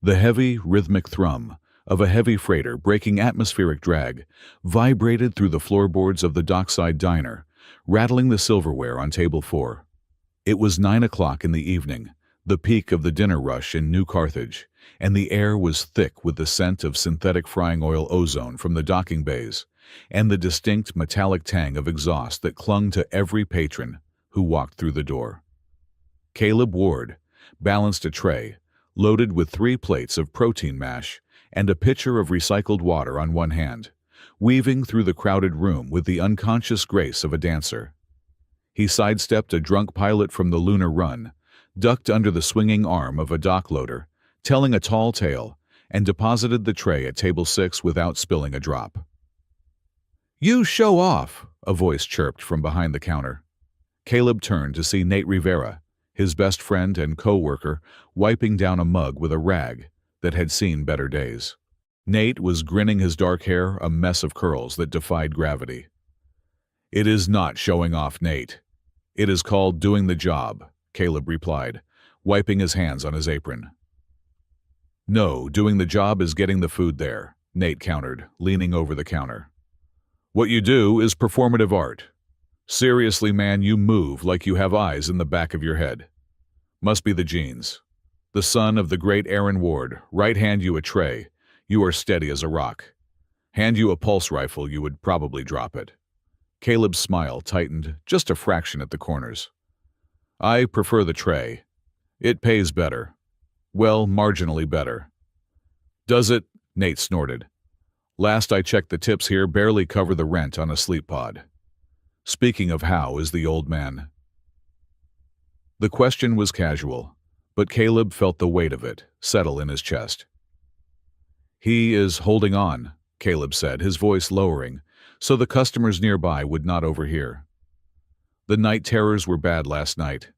The heavy, rhythmic thrum of a heavy freighter breaking atmospheric drag vibrated through the floorboards of the dockside diner, rattling the silverware on table 4. It was 9 o'clock in the evening, the peak of the dinner rush in New Carthage, and the air was thick with the scent of synthetic frying oil ozone from the docking bays, and the distinct metallic tang of exhaust that clung to every patron who walked through the door. Caleb Ward balanced a tray, loaded with 3 plates of protein mash and a pitcher of recycled water on one hand, weaving through the crowded room with the unconscious grace of a dancer. He sidestepped a drunk pilot from the lunar run, ducked under the swinging arm of a dock loader, telling a tall tale, and deposited the tray at table 6 without spilling a drop. "You show off," a voice chirped from behind the counter. Caleb turned to see Nate Rivera, his best friend and co-worker, wiping down a mug with a rag that had seen better days. Nate was grinning, his dark hair a mess of curls that defied gravity. "It is not showing off, Nate. It is called doing the job," Caleb replied, wiping his hands on his apron. "No, doing the job is getting the food there," Nate countered, leaning over the counter. "What you do is performative art. Seriously, man, you move like you have eyes in the back of your head. Must be the genes. The son of the great Aaron Ward, right hand you a tray, you are steady as a rock. Hand you a pulse rifle, you would probably drop it." Caleb's smile tightened just a fraction at the corners. "I prefer the tray. It pays better. Well, marginally better." "Does it?" Nate snorted. "Last I checked, the tips here barely cover the rent on a sleep pod. Speaking of, how is the old man?" The question was casual, but Caleb felt the weight of it settle in his chest. "He is holding on," Caleb said, his voice lowering, so the customers nearby would not overhear. "The night terrors were bad last night.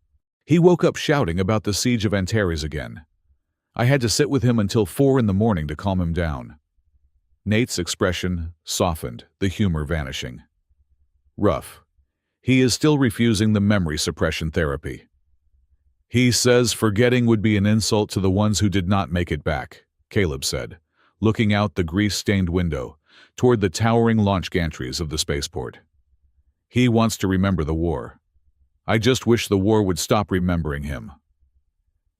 He woke up shouting about the siege of Antares again. I had to sit with him until 4 in the morning to calm him down." Nate's expression softened, the humor vanishing. "Rough. He is still refusing the memory suppression therapy. He says forgetting would be an insult to the ones who did not make it back," Caleb said, looking out the grease-stained window toward the towering launch gantries of the spaceport. "He wants to remember the war. I just wish the war would stop remembering him."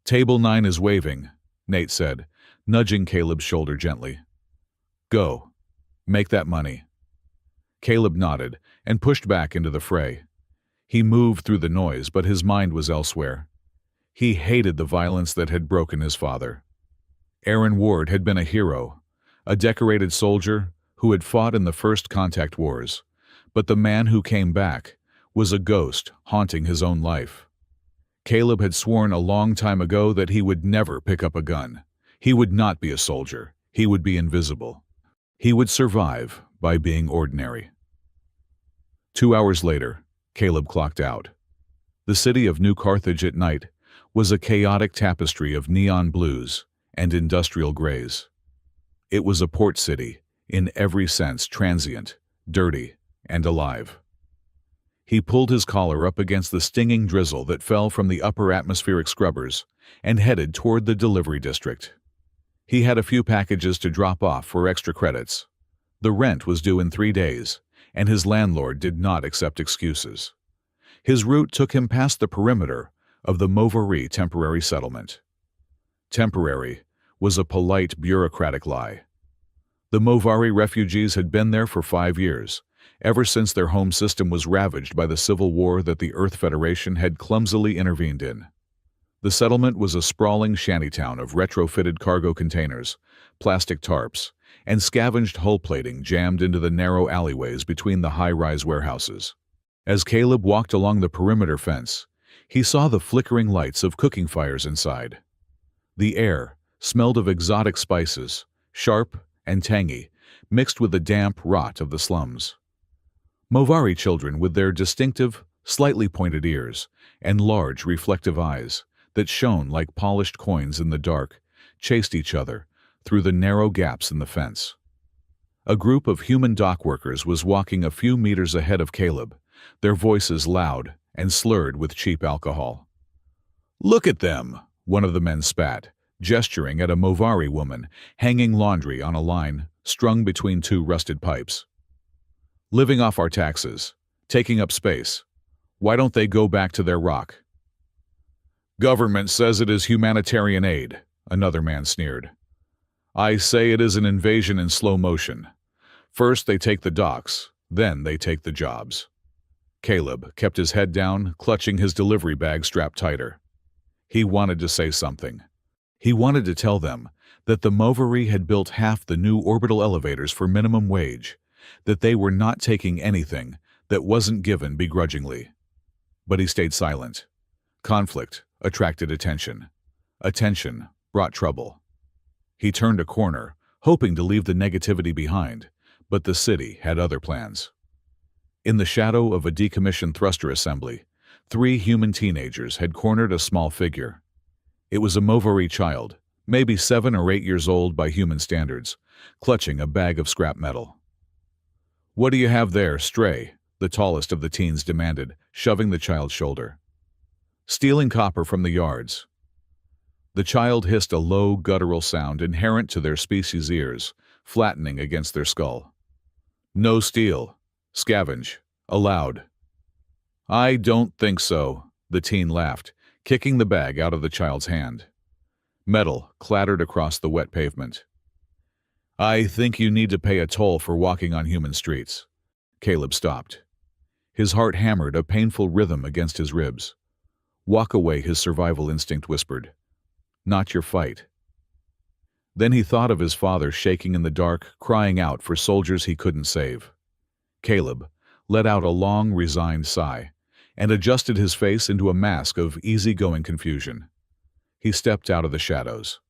"Table 9 is waving," Nate said, nudging Caleb's shoulder gently. "Go. Make that money." Caleb nodded and pushed back into the fray. He moved through the noise, but his mind was elsewhere. He hated the violence that had broken his father. Aaron Ward had been a hero, a decorated soldier who had fought in the first contact wars, but the man who came back was a ghost haunting his own life. Caleb had sworn a long time ago that he would never pick up a gun. He would not be a soldier. He would be invisible. He would survive by being ordinary. 2 hours later, Caleb clocked out. The city of New Carthage at night was a chaotic tapestry of neon blues and industrial grays. It was a port city, in every sense transient, dirty, and alive. He pulled his collar up against the stinging drizzle that fell from the upper atmospheric scrubbers and headed toward the delivery district. He had a few packages to drop off for extra credits. The rent was due in 3 days, and his landlord did not accept excuses. His route took him past the perimeter of the Movari temporary settlement. Temporary was a polite bureaucratic lie. The Movari refugees had been there for 5 years, ever since their home system was ravaged by the civil war that the Earth Federation had clumsily intervened in. The settlement was a sprawling shantytown of retrofitted cargo containers, plastic tarps, and scavenged hull plating jammed into the narrow alleyways between the high-rise warehouses. As Caleb walked along the perimeter fence, he saw the flickering lights of cooking fires inside. The air smelled of exotic spices, sharp and tangy, mixed with the damp rot of the slums. Movari children with their distinctive, slightly pointed ears and large, reflective eyes that shone like polished coins in the dark chased each other through the narrow gaps in the fence. A group of human dock workers was walking a few meters ahead of Caleb, their voices loud and slurred with cheap alcohol. "Look at them," one of the men spat, gesturing at a Movari woman hanging laundry on a line strung between two rusted pipes. Living off our taxes, taking up space. Why don't they go back to their rock? Government says it is humanitarian aid, another man sneered. I say it is an invasion in slow motion. First they take the docks, then they take the jobs. Caleb kept his head down, clutching his delivery bag strapped tighter. He wanted to say something. He wanted to tell them that the Movari had built half the new orbital elevators for minimum wage, that they were not taking anything that wasn't given begrudgingly. But he stayed silent. Conflict attracted attention. Attention brought trouble. He turned a corner, hoping to leave the negativity behind, but the city had other plans. In the shadow of a decommissioned thruster assembly, 3 human teenagers had cornered a small figure. It was a Movari child, maybe 7 or 8 years old by human standards, clutching a bag of scrap metal. "What do you have there, stray?" the tallest of the teens demanded, shoving the child's shoulder. "Stealing copper from the yards." The child hissed a low, guttural sound inherent to their species' ears, flattening against their skull. "No steal. Scavenge. Allowed." "I don't think so," the teen laughed, kicking the bag out of the child's hand. Metal clattered across the wet pavement. "I think you need to pay a toll for walking on human streets." Caleb stopped. His heart hammered a painful rhythm against his ribs. "Walk away," his survival instinct whispered. "Not your fight." Then he thought of his father shaking in the dark, crying out for soldiers he couldn't save. Caleb let out a long, resigned sigh and adjusted his face into a mask of easygoing confusion. He stepped out of the shadows.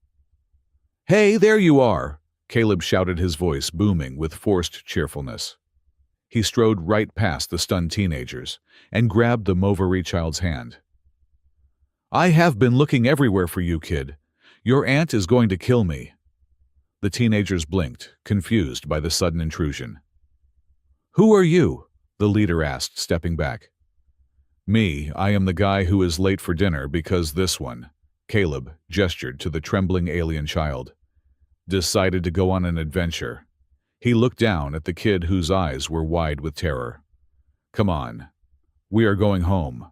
"Hey, there you are!" Caleb shouted, his voice booming with forced cheerfulness. He strode right past the stunned teenagers and grabbed the Movari child's hand. "I have been looking everywhere for you, kid. Your aunt is going to kill me." The teenagers blinked, confused by the sudden intrusion. "Who are you?" the leader asked, stepping back. "Me, I am the guy who is late for dinner because this one," Caleb gestured to the trembling alien child, "decided to go on an adventure." He looked down at the kid whose eyes were wide with terror. "Come on. We are going home."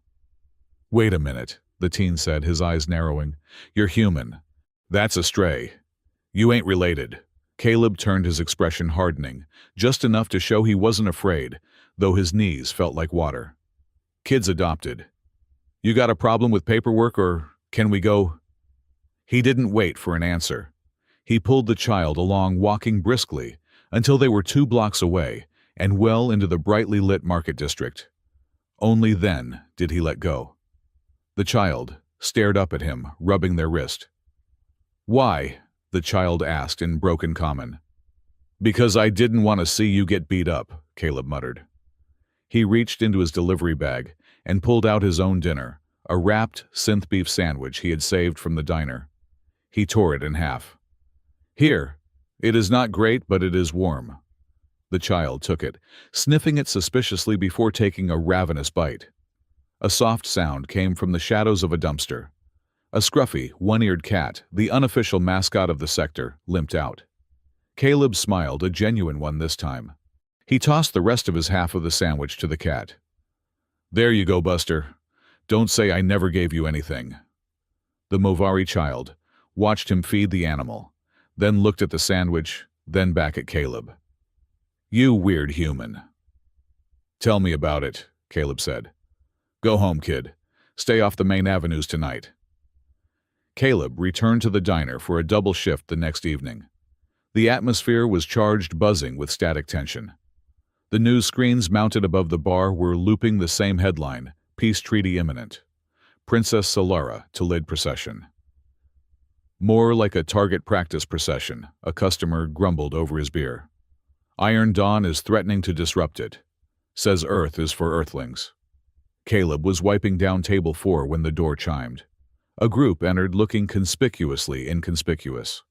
"Wait a minute," the teen said, his eyes narrowing. "You're human. That's a stray. You ain't related." Caleb turned, his expression hardening, just enough to show he wasn't afraid, though his knees felt like water. "Kid's adopted. You got a problem with paperwork, or can we go?" He didn't wait for an answer. He pulled the child along, walking briskly, until they were 2 blocks away and well into the brightly lit market district. Only then did he let go. The child stared up at him, rubbing their wrist. "Why?" the child asked in broken common. "Because I didn't want to see you get beat up," Caleb muttered. He reached into his delivery bag and pulled out his own dinner, a wrapped synth beef sandwich he had saved from the diner. He tore it in half. "Here. It is not great, but it is warm." The child took it, sniffing it suspiciously before taking a ravenous bite. A soft sound came from the shadows of a dumpster. A scruffy, one-eared cat, the unofficial mascot of the sector, limped out. Caleb smiled, a genuine one this time. He tossed the rest of his half of the sandwich to the cat. "There you go, Buster. Don't say I never gave you anything." The Movari child watched him feed the animal, then looked at the sandwich, then back at Caleb. "You weird human." "Tell me about it," Caleb said. "Go home, kid. Stay off the main avenues tonight." Caleb returned to the diner for a double shift the next evening. The atmosphere was charged, buzzing with static tension. The news screens mounted above the bar were looping the same headline, "Peace Treaty Imminent. Princess Solara to lead procession." "More like a target practice procession," a customer grumbled over his beer. "Iron Dawn is threatening to disrupt it. Says Earth is for Earthlings." Caleb was wiping down table 4 when the door chimed. A group entered, looking conspicuously inconspicuous.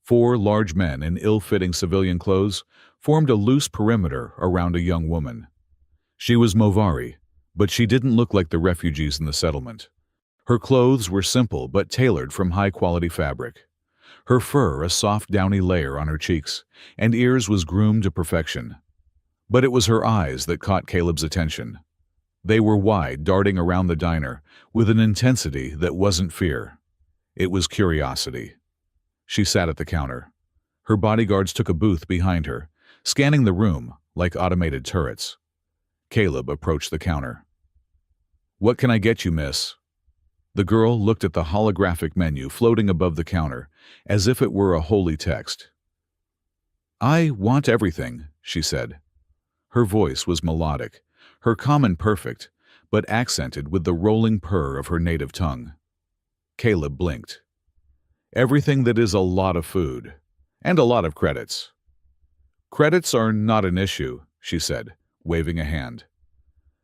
4 large men in ill-fitting civilian clothes formed a loose perimeter around a young woman. She was Movari, but she didn't look like the refugees in the settlement. Her clothes were simple but tailored from high-quality fabric. Her fur a soft downy layer on her cheeks, and ears was groomed to perfection. But it was her eyes that caught Caleb's attention. They were wide, darting around the diner, with an intensity that wasn't fear. It was curiosity. She sat at the counter. Her bodyguards took a booth behind her, scanning the room like automated turrets. Caleb approached the counter. "What can I get you, miss?" The girl looked at the holographic menu floating above the counter, as if it were a holy text. "I want everything," she said. Her voice was melodic, her common perfect, but accented with the rolling purr of her native tongue. Caleb blinked. "Everything that is a lot of food, and a lot of credits." "Credits are not an issue," she said, waving a hand.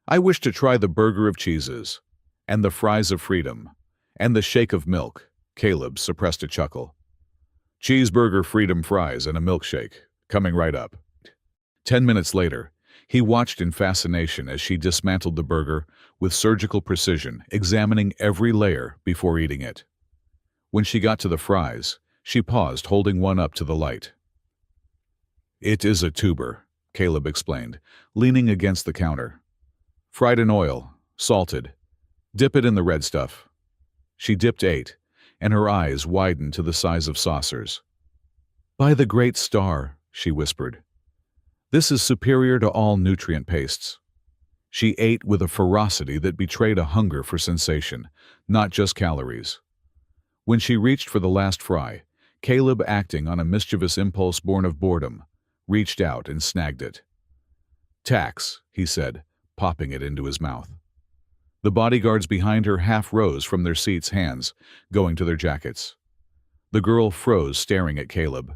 "I wish to try the burger of cheeses, and the fries of freedom, and the shake of milk." Caleb suppressed a chuckle. "Cheeseburger, freedom fries, and a milkshake, coming right up." 10 minutes later, he watched in fascination as she dismantled the burger with surgical precision, examining every layer before eating it. When she got to the fries, she paused, holding one up to the light. "It is a tuber," Caleb explained, leaning against the counter. "Fried in oil, salted. Dip it in the red stuff." She dipped 8, and her eyes widened to the size of saucers. "By the great star," she whispered. "This is superior to all nutrient pastes." She ate with a ferocity that betrayed a hunger for sensation, not just calories. When she reached for the last fry, Caleb, acting on a mischievous impulse born of boredom, reached out and snagged it. "Tax," he said, popping it into his mouth. The bodyguards behind her half rose from their seats, hands going to their jackets. The girl froze, staring at Caleb.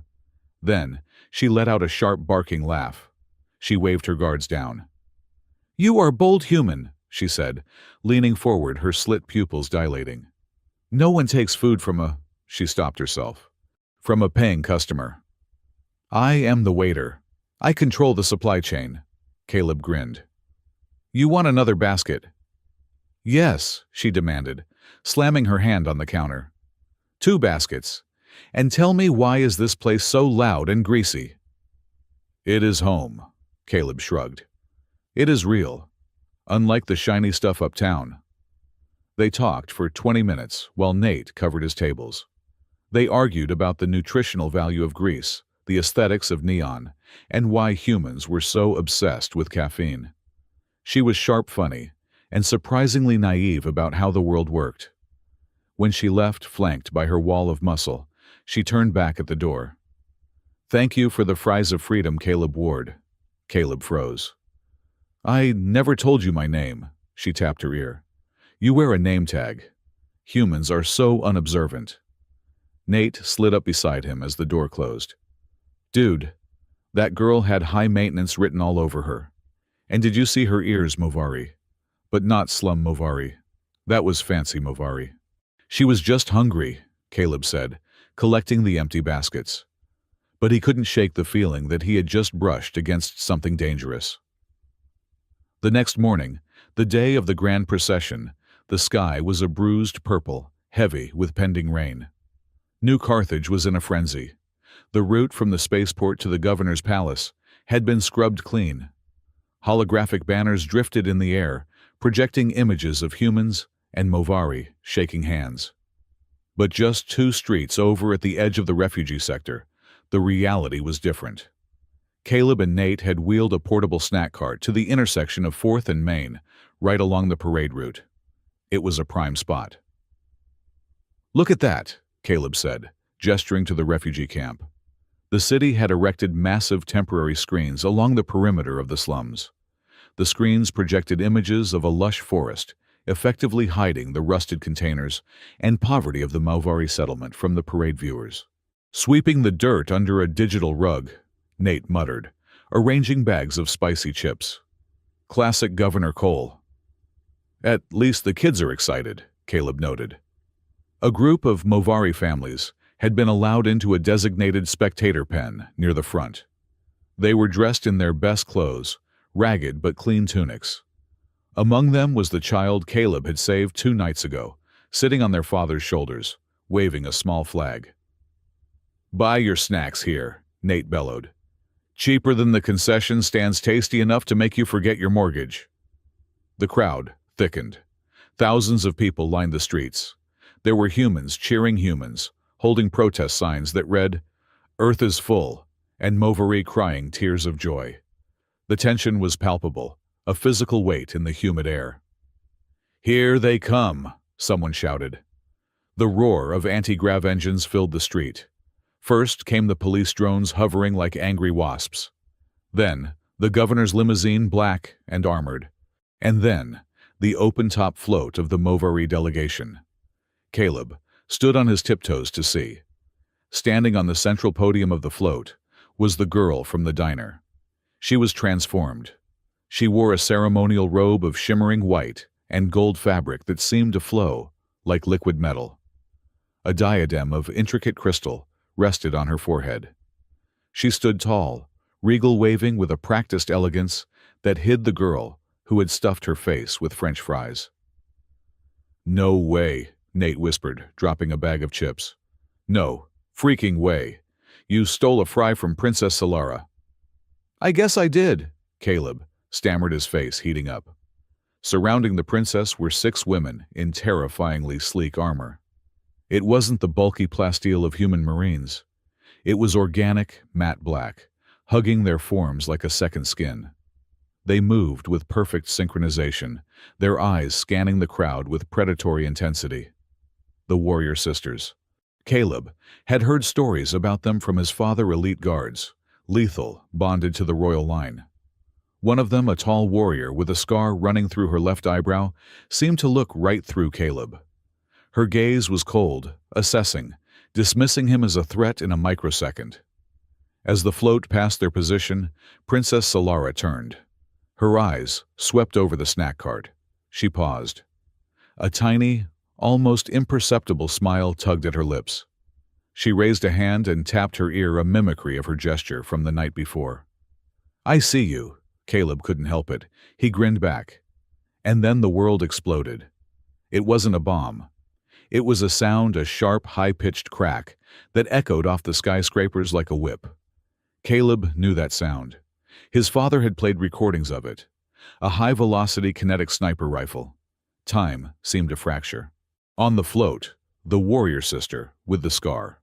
Then, she let out a sharp barking laugh. She waved her guards down. "You are bold human," she said, leaning forward, her slit pupils dilating. "No one takes food from a—" she stopped herself. "From a paying customer." "I am the waiter. I control the supply chain." Caleb grinned. "You want another basket?" "Yes," she demanded, slamming her hand on the counter. "2 baskets. And tell me, why is this place so loud and greasy?" "It is home," Caleb shrugged. "It is real, unlike the shiny stuff uptown." They talked for 20 minutes while Nate covered his tables. They argued about the nutritional value of grease, the aesthetics of neon, and why humans were so obsessed with caffeine. She was sharp funny, and surprisingly naive about how the world worked. When she left, flanked by her wall of muscle, she turned back at the door. "Thank you for the fries of freedom, Caleb Ward." Caleb froze. "I never told you my name," she tapped her ear. "You wear a name tag. Humans are so unobservant." Nate slid up beside him as the door closed. "Dude, that girl had high maintenance written all over her. And did you see her ears, Movari? But not slum Movari. That was fancy Movari." "She was just hungry," Caleb said, collecting the empty baskets. But he couldn't shake the feeling that he had just brushed against something dangerous. The next morning, the day of the grand procession, the sky was a bruised purple, heavy with pending rain. New Carthage was in a frenzy. The route from the spaceport to the governor's palace had been scrubbed clean. Holographic banners drifted in the air, projecting images of humans and Movari shaking hands. But just 2 streets over at the edge of the refugee sector, the reality was different. Caleb and Nate had wheeled a portable snack cart to the intersection of 4th and Main, right along the parade route. It was a prime spot. "Look at that," Caleb said, gesturing to the refugee camp. The city had erected massive temporary screens along the perimeter of the slums. The screens projected images of a lush forest, effectively hiding the rusted containers and poverty of the Movari settlement from the parade viewers. "Sweeping the dirt under a digital rug," Nate muttered, arranging bags of spicy chips. "Classic Governor Cole." "At least the kids are excited," Caleb noted. A group of Movari families had been allowed into a designated spectator pen near the front. They were dressed in their best clothes, ragged but clean tunics. Among them was the child Caleb had saved 2 nights ago, sitting on their father's shoulders, waving a small flag. Buy your snacks here, Nate bellowed. Cheaper than the concession stands tasty enough to make you forget your mortgage. The crowd thickened. Thousands of people lined the streets. There were humans cheering humans, holding protest signs that read, "Earth is full," and Movery crying tears of joy. The tension was palpable, a physical weight in the humid air. "Here they come," someone shouted. The roar of anti-grav engines filled the street. First came the police drones hovering like angry wasps. Then, the governor's limousine, black and armored. And then, the open-top float of the Movery delegation. Caleb stood on his tiptoes to see. Standing on the central podium of the float was the girl from the diner. She was transformed. She wore a ceremonial robe of shimmering white and gold fabric that seemed to flow like liquid metal. A diadem of intricate crystal rested on her forehead. She stood tall, regal, waving with a practiced elegance that hid the girl who had stuffed her face with French fries. "No way," Nate whispered, dropping a bag of chips. "No freaking way. You stole a fry from Princess Solara." "I guess I did," Caleb stammered, his face heating up. Surrounding the princess were 6 women in terrifyingly sleek armor. It wasn't the bulky plasteel of human marines. It was organic, matte black, hugging their forms like a second skin. They moved with perfect synchronization, their eyes scanning the crowd with predatory intensity. The warrior sisters. Caleb had heard stories about them from his father, elite guards, lethal, bonded to the royal line. One of them, a tall warrior with a scar running through her left eyebrow, seemed to look right through Caleb. Her gaze was cold, assessing, dismissing him as a threat in a microsecond. As the float passed their position, Princess Solara turned. Her eyes swept over the snack cart. She paused. A tiny, almost imperceptible smile tugged at her lips. She raised a hand and tapped her ear, a mimicry of her gesture from the night before. "I see you." Caleb couldn't help it. He grinned back. And then the world exploded. It wasn't a bomb. It was a sound, a sharp, high-pitched crack that echoed off the skyscrapers like a whip. Caleb knew that sound. His father had played recordings of it. A high-velocity kinetic sniper rifle. Time seemed to fracture. On the float, the warrior sister with the scar.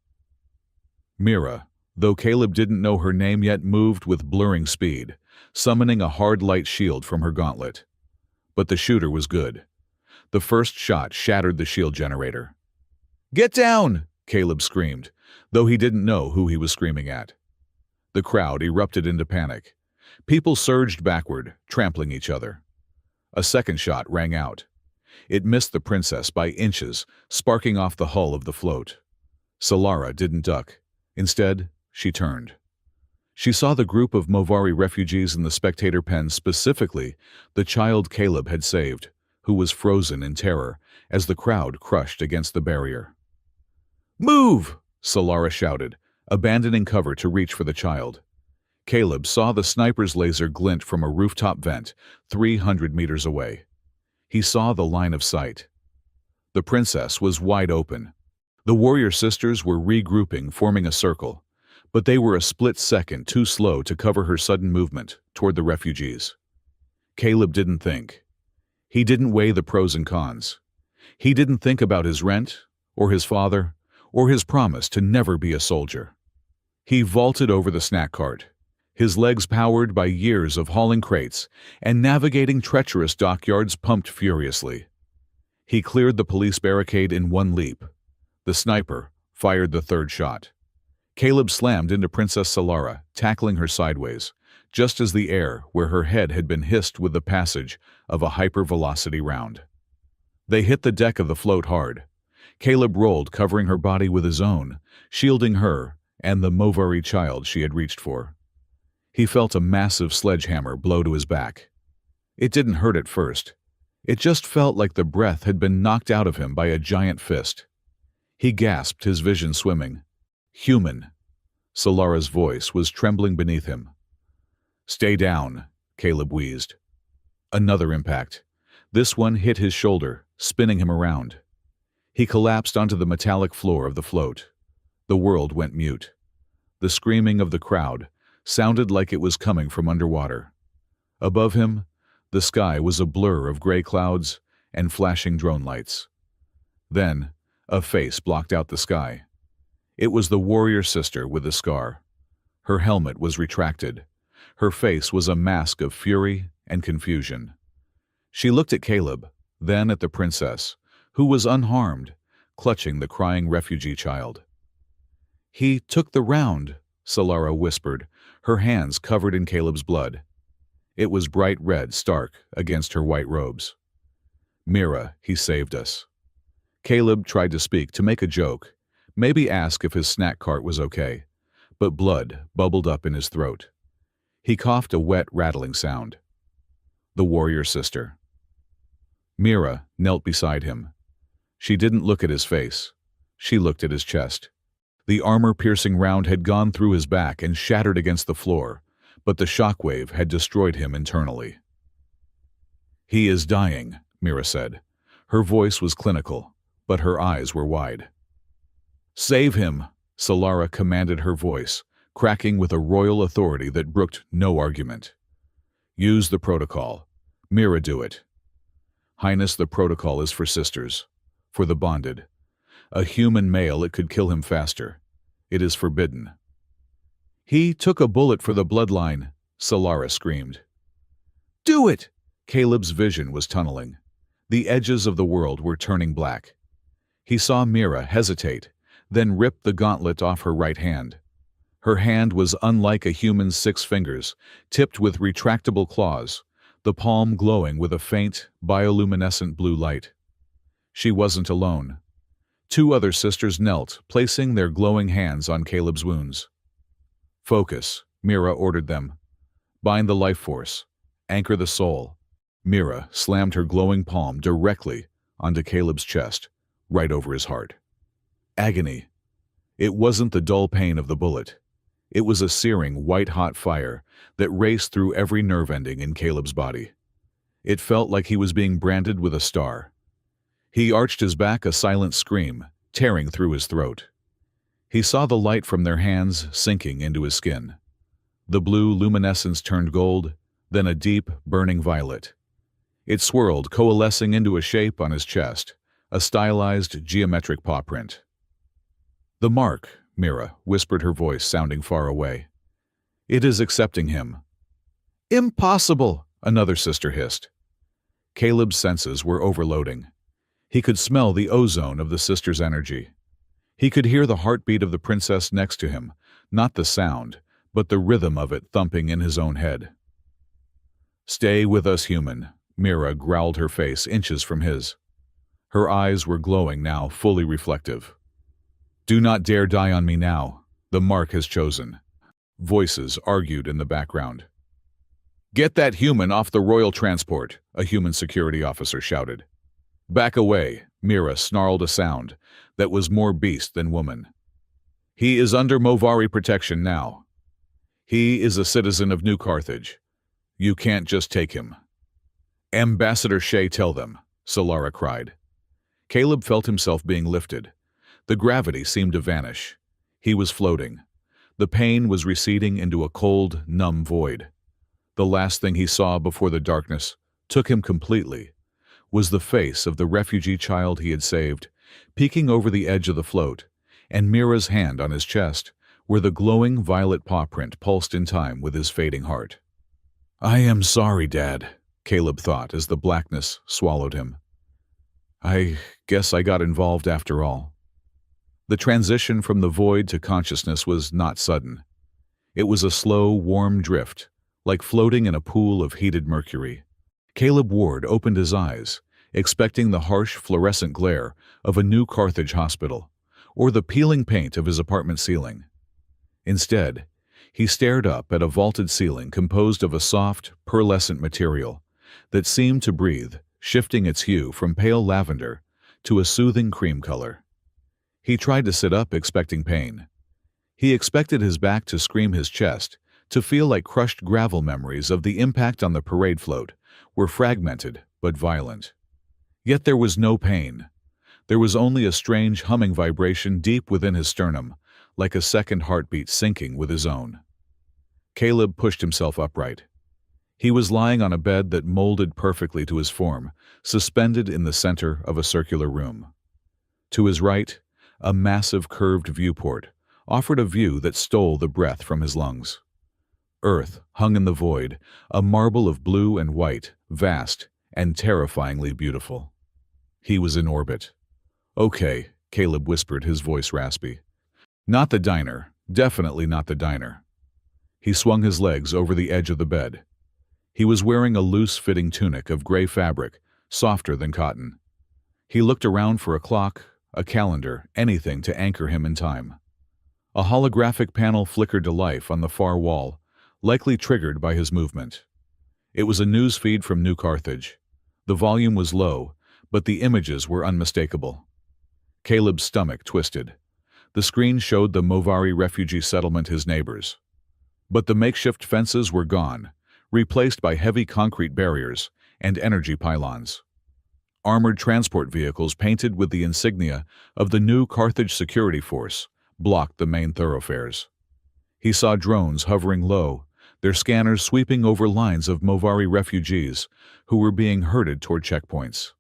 Mira, though Caleb didn't know her name yet, moved with blurring speed, summoning a hard light shield from her gauntlet. But the shooter was good. The first shot shattered the shield generator. "Get down!" Caleb screamed, though he didn't know who he was screaming at. The crowd erupted into panic. People surged backward, trampling each other. A second shot rang out. It missed the princess by inches, sparking off the hull of the float. Solara didn't duck. Instead, she turned. She saw the group of Movari refugees in the spectator pen, specifically the child Caleb had saved, who was frozen in terror as the crowd crushed against the barrier. "Move!" Solara shouted, abandoning cover to reach for the child. Caleb saw the sniper's laser glint from a rooftop vent 300 meters away. He saw the line of sight. The princess was wide open. The warrior sisters were regrouping, forming a circle, but they were a split second too slow to cover her sudden movement toward the refugees. Caleb didn't think. He didn't weigh the pros and cons. He didn't think about his rent, or his father, or his promise to never be a soldier. He vaulted over the snack cart, his legs powered by years of hauling crates and navigating treacherous dockyards pumped furiously. He cleared the police barricade in one leap. The sniper fired the third shot. Caleb slammed into Princess Solara, tackling her sideways, just as the air where her head had been hissed with the passage of a hypervelocity round. They hit the deck of the float hard. Caleb rolled, covering her body with his own, shielding her and the Movari child she had reached for. He felt a massive sledgehammer blow to his back. It didn't hurt at first. It just felt like the breath had been knocked out of him by a giant fist. He gasped, his vision swimming. "Human." Solara's voice was trembling beneath him. "Stay down," Caleb wheezed. Another impact. This one hit his shoulder, spinning him around. He collapsed onto the metallic floor of the float. The world went mute. The screaming of the crowd sounded like it was coming from underwater. Above him, the sky was a blur of gray clouds and flashing drone lights. Then, a face blocked out the sky. It was the warrior sister with the scar. Her helmet was retracted. Her face was a mask of fury and confusion. She looked at Caleb, then at the princess, who was unharmed, clutching the crying refugee child. "He took the round," Solara whispered, her hands covered in Caleb's blood. It was bright red stark against her white robes. "Mira, he saved us." Caleb tried to speak, to make a joke, maybe ask if his snack cart was okay, but blood bubbled up in his throat. He coughed a wet, rattling sound. The warrior sister. Mira knelt beside him. She didn't look at his face. She looked at his chest. The armor-piercing round had gone through his back and shattered against the floor, but the shockwave had destroyed him internally. "He is dying," Mira said. Her voice was clinical, but her eyes were wide. "Save him," Solara commanded, her voice cracking with a royal authority that brooked no argument. "Use the protocol. Mira, do it." "Highness, the protocol is for sisters. For the bonded. A human male, it could kill him faster. It is forbidden." "He took a bullet for the bloodline," Solara screamed. "Do it!" Caleb's vision was tunneling. The edges of the world were turning black. He saw Mira hesitate, then rip the gauntlet off her right hand. Her hand was unlike a human's 6 fingers, tipped with retractable claws, the palm glowing with a faint, bioluminescent blue light. She wasn't alone. 2 other sisters knelt, placing their glowing hands on Caleb's wounds. "Focus," Mira ordered them. "Bind the life force. Anchor the soul." Mira slammed her glowing palm directly onto Caleb's chest, right over his heart. Agony. It wasn't the dull pain of the bullet. It was a searing, white-hot fire that raced through every nerve ending in Caleb's body. It felt like he was being branded with a star. He arched his back, a silent scream, tearing through his throat. He saw the light from their hands sinking into his skin. The blue luminescence turned gold, then a deep, burning violet. It swirled, coalescing into a shape on his chest, a stylized, geometric paw print. "The mark," Mira whispered, her voice sounding far away. "It is accepting him." "Impossible," another sister hissed. Caleb's senses were overloading. He could smell the ozone of the sister's energy. He could hear the heartbeat of the princess next to him, not the sound, but the rhythm of it thumping in his own head. "Stay with us, human," Mira growled, her face inches from his. Her eyes were glowing now, fully reflective. "Do not dare die on me now. The mark has chosen." Voices argued in the background. "Get that human off the royal transport," a human security officer shouted. "Back away," Mira snarled, a sound that was more beast than woman. "He is under Movari protection now. He is a citizen of New Carthage. You can't just take him." "Ambassador Shea, tell them," Solara cried. Caleb felt himself being lifted. The gravity seemed to vanish. He was floating. The pain was receding into a cold, numb void. The last thing he saw before the darkness took him completely was the face of the refugee child he had saved, peeking over the edge of the float, and Mira's hand on his chest, where the glowing violet paw print pulsed in time with his fading heart. "I am sorry, Dad," Caleb thought as the blackness swallowed him. "I guess I got involved after all." The transition from the void to consciousness was not sudden. It was a slow, warm drift, like floating in a pool of heated mercury. Caleb Ward opened his eyes, expecting the harsh fluorescent glare of a New Carthage hospital, or the peeling paint of his apartment ceiling. Instead, he stared up at a vaulted ceiling composed of a soft, pearlescent material that seemed to breathe, shifting its hue from pale lavender to a soothing cream color. He tried to sit up, expecting pain. He expected his back to scream, his chest to feel like crushed gravel. Memories of the impact on the parade float were fragmented but violent. Yet there was no pain. There was only a strange humming vibration deep within his sternum, like a second heartbeat syncing with his own. Caleb pushed himself upright. He was lying on a bed that molded perfectly to his form, suspended in the center of a circular room. To his right, a massive curved viewport offered a view that stole the breath from his lungs. Earth hung in the void, a marble of blue and white, vast and terrifyingly beautiful. He was in orbit. "Okay," Caleb whispered, his voice raspy. "Not the diner. Definitely not the diner." He swung his legs over the edge of the bed. He was wearing a loose-fitting tunic of gray fabric, softer than cotton. He looked around for a clock, a calendar, anything to anchor him in time. A holographic panel flickered to life on the far wall, likely triggered by his movement. It was a news feed from New Carthage. The volume was low, but the images were unmistakable. Caleb's stomach twisted. The screen showed the Movari refugee settlement, his neighbors. But the makeshift fences were gone, replaced by heavy concrete barriers and energy pylons. Armored transport vehicles painted with the insignia of the New Carthage Security Force blocked the main thoroughfares. He saw drones hovering low, their scanners sweeping over lines of Movari refugees who were being herded toward checkpoints.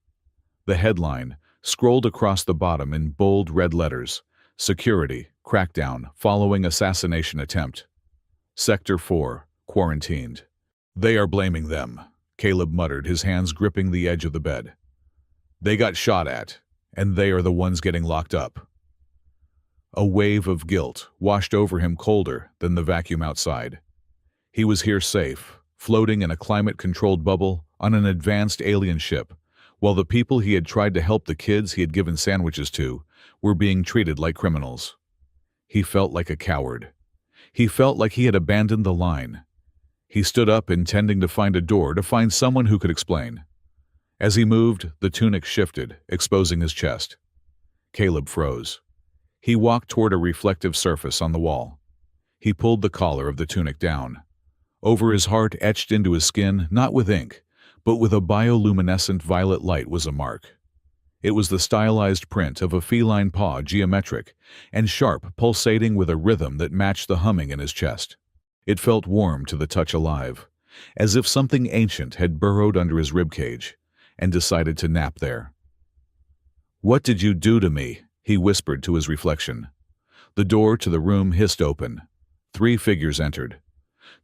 The headline scrolled across the bottom in bold red letters: "Security, crackdown following assassination attempt. Sector 4, quarantined." "They are blaming them," Caleb muttered, his hands gripping the edge of the bed. "They got shot at, and they are the ones getting locked up." A wave of guilt washed over him, colder than the vacuum outside. He was here safe, floating in a climate-controlled bubble on an advanced alien ship, while the people he had tried to help, the kids he had given sandwiches to, were being treated like criminals. He felt like a coward. He felt like he had abandoned the line. He stood up, intending to find a door, to find someone who could explain. As he moved, the tunic shifted, exposing his chest. Caleb froze. He walked toward a reflective surface on the wall. He pulled the collar of the tunic down. Over his heart, etched into his skin, not with ink, but with a bioluminescent violet light, was a mark. It was the stylized print of a feline paw, geometric and sharp, pulsating with a rhythm that matched the humming in his chest. It felt warm to the touch, alive, as if something ancient had burrowed under his ribcage and decided to nap there. "What did you do to me?" he whispered to his reflection. The door to the room hissed open. 3 figures entered.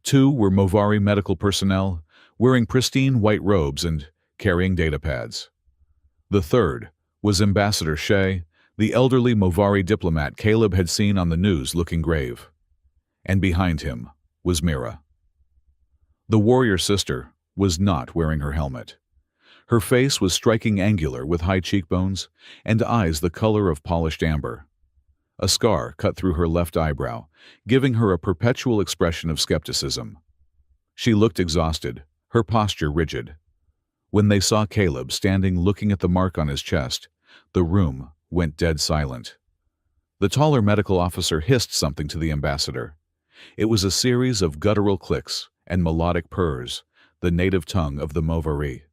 2 were Movari medical personnel, wearing pristine white robes and carrying datapads. The third was Ambassador Shea, the elderly Movari diplomat Caleb had seen on the news, looking grave. And behind him was Mira. The warrior sister was not wearing her helmet. Her face was striking angular, with high cheekbones and eyes the color of polished amber. A scar cut through her left eyebrow, giving her a perpetual expression of skepticism. She looked exhausted, her posture rigid. When they saw Caleb standing looking at the mark on his chest, the room went dead silent. The taller medical officer hissed something to the ambassador. It was a series of guttural clicks and melodic purrs, the native tongue of the Movari.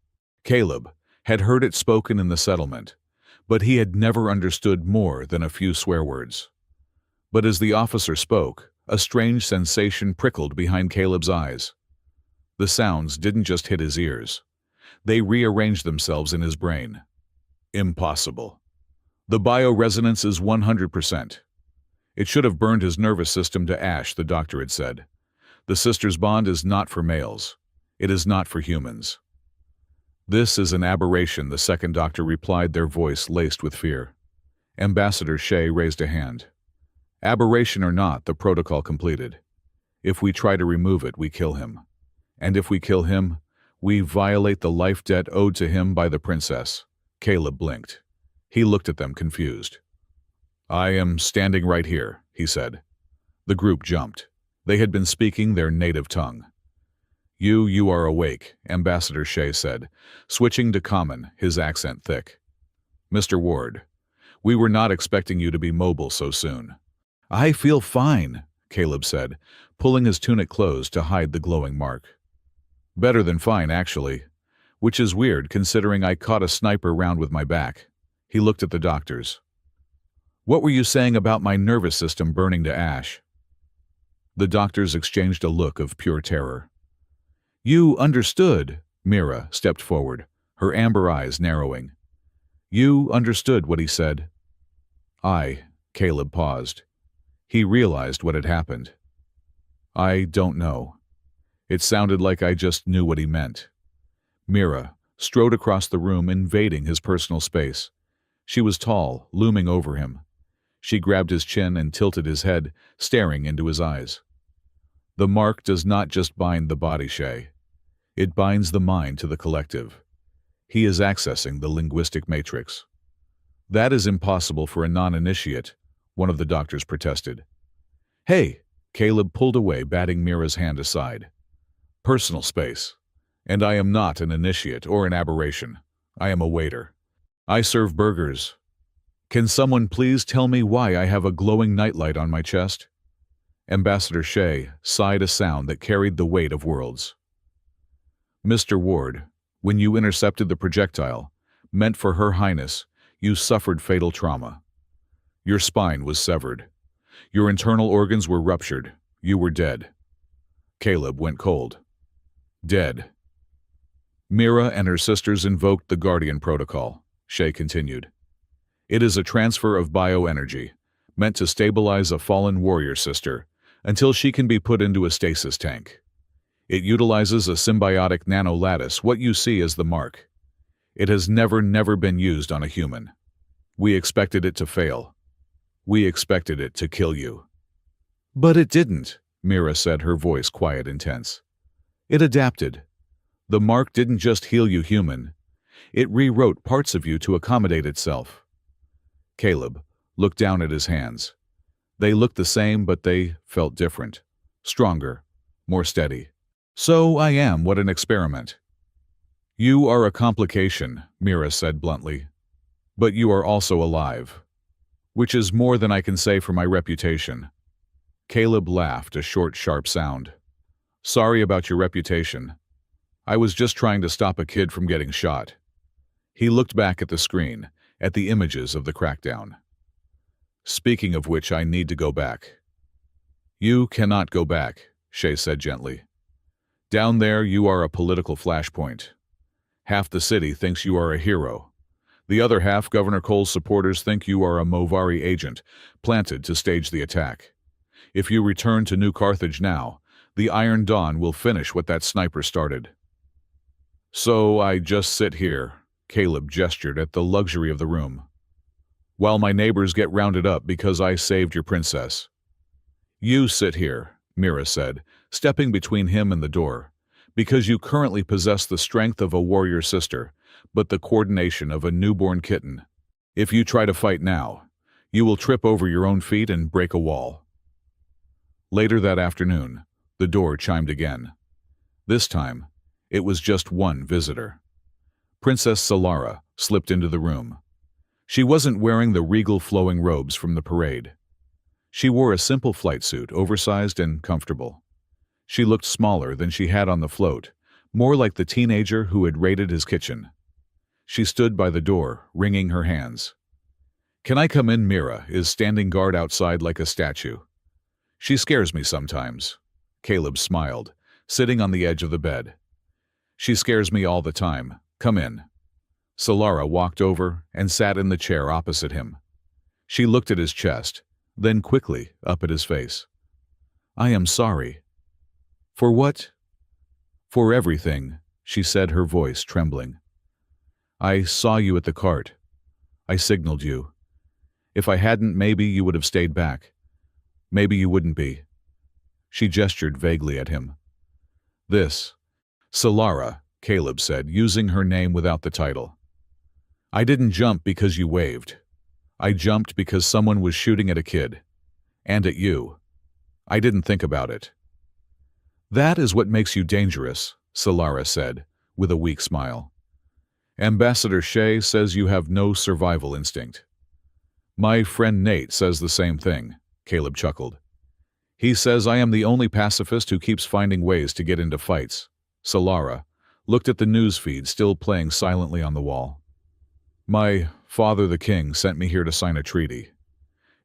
Caleb had heard it spoken in the settlement, but he had never understood more than a few swear words. But as the officer spoke, a strange sensation prickled behind Caleb's eyes. The sounds didn't just hit his ears. They rearranged themselves in his brain. Impossible. The bioresonance is 100%. It should have burned his nervous system to ash, the doctor had said. The sisters' bond is not for males. It is not for humans. "This is an aberration," the second doctor replied, their voice laced with fear. Ambassador Shea raised a hand. "Aberration or not," the protocol completed. "If we try to remove it, we kill him. And if we kill him, we violate the life debt owed to him by the princess." Caleb blinked. He looked at them, confused. "I am standing right here," he said. The group jumped. They had been speaking their native tongue. You are awake," Ambassador Shea said, switching to common, his accent thick. "Mr. Ward, we were not expecting you to be mobile so soon." "I feel fine," Caleb said, pulling his tunic close to hide the glowing mark. "Better than fine, actually. Which is weird, considering I caught a sniper round with my back." He looked at the doctors. What were you saying about my nervous system burning to ash? The doctors exchanged a look of pure terror. You understood, Mira stepped forward, her amber eyes narrowing. You understood what he said. Caleb paused. He realized what had happened. I don't know. It sounded like I just knew what he meant. Mira strode across the room, invading his personal space. She was tall, looming over him. She grabbed his chin and tilted his head, staring into his eyes. The mark does not just bind the body, Shay. It binds the mind to the collective. He is accessing the linguistic matrix. That is impossible for a non-initiate, one of the doctors protested. Hey, Caleb pulled away, batting Mira's hand aside. Personal space. And I am not an initiate or an aberration. I am a waiter. I serve burgers. Can someone please tell me why I have a glowing nightlight on my chest? Ambassador Shay sighed a sound that carried the weight of worlds. Mr. Ward, when you intercepted the projectile, meant for Her Highness, you suffered fatal trauma. Your spine was severed. Your internal organs were ruptured. You were dead. Caleb went cold. Dead. Mira and her sisters invoked the Guardian Protocol, Shay continued. It is a transfer of bioenergy, meant to stabilize a fallen warrior sister, until she can be put into a stasis tank. It utilizes a symbiotic nanolattice, what you see as the mark. It has never been used on a human. We expected it to fail. We expected it to kill you. But it didn't, Mira said, her voice quiet and tense. It adapted. The mark didn't just heal you human. It rewrote parts of you to accommodate itself. Caleb looked down at his hands. They looked the same, but they felt different. Stronger, more steady. So I am what an experiment. You are a complication, Mira said bluntly. But you are also alive. Which is more than I can say for my reputation. Caleb laughed, a short, sharp sound. Sorry about your reputation. I was just trying to stop a kid from getting shot. He looked back at the screen, at the images of the crackdown. Speaking of which, I need to go back. You cannot go back, Shay said gently. Down there, you are a political flashpoint. Half the city thinks you are a hero. The other half, Governor Cole's supporters, think you are a Movari agent, planted to stage the attack. If you return to New Carthage now, the Iron Dawn will finish what that sniper started. So I just sit here, Caleb gestured at the luxury of the room, while my neighbors get rounded up because I saved your princess. You sit here, Mira said, stepping between him and the door, because you currently possess the strength of a warrior sister, but the coordination of a newborn kitten. If you try to fight now, you will trip over your own feet and break a wall. Later that afternoon, the door chimed again. This time, it was just one visitor. Princess Solara slipped into the room. She wasn't wearing the regal flowing robes from the parade. She wore a simple flight suit, oversized and comfortable. She looked smaller than she had on the float, more like the teenager who had raided his kitchen. She stood by the door, wringing her hands. Can I come in? Mira is standing guard outside like a statue. She scares me sometimes. Caleb smiled, sitting on the edge of the bed. She scares me all the time. Come in. Solara walked over and sat in the chair opposite him. She looked at his chest, then quickly up at his face. I am sorry. For what? For everything, she said, her voice trembling. I saw you at the cart. I signaled you. If I hadn't, maybe you would have stayed back. Maybe you wouldn't be. She gestured vaguely at him. This. Solara, Caleb said, using her name without the title. I didn't jump because you waved. I jumped because someone was shooting at a kid. And at you. I didn't think about it. That is what makes you dangerous, Solara said, with a weak smile. Ambassador Shay says you have no survival instinct. My friend Nate says the same thing, Caleb chuckled. He says I am the only pacifist who keeps finding ways to get into fights. Solara looked at the news feed still playing silently on the wall. My father the king sent me here to sign a treaty.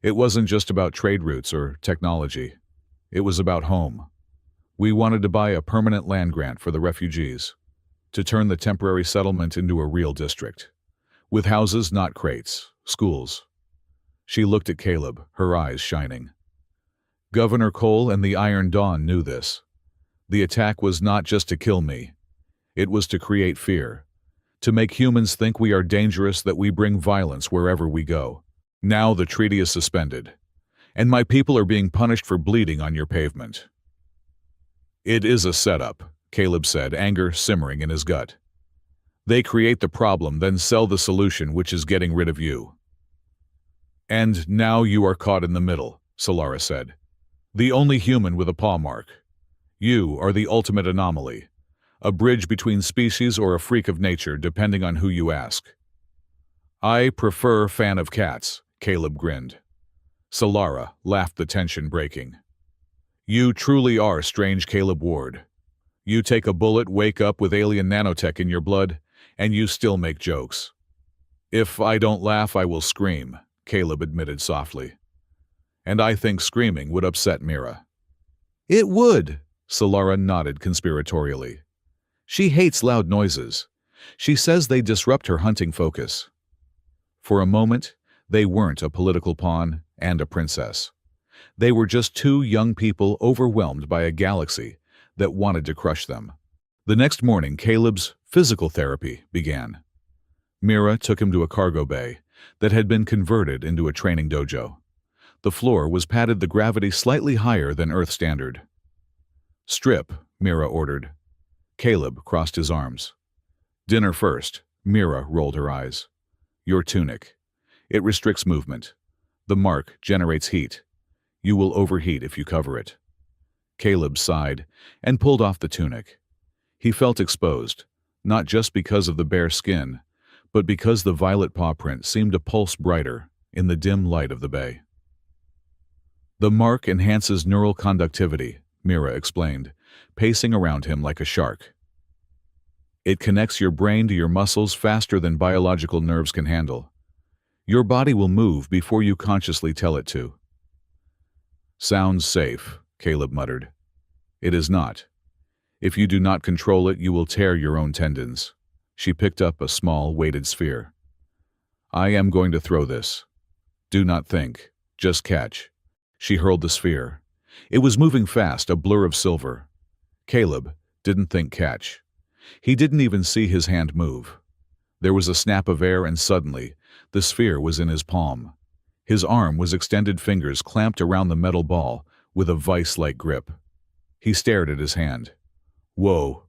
It wasn't just about trade routes or technology. It was about home. We wanted to buy a permanent land grant for the refugees, to turn the temporary settlement into a real district, with houses, not crates, schools. She looked at Caleb, her eyes shining. Governor Cole and the Iron Dawn knew this. The attack was not just to kill me. It was to create fear, to make humans think we are dangerous, that we bring violence wherever we go. Now the treaty is suspended, and my people are being punished for bleeding on your pavement. It is a setup, Caleb said, anger simmering in his gut. They create the problem, then sell the solution, which is getting rid of you. And now you are caught in the middle, Solara said. The only human with a paw mark. You are the ultimate anomaly, a bridge between species or a freak of nature, depending on who you ask. I prefer fan of cats, Caleb grinned. Solara laughed, the tension breaking. You truly are strange, Caleb Ward. You take a bullet, wake up with alien nanotech in your blood, and you still make jokes. If I don't laugh, I will scream, Caleb admitted softly. And I think screaming would upset Mira. It would, Solara nodded conspiratorially. She hates loud noises. She says they disrupt her hunting focus. For a moment, they weren't a political pawn and a princess. They were just two young people overwhelmed by a galaxy that wanted to crush them. The next morning, Caleb's physical therapy began. Mira took him to a cargo bay that had been converted into a training dojo. The floor was padded, the gravity slightly higher than Earth standard. Strip, Mira ordered. Caleb crossed his arms. Dinner first, Mira rolled her eyes. Your tunic. It restricts movement. The mark generates heat. You will overheat if you cover it. Caleb sighed and pulled off the tunic. He felt exposed, not just because of the bare skin, but because the violet paw print seemed to pulse brighter in the dim light of the bay. The mark enhances neural conductivity, Mira explained, pacing around him like a shark. It connects your brain to your muscles faster than biological nerves can handle. Your body will move before you consciously tell it to. Sounds safe, Caleb muttered. It is not. If you do not control it, you will tear your own tendons. She picked up a small, weighted sphere. I am going to throw this. Do not think. Just catch. She hurled the sphere. It was moving fast, a blur of silver. Caleb didn't think catch. He didn't even see his hand move. There was a snap of air, and suddenly, the sphere was in his palm. His arm was extended, fingers clamped around the metal ball with a vice-like grip. He stared at his hand. Whoa.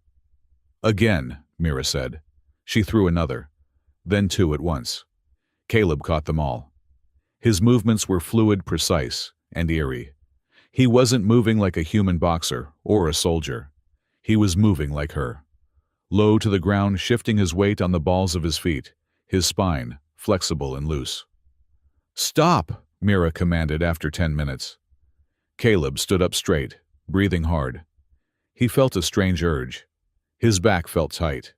Again, Mira said. She threw another, then two at once. Caleb caught them all. His movements were fluid, precise, and eerie. He wasn't moving like a human boxer or a soldier. He was moving like her. Low to the ground, shifting his weight on the balls of his feet, his spine flexible and loose. Stop, Mira commanded after 10 minutes. Caleb stood up straight, breathing hard. He felt a strange urge. His back felt tight.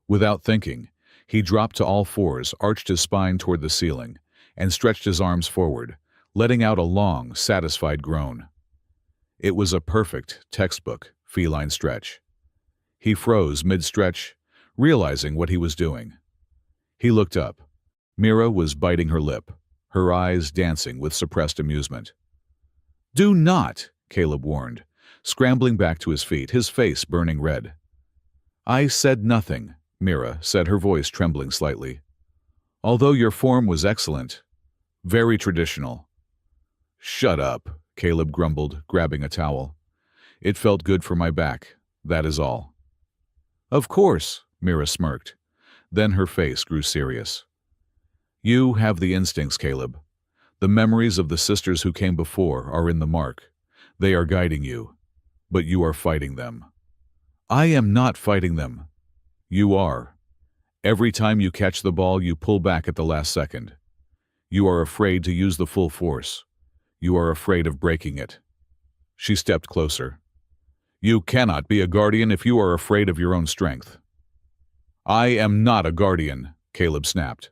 Without thinking, he dropped to all fours, arched his spine toward the ceiling, and stretched his arms forward, letting out a long, satisfied groan. It was a perfect, textbook, feline stretch. He froze mid-stretch, realizing what he was doing. He looked up. Mira was biting her lip, her eyes dancing with suppressed amusement. Do not, Caleb warned, scrambling back to his feet, his face burning red. I said nothing, Mira said, her voice trembling slightly. Although your form was excellent. Very traditional. Shut up, Caleb grumbled, grabbing a towel. It felt good for my back, that is all. Of course, Mira smirked. Then her face grew serious. You have the instincts, Caleb. The memories of the sisters who came before are in the mark. They are guiding you, but you are fighting them. I am not fighting them. You are. Every time you catch the ball, you pull back at the last second. You are afraid to use the full force. You are afraid of breaking it. She stepped closer. You cannot be a guardian if you are afraid of your own strength. I am not a guardian, Caleb snapped.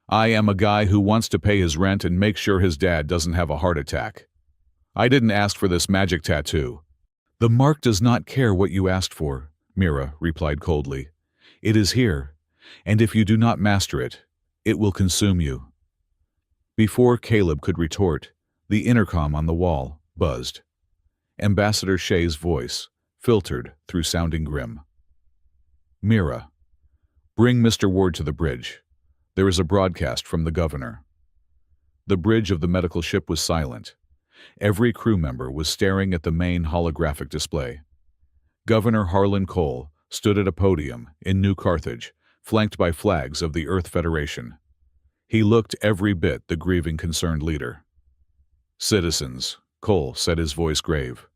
I am a guy who wants to pay his rent and make sure his dad doesn't have a heart attack. I didn't ask for this magic tattoo." "The mark does not care what you asked for," Mira replied coldly. "It is here, and if you do not master it, it will consume you." Before Caleb could retort, the intercom on the wall buzzed. Ambassador Shea's voice filtered through sounding grim. "Mira, bring Mr. Ward to the bridge. There is a broadcast from the governor." The bridge of the medical ship was silent. Every crew member was staring at the main holographic display. Governor Harlan Cole stood at a podium in New Carthage, flanked by flags of the Earth Federation. He looked every bit the grieving concerned leader. "Citizens," Cole said, his voice grave.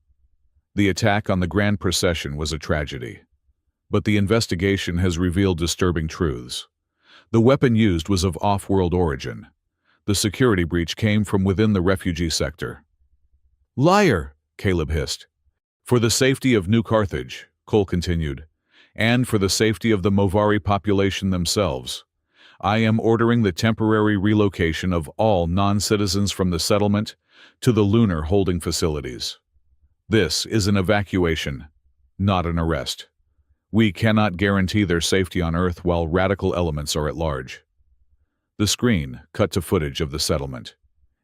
"The attack on the Grand Procession was a tragedy. But the investigation has revealed disturbing truths. The weapon used was of off-world origin. The security breach came from within the refugee sector." "Liar!" Caleb hissed. "For the safety of New Carthage," Cole continued, "and for the safety of the Movari population themselves, I am ordering the temporary relocation of all non-citizens from the settlement to the lunar holding facilities. This is an evacuation, not an arrest. We cannot guarantee their safety on Earth while radical elements are at large." The screen cut to footage of the settlement.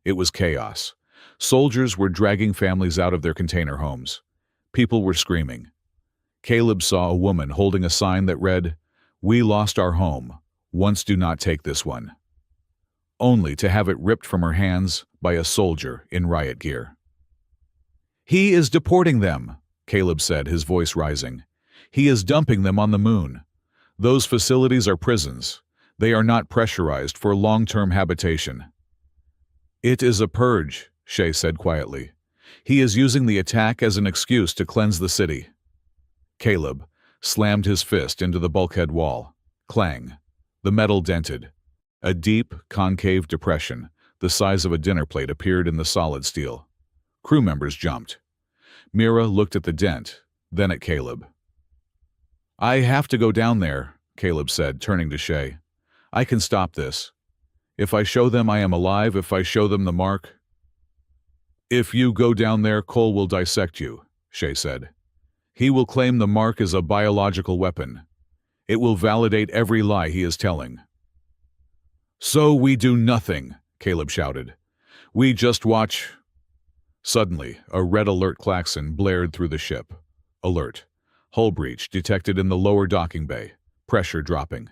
It was chaos. Soldiers were dragging families out of their container homes. People were screaming. Caleb saw a woman holding a sign that read, "We lost our home. Once do not take this one," only to have it ripped from her hands by a soldier in riot gear. "He is deporting them," Caleb said, his voice rising. "He is dumping them on the moon. Those facilities are prisons. They are not pressurized for long-term habitation." "It is a purge," Shea said quietly. "He is using the attack as an excuse to cleanse the city." Caleb slammed his fist into the bulkhead wall. Clang. The metal dented. A deep, concave depression, the size of a dinner plate, appeared in the solid steel. Crew members jumped. Mira looked at the dent, then at Caleb. "I have to go down there," Caleb said, turning to Shea. "I can stop this. If I show them I am alive, if I show them the mark." "If you go down there, Cole will dissect you," Shea said. "He will claim the mark is a biological weapon. It will validate every lie he is telling." "So we do nothing," Caleb shouted. "We just watch." Suddenly, a red alert klaxon blared through the ship. Alert. Hull breach detected in the lower docking bay. Pressure dropping.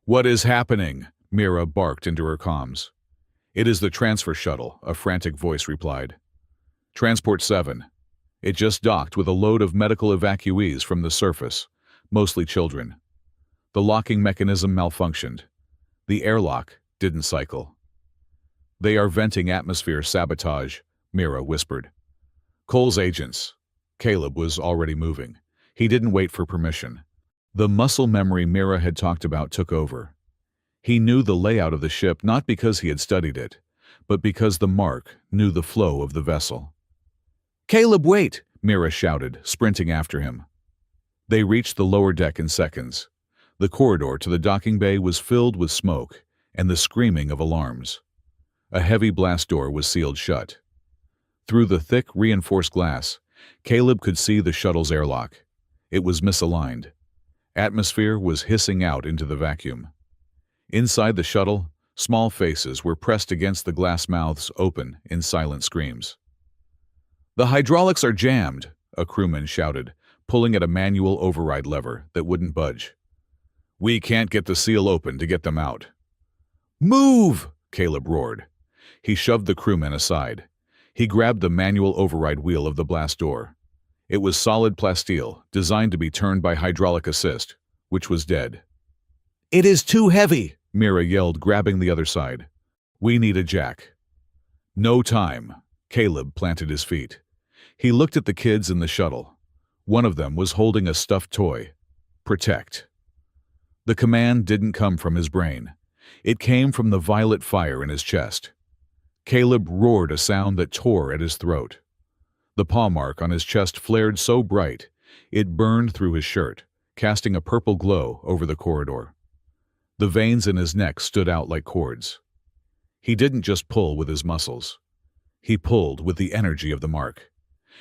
"What is happening?" Mira barked into her comms. "It is the transfer shuttle," a frantic voice replied. "Transport 7. It just docked with a load of medical evacuees from the surface, mostly children. The locking mechanism malfunctioned. The airlock didn't cycle." "They are venting atmosphere sabotage," Mira whispered. "Cole's agents." Caleb was already moving. He didn't wait for permission. The muscle memory Mira had talked about took over. He knew the layout of the ship not because he had studied it, but because the mark knew the flow of the vessel. "Caleb, wait!" Mira shouted, sprinting after him. They reached the lower deck in seconds. The corridor to the docking bay was filled with smoke and the screaming of alarms. A heavy blast door was sealed shut. Through the thick, reinforced glass, Caleb could see the shuttle's airlock. It was misaligned. Atmosphere was hissing out into the vacuum. Inside the shuttle, small faces were pressed against the glass mouths open in silent screams. "The hydraulics are jammed," a crewman shouted, pulling at a manual override lever that wouldn't budge. "We can't get the seal open to get them out." "Move!" Caleb roared. He shoved the crewman aside. He grabbed the manual override wheel of the blast door. It was solid plasteel, designed to be turned by hydraulic assist, which was dead. "It is too heavy!" Mira yelled, grabbing the other side. "We need a jack." "No time." Caleb planted his feet. He looked at the kids in the shuttle. One of them was holding a stuffed toy. Protect. The command didn't come from his brain. It came from the violet fire in his chest. Caleb roared a sound that tore at his throat. The paw mark on his chest flared so bright, it burned through his shirt, casting a purple glow over the corridor. The veins in his neck stood out like cords. He didn't just pull with his muscles. He pulled with the energy of the mark.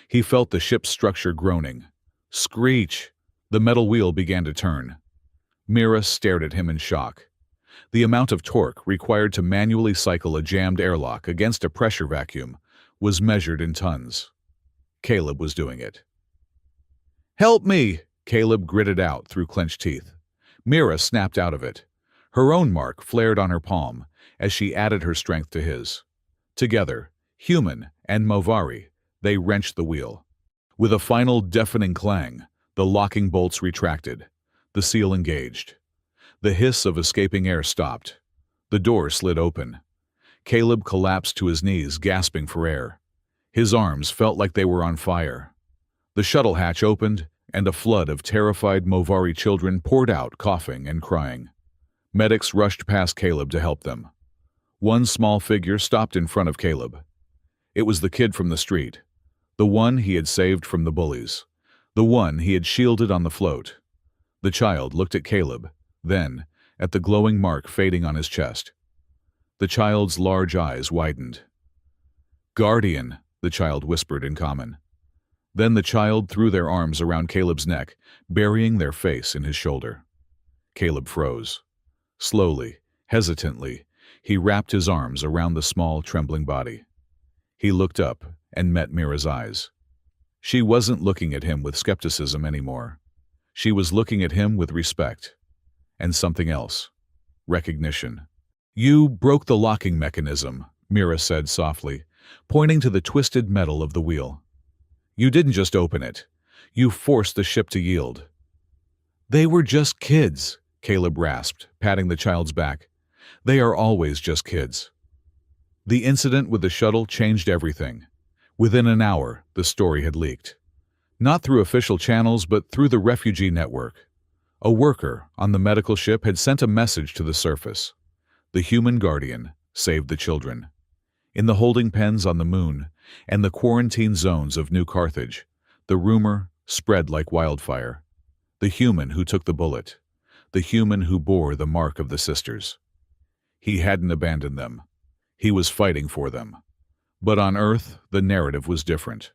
He felt the ship's structure groaning. Screech! The metal wheel began to turn. Mira stared at him in shock. The amount of torque required to manually cycle a jammed airlock against a pressure vacuum was measured in tons. Caleb was doing it. "Help me!" Caleb gritted out through clenched teeth. Mira snapped out of it. Her own mark flared on her palm as she added her strength to his. Together, human and Movari, they wrenched the wheel. With a final deafening clang, the locking bolts retracted. The seal engaged. The hiss of escaping air stopped. The door slid open. Caleb collapsed to his knees, gasping for air. His arms felt like they were on fire. The shuttle hatch opened, and a flood of terrified Movari children poured out, coughing and crying. Medics rushed past Caleb to help them. One small figure stopped in front of Caleb. It was the kid from the street, the one he had saved from the bullies, the one he had shielded on the float. The child looked at Caleb, then at the glowing mark fading on his chest. The child's large eyes widened. "Guardian," the child whispered in common. Then the child threw their arms around Caleb's neck, burying their face in his shoulder. Caleb froze. Slowly, hesitantly, he wrapped his arms around the small, trembling body. He looked up and met Mira's eyes. She wasn't looking at him with skepticism anymore. She was looking at him with respect. And something else. Recognition. "You broke the locking mechanism," Mira said softly, pointing to the twisted metal of the wheel. "You didn't just open it. You forced the ship to yield." "They were just kids," Caleb rasped, patting the child's back. "They are always just kids." The incident with the shuttle changed everything. Within an hour, the story had leaked. Not through official channels, but through the refugee network. A worker on the medical ship had sent a message to the surface. The human guardian saved the children. In the holding pens on the moon and the quarantine zones of New Carthage, the rumor spread like wildfire. The human who took the bullet. The human who bore the mark of the sisters. He hadn't abandoned them. He was fighting for them. But on Earth, the narrative was different.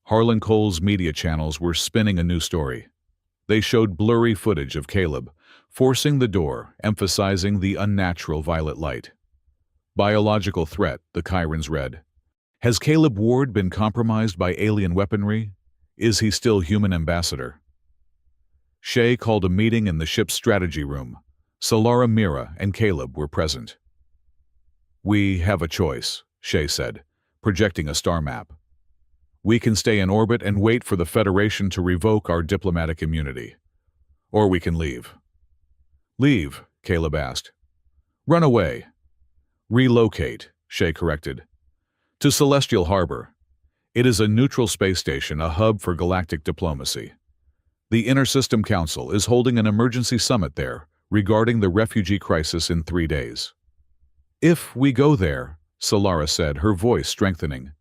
Harlan Cole's media channels were spinning a new story. They showed blurry footage of Caleb, forcing the door, emphasizing the unnatural violet light. "Biological threat," the Chirons read. "Has Caleb Ward been compromised by alien weaponry? Is he still human ambassador?" Shay called a meeting in the ship's strategy room. Solara, Mira, and Caleb were present. "We have a choice," Shay said, projecting a star map. "We can stay in orbit and wait for the Federation to revoke our diplomatic immunity. Or we can leave." "Leave?" Caleb asked. "Run away." "Relocate," Shay corrected. "To Celestial Harbor. It is a neutral space station, a hub for galactic diplomacy. The Inter-System Council is holding an emergency summit there regarding the refugee crisis in 3 days." "If we go there," Solara said, her voice strengthening,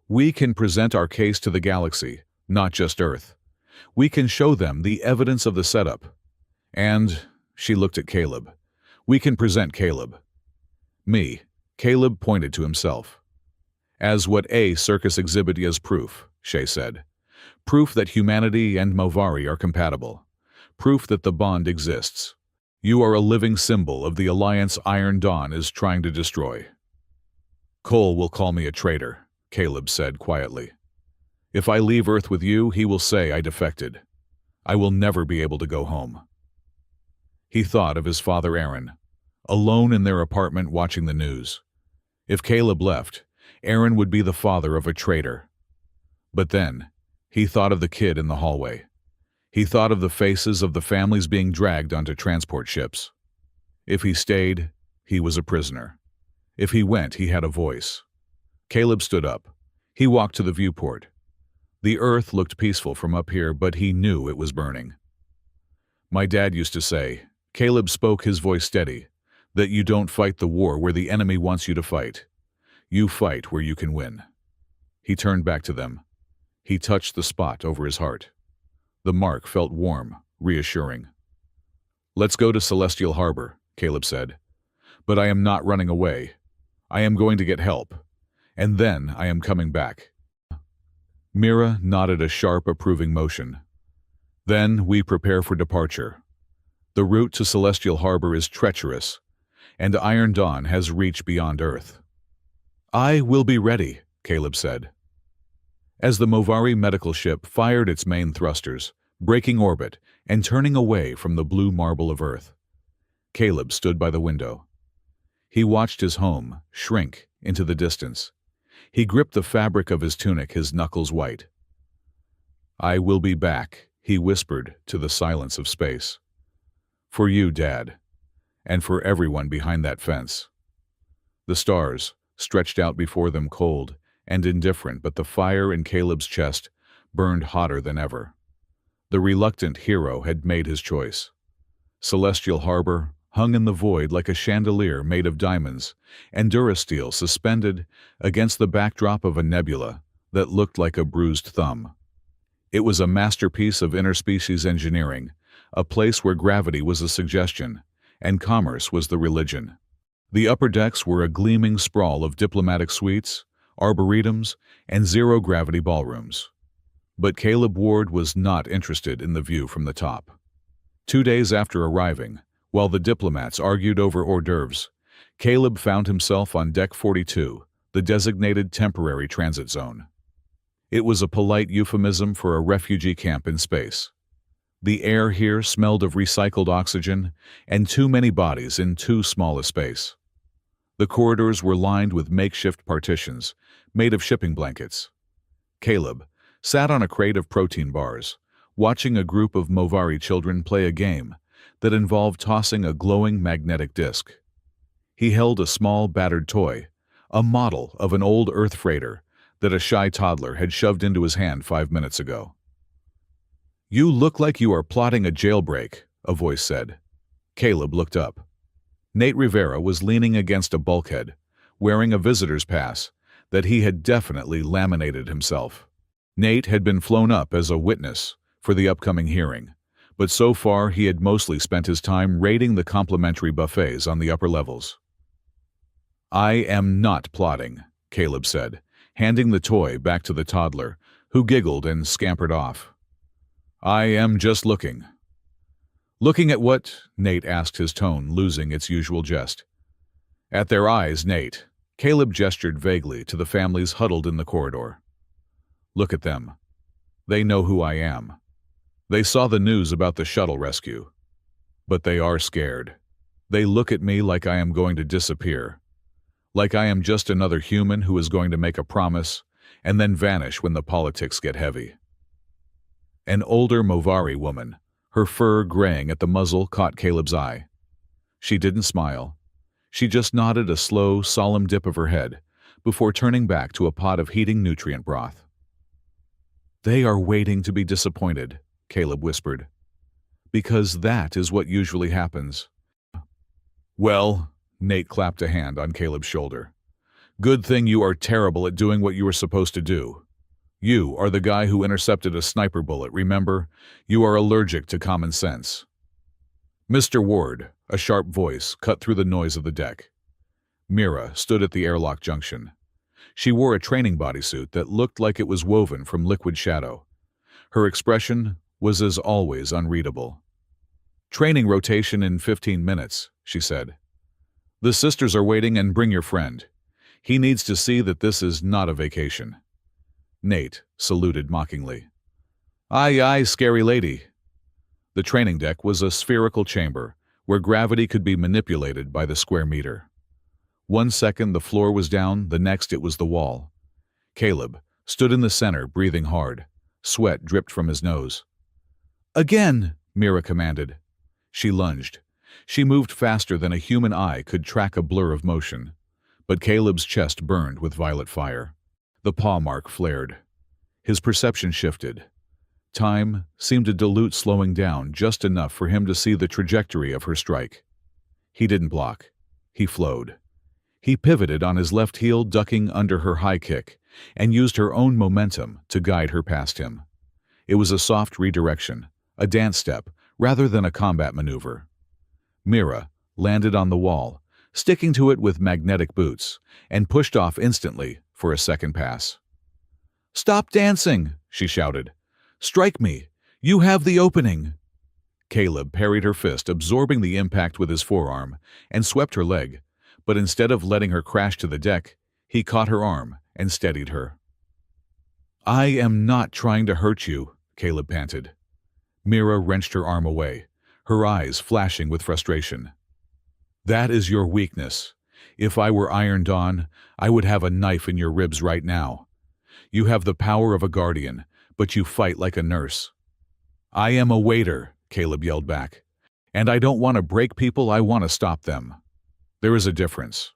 "we can present our case to the galaxy, not just Earth. We can show them the evidence of the setup. And," she looked at Caleb, "we can present Caleb." "Me," Caleb pointed to himself. "As what a circus exhibit as proof," Shay said. "Proof that humanity and Movari are compatible. Proof that the bond exists. You are a living symbol of the alliance Iron Dawn is trying to destroy." "Cole will call me a traitor," Caleb said quietly. "If I leave Earth with you, he will say I defected. I will never be able to go home." He thought of his father Aaron, alone in their apartment watching the news. If Caleb left, Aaron would be the father of a traitor. But then, he thought of the kid in the hallway. He thought of the faces of the families being dragged onto transport ships. If he stayed, he was a prisoner. If he went, he had a voice. Caleb stood up. He walked to the viewport. The Earth looked peaceful from up here, but he knew it was burning. "My dad used to say," Caleb spoke, his voice steady, "that you don't fight the war where the enemy wants you to fight. You fight where you can win." He turned back to them. He touched the spot over his heart. The mark felt warm, reassuring. "Let's go to Celestial Harbor," Caleb said. "But I am not running away. I am going to get help. And then I am coming back." Mira nodded a sharp, approving motion. "Then we prepare for departure. The route to Celestial Harbor is treacherous, and Iron Dawn has reached beyond Earth." "I will be ready," Caleb said. As the Movari medical ship fired its main thrusters, breaking orbit and turning away from the blue marble of Earth, Caleb stood by the window. He watched his home shrink into the distance. He gripped the fabric of his tunic, his knuckles white. "I will be back," he whispered to the silence of space. "For you, Dad, and for everyone behind that fence." The stars stretched out before them, cold and indifferent, but the fire in Caleb's chest burned hotter than ever. The reluctant hero had made his choice. Celestial Harbor hung in the void like a chandelier made of diamonds and durasteel, suspended against the backdrop of a nebula that looked like a bruised thumb. It was a masterpiece of interspecies engineering, a place where gravity was a suggestion and commerce was the religion. The upper decks were a gleaming sprawl of diplomatic suites, arboretums, and zero-gravity ballrooms. But Caleb Ward was not interested in the view from the top. 2 days after arriving, while the diplomats argued over hors d'oeuvres, Caleb found himself on Deck 42, the designated temporary transit zone. It was a polite euphemism for a refugee camp in space. The air here smelled of recycled oxygen and too many bodies in too small a space. The corridors were lined with makeshift partitions made of shipping blankets. Caleb sat on a crate of protein bars, watching a group of Movari children play a game that involved tossing a glowing magnetic disc. He held a small, battered toy, a model of an old Earth freighter that a shy toddler had shoved into his hand 5 minutes ago. "You look like you are plotting a jailbreak," a voice said. Caleb looked up. Nate Rivera was leaning against a bulkhead, wearing a visitor's pass that he had definitely laminated himself. Nate had been flown up as a witness for the upcoming hearing, but so far he had mostly spent his time raiding the complimentary buffets on the upper levels. "I am not plotting," Caleb said, handing the toy back to the toddler, who giggled and scampered off. "I am just looking." "Looking at what?" Nate asked, his tone losing its usual jest. "At their eyes, Nate." Caleb gestured vaguely to the families huddled in the corridor. "Look at them. They know who I am. They saw the news about the shuttle rescue. But they are scared. They look at me like I am going to disappear. Like I am just another human who is going to make a promise and then vanish when the politics get heavy." An older Movari woman, her fur graying at the muzzle, caught Caleb's eye. She didn't smile. She just nodded a slow, solemn dip of her head before turning back to a pot of heating nutrient broth. "They are waiting to be disappointed," Caleb whispered. "Because that is what usually happens." "Well," Nate clapped a hand on Caleb's shoulder. "Good thing you are terrible at doing what you were supposed to do. You are the guy who intercepted a sniper bullet, remember? You are allergic to common sense." "Mr. Ward," a sharp voice cut through the noise of the deck. Mira stood at the airlock junction. She wore a training bodysuit that looked like it was woven from liquid shadow. Her expression was as always unreadable. "Training rotation in 15 minutes, she said. "The sisters are waiting, and bring your friend. He needs to see that this is not a vacation." Nate saluted mockingly. "Aye, aye, scary lady." The training deck was a spherical chamber where gravity could be manipulated by the square meter. 1 second the floor was down, the next it was the wall. Caleb stood in the center, breathing hard. Sweat dripped from his nose. "Again!" Mira commanded. She lunged. She moved faster than a human eye could track a blur of motion. But Caleb's chest burned with violet fire. The paw mark flared. His perception shifted. Time seemed to dilute, slowing down just enough for him to see the trajectory of her strike. He didn't block. He flowed. He pivoted on his left heel, ducking under her high kick, and used her own momentum to guide her past him. It was a soft redirection, a dance step, rather than a combat maneuver. Mira landed on the wall, sticking to it with magnetic boots, and pushed off instantly for a second pass. "Stop dancing!" she shouted. "Strike me! You have the opening!" Caleb parried her fist, absorbing the impact with his forearm, and swept her leg, but instead of letting her crash to the deck, he caught her arm and steadied her. "I am not trying to hurt you," Caleb panted. Mira wrenched her arm away, her eyes flashing with frustration. "That is your weakness. If I were Iron Dawn, I would have a knife in your ribs right now. You have the power of a guardian, but you fight like a nurse." "I am a waiter," Caleb yelled back. "And I don't want to break people, I want to stop them." There is a difference.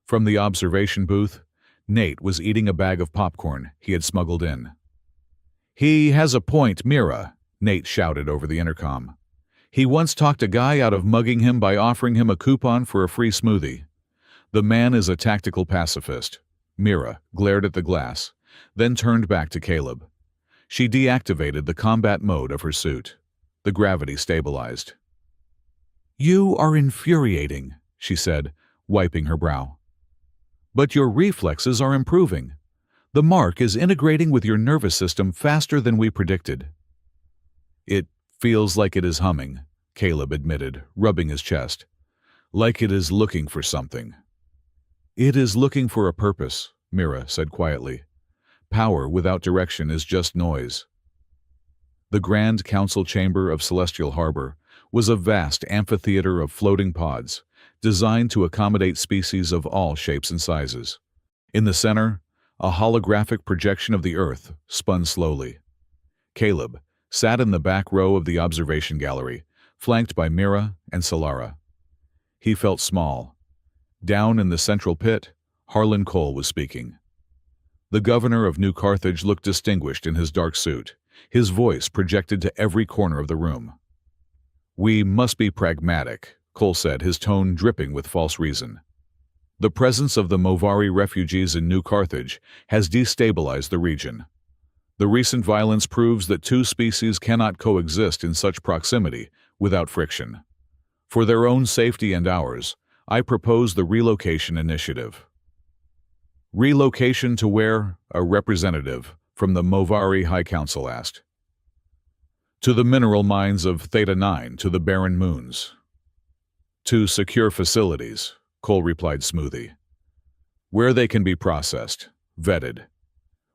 From the observation booth, Nate was eating a bag of popcorn he had smuggled in. "He has a point, Mira," Nate shouted over the intercom. "He once talked a guy out of mugging him by offering him a coupon for a free smoothie. The man is a tactical pacifist." Mira glared at the glass, then turned back to Caleb. She deactivated the combat mode of her suit. The gravity stabilized. "You are infuriating," she said, wiping her brow. "But your reflexes are improving. The mark is integrating with your nervous system faster than we predicted." "It feels like it is humming," Caleb admitted, rubbing his chest. "Like it is looking for something." "It is looking for a purpose," Mira said quietly. "Power without direction is just noise." The Grand Council Chamber of Celestial Harbor was a vast amphitheater of floating pods, designed to accommodate species of all shapes and sizes. In the center, a holographic projection of the Earth spun slowly. Caleb sat in the back row of the observation gallery, flanked by Mira and Solara. He felt small. Down in the central pit, Harlan Cole was speaking. The governor of New Carthage looked distinguished in his dark suit, his voice projected to every corner of the room. "We must be pragmatic," Cole said, his tone dripping with false reason. "The presence of the Movari refugees in New Carthage has destabilized the region. The recent violence proves that two species cannot coexist in such proximity without friction. For their own safety and ours, I propose the relocation initiative." "Relocation to where?" a representative from the Movari High Council asked. "To the mineral mines of Theta 9 to the barren moons." "To secure facilities," Cole replied smoothly. "Where they can be processed, vetted.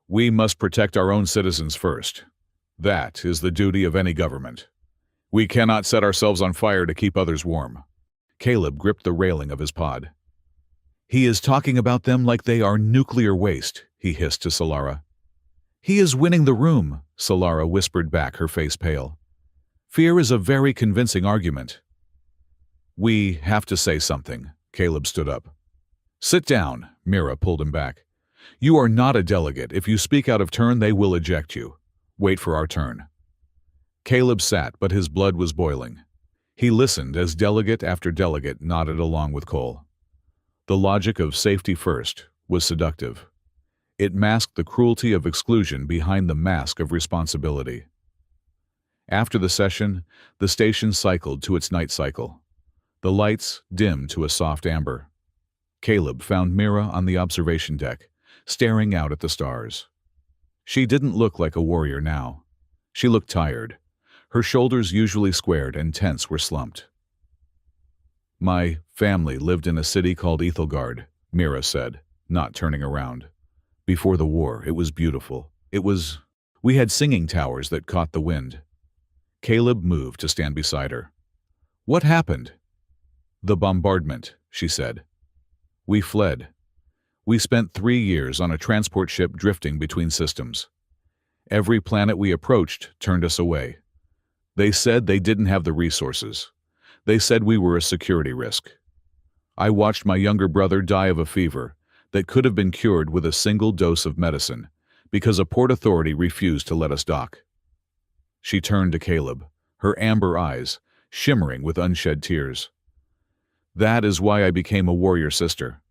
We must protect our own citizens first. That is the duty of any government. We cannot set ourselves on fire to keep others warm." Caleb gripped the railing of his pod. "He is talking about them like they are nuclear waste," he hissed to Solara. "He is winning the room," Solara whispered back, her face pale. "Fear is a very convincing argument." "We have to say something," Caleb stood up. "Sit down," Mira pulled him back. "You are not a delegate. If you speak out of turn, they will eject you. Wait for our turn." Caleb sat, but his blood was boiling. He listened as delegate after delegate nodded along with Cole. The logic of safety first was seductive. It masked the cruelty of exclusion behind the mask of responsibility. After the session, the station cycled to its night cycle. The lights dimmed to a soft amber. Caleb found Mira on the observation deck, staring out at the stars. She didn't look like a warrior now. She looked tired. Her shoulders, usually squared and tense, were slumped. "My family lived in a city called Ethelgard," Mira said, not turning around. "Before the war, it was beautiful. We had singing towers that caught the wind." Caleb moved to stand beside her. "What happened?" "The bombardment," she said. "We fled. We spent 3 years on a transport ship drifting between systems. Every planet we approached turned us away. They said they didn't have the resources. They said we were a security risk. I watched my younger brother die of a fever that could have been cured with a single dose of medicine because a port authority refused to let us dock." She turned to Caleb, her amber eyes shimmering with unshed tears. "That is why I became a warrior sister.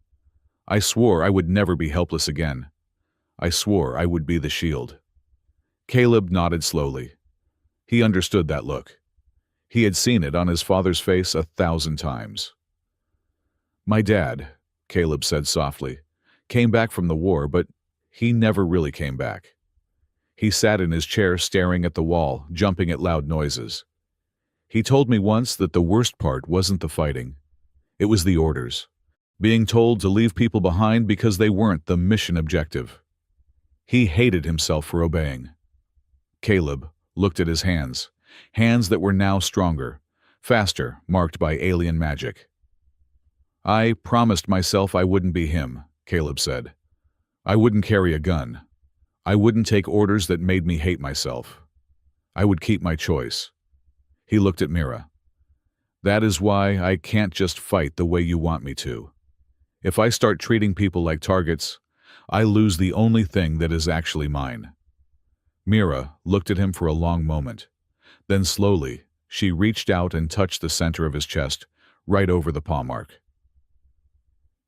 I swore I would never be helpless again. I swore I would be the shield." Caleb nodded slowly. He understood that look. He had seen it on his father's face 1,000 times. My dad, Caleb said softly, came back from the war, but he never really came back. He sat in his chair staring at the wall, jumping at loud noises. He told me once that the worst part wasn't the fighting. It was the orders. Being told to leave people behind because they weren't the mission objective. He hated himself for obeying. Caleb looked at his hands that were now stronger, faster, marked by alien magic. I promised myself I wouldn't be him, Caleb said. I wouldn't carry a gun. I wouldn't take orders that made me hate myself. I would keep my choice. He looked at Mira. That is why I can't just fight the way you want me to. If I start treating people like targets, I lose the only thing that is actually mine. Mira looked at him for a long moment. Then slowly, she reached out and touched the center of his chest, right over the paw mark.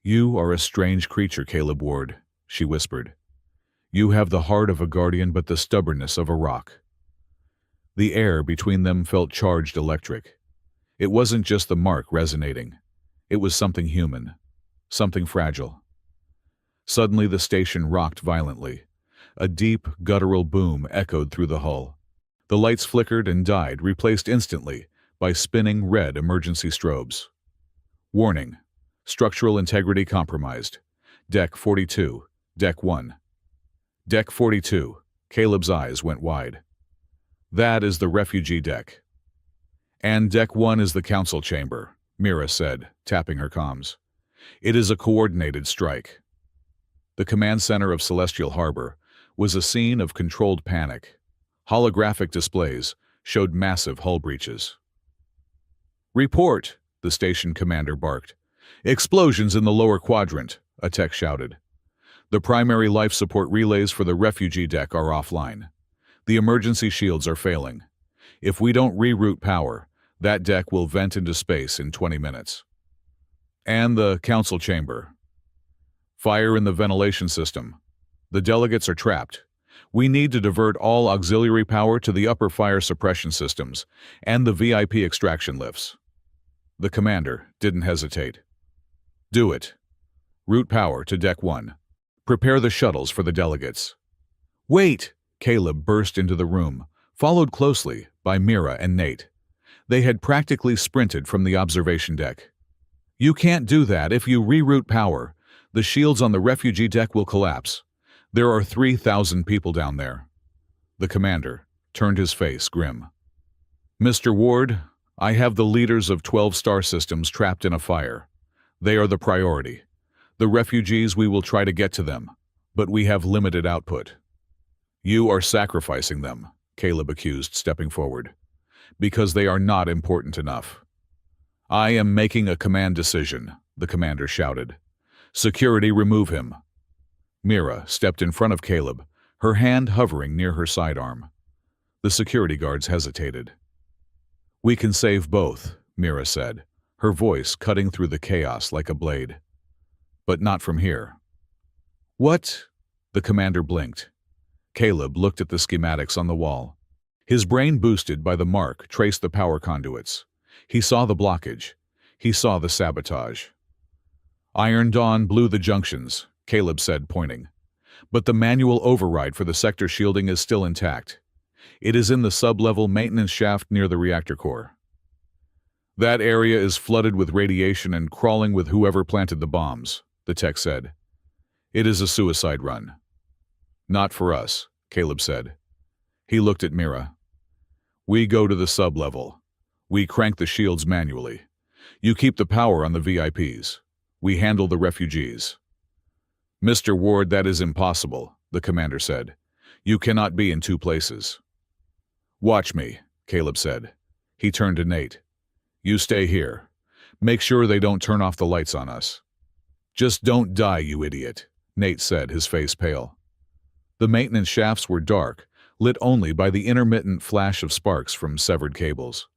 You are a strange creature, Caleb Ward, she whispered. You have the heart of a guardian but the stubbornness of a rock. The air between them felt charged electric. It wasn't just the mark resonating. It was something human, something fragile. Suddenly the station rocked violently. A deep, guttural boom echoed through the hull. The lights flickered and died, replaced instantly by spinning red emergency strobes. Warning. Structural integrity compromised. Deck 42. Deck 1. Deck 42. Caleb's eyes went wide. That is the refugee deck. And Deck 1 is the council chamber, Mira said, tapping her comms. It is a coordinated strike. The command center of Celestial Harbor was a scene of controlled panic. Holographic displays showed massive hull breaches. Report, the station commander barked. Explosions in the lower quadrant, a tech shouted. The primary life support relays for the refugee deck are offline. The emergency shields are failing. If we don't reroute power, that deck will vent into space in 20 minutes. And the council chamber. Fire in the ventilation system. The delegates are trapped. We need to divert all auxiliary power to the upper fire suppression systems and the VIP extraction lifts. The commander didn't hesitate. Do it. Route power to Deck 1. Prepare the shuttles for the delegates. Wait! Caleb burst into the room, followed closely by Mira and Nate. They had practically sprinted from the observation deck. You can't do that. If you reroute power, the shields on the refugee deck will collapse. There are 3,000 people down there. The commander turned his face grim. Mr. Ward, I have the leaders of 12 star systems trapped in a fire. They are the priority. The refugees, we will try to get to them, but we have limited output. You are sacrificing them, Caleb accused, stepping forward, because they are not important enough. I am making a command decision, the commander shouted. Security, remove him. Mira stepped in front of Caleb, her hand hovering near her sidearm. The security guards hesitated. We can save both, Mira said, her voice cutting through the chaos like a blade. But not from here. What? The commander blinked. Caleb looked at the schematics on the wall. His brain, boosted by the mark, traced the power conduits. He saw the blockage. He saw the sabotage. Iron Dawn blew the junctions, Caleb said, pointing. But the manual override for the sector shielding is still intact. It is in the sub-level maintenance shaft near the reactor core. That area is flooded with radiation and crawling with whoever planted the bombs, the tech said. It is a suicide run. Not for us, Caleb said. He looked at Mira. We go to the sub-level. We crank the shields manually. You keep the power on the VIPs. We handle the refugees. Mr. Ward, that is impossible, the commander said. You cannot be in two places. Watch me, Caleb said. He turned to Nate. You stay here. Make sure they don't turn off the lights on us. Just don't die, you idiot, Nate said, his face pale. The maintenance shafts were dark, lit only by the intermittent flash of sparks from severed cables.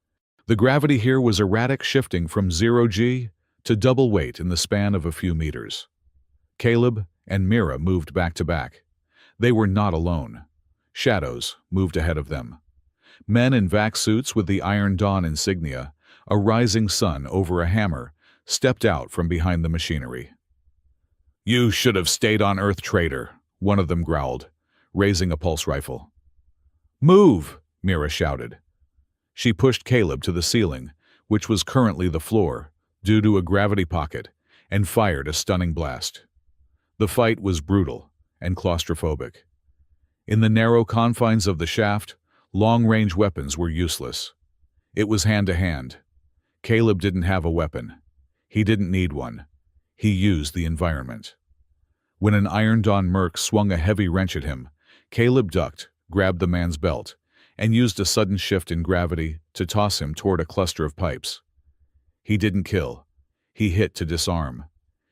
The gravity here was erratic, shifting from 0G to double weight in the span of a few meters. Caleb and Mira moved back to back. They were not alone. Shadows moved ahead of them. Men in vac suits with the Iron Dawn insignia, a rising sun over a hammer, stepped out from behind the machinery. "You should have stayed on Earth, traitor," one of them growled, raising a pulse rifle. "Move!" Mira shouted. She pushed Caleb to the ceiling, which was currently the floor, due to a gravity pocket, and fired a stunning blast. The fight was brutal and claustrophobic. In the narrow confines of the shaft, long-range weapons were useless. It was hand-to-hand. Caleb didn't have a weapon. He didn't need one. He used the environment. When an Iron Dawn merc swung a heavy wrench at him, Caleb ducked, grabbed the man's belt, and used a sudden shift in gravity to toss him toward a cluster of pipes. He didn't kill. He hit to disarm.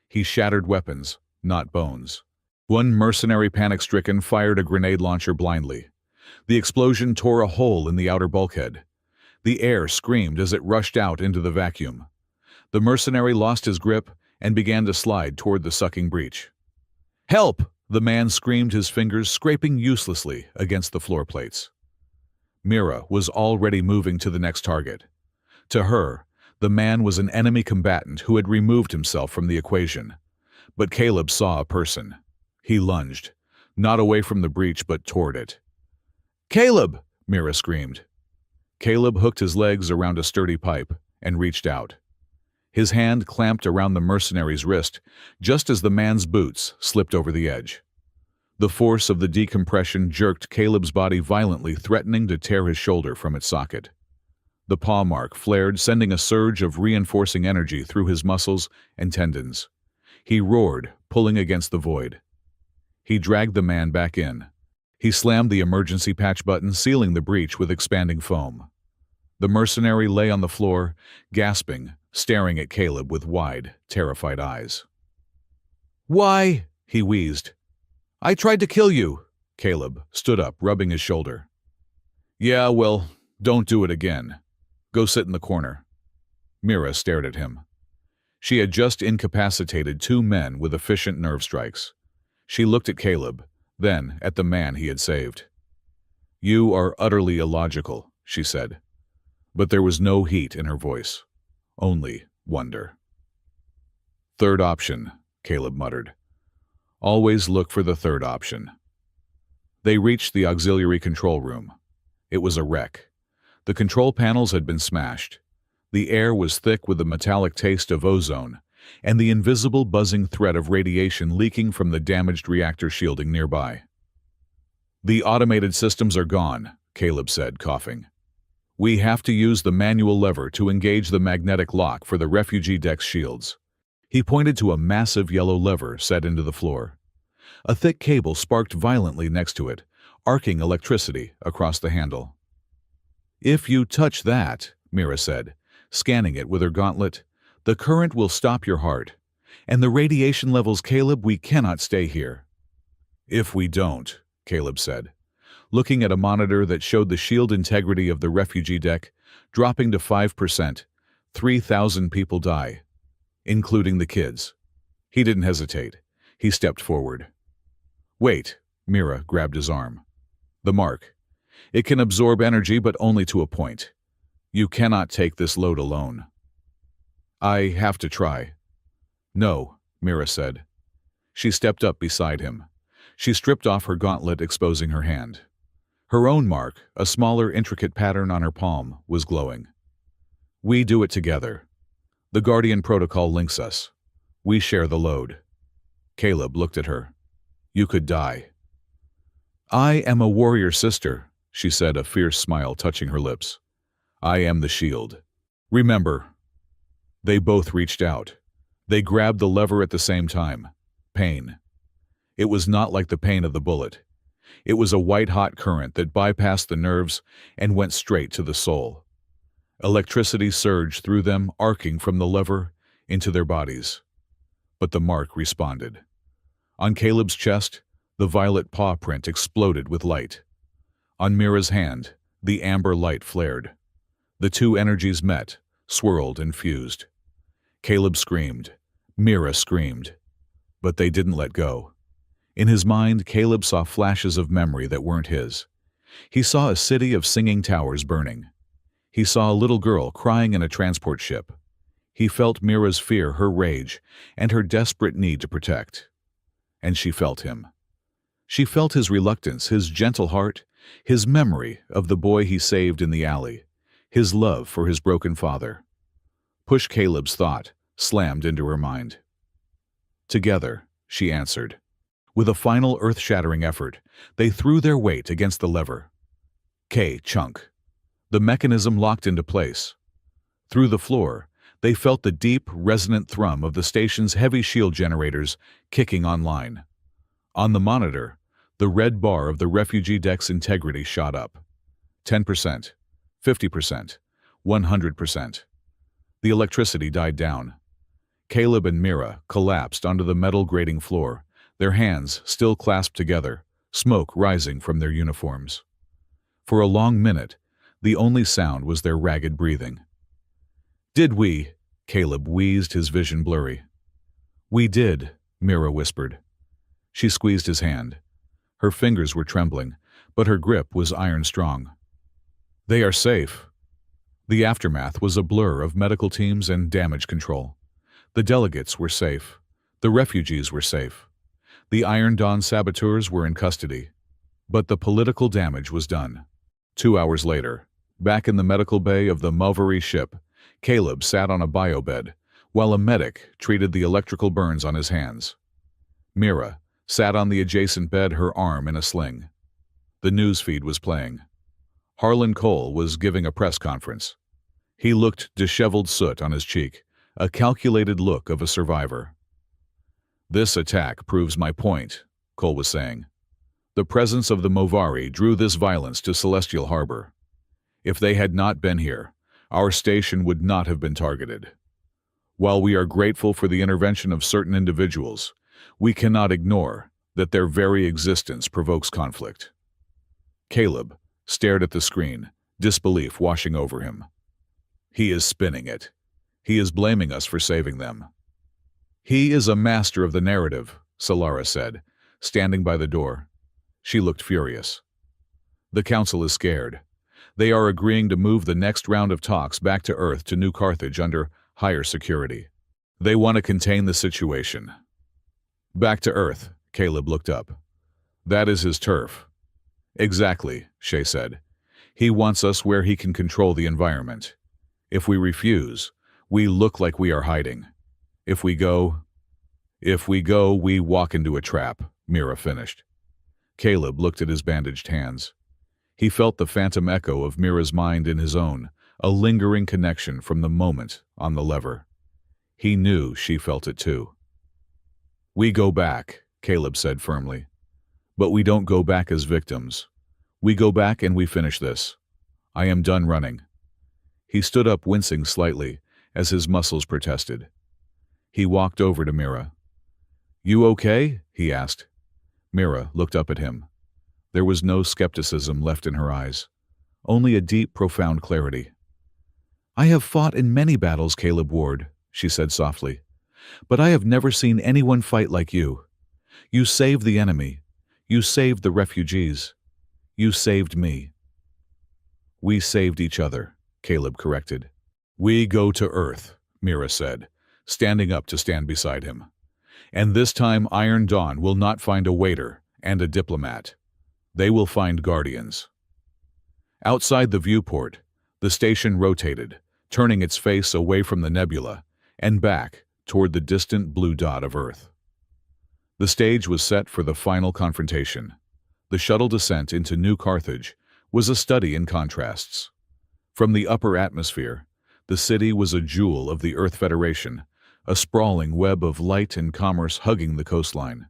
He shattered weapons, not bones. One mercenary, panic-stricken, fired a grenade launcher blindly. The explosion tore a hole in the outer bulkhead. The air screamed as it rushed out into the vacuum. The mercenary lost his grip and began to slide toward the sucking breach. "Help!" the man screamed, his fingers scraping uselessly against the floor plates. Mira was already moving to the next target. To her, the man was an enemy combatant who had removed himself from the equation. But Caleb saw a person. He lunged, not away from the breach but toward it. "Caleb!" Mira screamed. Caleb hooked his legs around a sturdy pipe and reached out. His hand clamped around the mercenary's wrist just as the man's boots slipped over the edge. The force of the decompression jerked Caleb's body violently, threatening to tear his shoulder from its socket. The paw mark flared, sending a surge of reinforcing energy through his muscles and tendons. He roared, pulling against the void. He dragged the man back in. He slammed the emergency patch button, sealing the breach with expanding foam. The mercenary lay on the floor, gasping, staring at Caleb with wide, terrified eyes. "Why?" he wheezed. "I tried to kill you." Caleb stood up, rubbing his shoulder. "Yeah, well, don't do it again. Go sit in the corner." Mira stared at him. She had just incapacitated two men with efficient nerve strikes. She looked at Caleb, then at the man he had saved. "You are utterly illogical," she said. But there was no heat in her voice, only wonder. "Third option," Caleb muttered. "Always look for the third option." They reached the auxiliary control room. It was a wreck. The control panels had been smashed. The air was thick with the metallic taste of ozone, and the invisible buzzing threat of radiation leaking from the damaged reactor shielding nearby. "The automated systems are gone," Caleb said, coughing. "We have to use the manual lever to engage the magnetic lock for the refugee deck's shields." He pointed to a massive yellow lever set into the floor. A thick cable sparked violently next to it, arcing electricity across the handle. "If you touch that," Mira said, scanning it with her gauntlet, "the current will stop your heart. And the radiation levels, Caleb, we cannot stay here." "If we don't," Caleb said, looking at a monitor that showed the shield integrity of the refugee deck dropping to 5%, 3,000 people die, including the kids. He didn't hesitate. He stepped forward. "Wait," Mira grabbed his arm. "The mark. It can absorb energy, but only to a point. You cannot take this load alone." "I have to try." "No," Mira said. She stepped up beside him. She stripped off her gauntlet, exposing her hand. Her own mark, a smaller, intricate pattern on her palm, was glowing. "We do it together. The Guardian Protocol links us. We share the load." Caleb looked at her. "You could die." "I am a warrior sister," she said, a fierce smile touching her lips. "I am the shield. Remember." They both reached out. They grabbed the lever at the same time. Pain. It was not like the pain of the bullet. It was a white-hot current that bypassed the nerves and went straight to the soul. Electricity surged through them, arcing from the lever into their bodies. But the mark responded. On Caleb's chest, the violet paw print exploded with light. On Mira's hand, the amber light flared. The two energies met, swirled and fused. Caleb screamed. Mira screamed. But they didn't let go. In his mind, Caleb saw flashes of memory that weren't his. He saw a city of singing towers burning. He saw a little girl crying in a transport ship. He felt Mira's fear, her rage, and her desperate need to protect. And she felt him. She felt his reluctance, his gentle heart, his memory of the boy he saved in the alley, his love for his broken father. Push Caleb's thought slammed into her mind. Together, she answered. With a final earth-shattering effort, they threw their weight against the lever. Chunk. The mechanism locked into place. Through the floor, they felt the deep, resonant thrum of the station's heavy shield generators kicking online. On the monitor, the red bar of the refugee deck's integrity shot up. 10%, 50%, 100%. The electricity died down. Caleb and Mira collapsed onto the metal grating floor, their hands still clasped together, smoke rising from their uniforms. For a long minute, the only sound was their ragged breathing. "Did we?" Caleb wheezed, his vision blurry. "We did," Mira whispered. She squeezed his hand. Her fingers were trembling, but her grip was iron-strong. "They are safe." The aftermath was a blur of medical teams and damage control. The delegates were safe. The refugees were safe. The Iron Dawn saboteurs were in custody. But the political damage was done. 2 hours later, back in the medical bay of the Mulvery ship, Caleb sat on a biobed, while a medic treated the electrical burns on his hands. Mira sat on the adjacent bed, her arm in a sling. The newsfeed was playing. Harlan Cole was giving a press conference. He looked disheveled, soot on his cheek, a calculated look of a survivor. "This attack proves my point," Cole was saying. "The presence of the Movari drew this violence to Celestial Harbor. If they had not been here, our station would not have been targeted. While we are grateful for the intervention of certain individuals, we cannot ignore that their very existence provokes conflict." Caleb stared at the screen, disbelief washing over him. "He is spinning it. He is blaming us for saving them." "He is a master of the narrative," Solara said, standing by the door. She looked furious. "The Council is scared. They are agreeing to move the next round of talks back to Earth, to New Carthage, under higher security. They want to contain the situation." "Back to Earth," Caleb looked up. "That is his turf." "Exactly," Shay said. "He wants us where he can control the environment. If we refuse, we look like we are hiding. If we go, we walk into a trap," Mira finished. Caleb looked at his bandaged hands. He felt the phantom echo of Mira's mind in his own, a lingering connection from the moment on the lever. He knew she felt it too. "We go back," Caleb said firmly. "But we don't go back as victims. We go back and we finish this. I am done running." He stood up, wincing slightly, as his muscles protested. He walked over to Mira. "You okay?" he asked. Mira looked up at him. There was no skepticism left in her eyes, only a deep, profound clarity. "I have fought in many battles, Caleb Ward," she said softly, "but I have never seen anyone fight like you. You saved the enemy. You saved the refugees. You saved me." "We saved each other," Caleb corrected. "We go to Earth," Mira said, standing up to stand beside him. "And this time Iron Dawn will not find a waiter and a diplomat. They will find guardians." Outside the viewport, the station rotated, turning its face away from the nebula and back toward the distant blue dot of Earth. The stage was set for the final confrontation. The shuttle descent into New Carthage was a study in contrasts. From the upper atmosphere, the city was a jewel of the Earth Federation, a sprawling web of light and commerce hugging the coastline.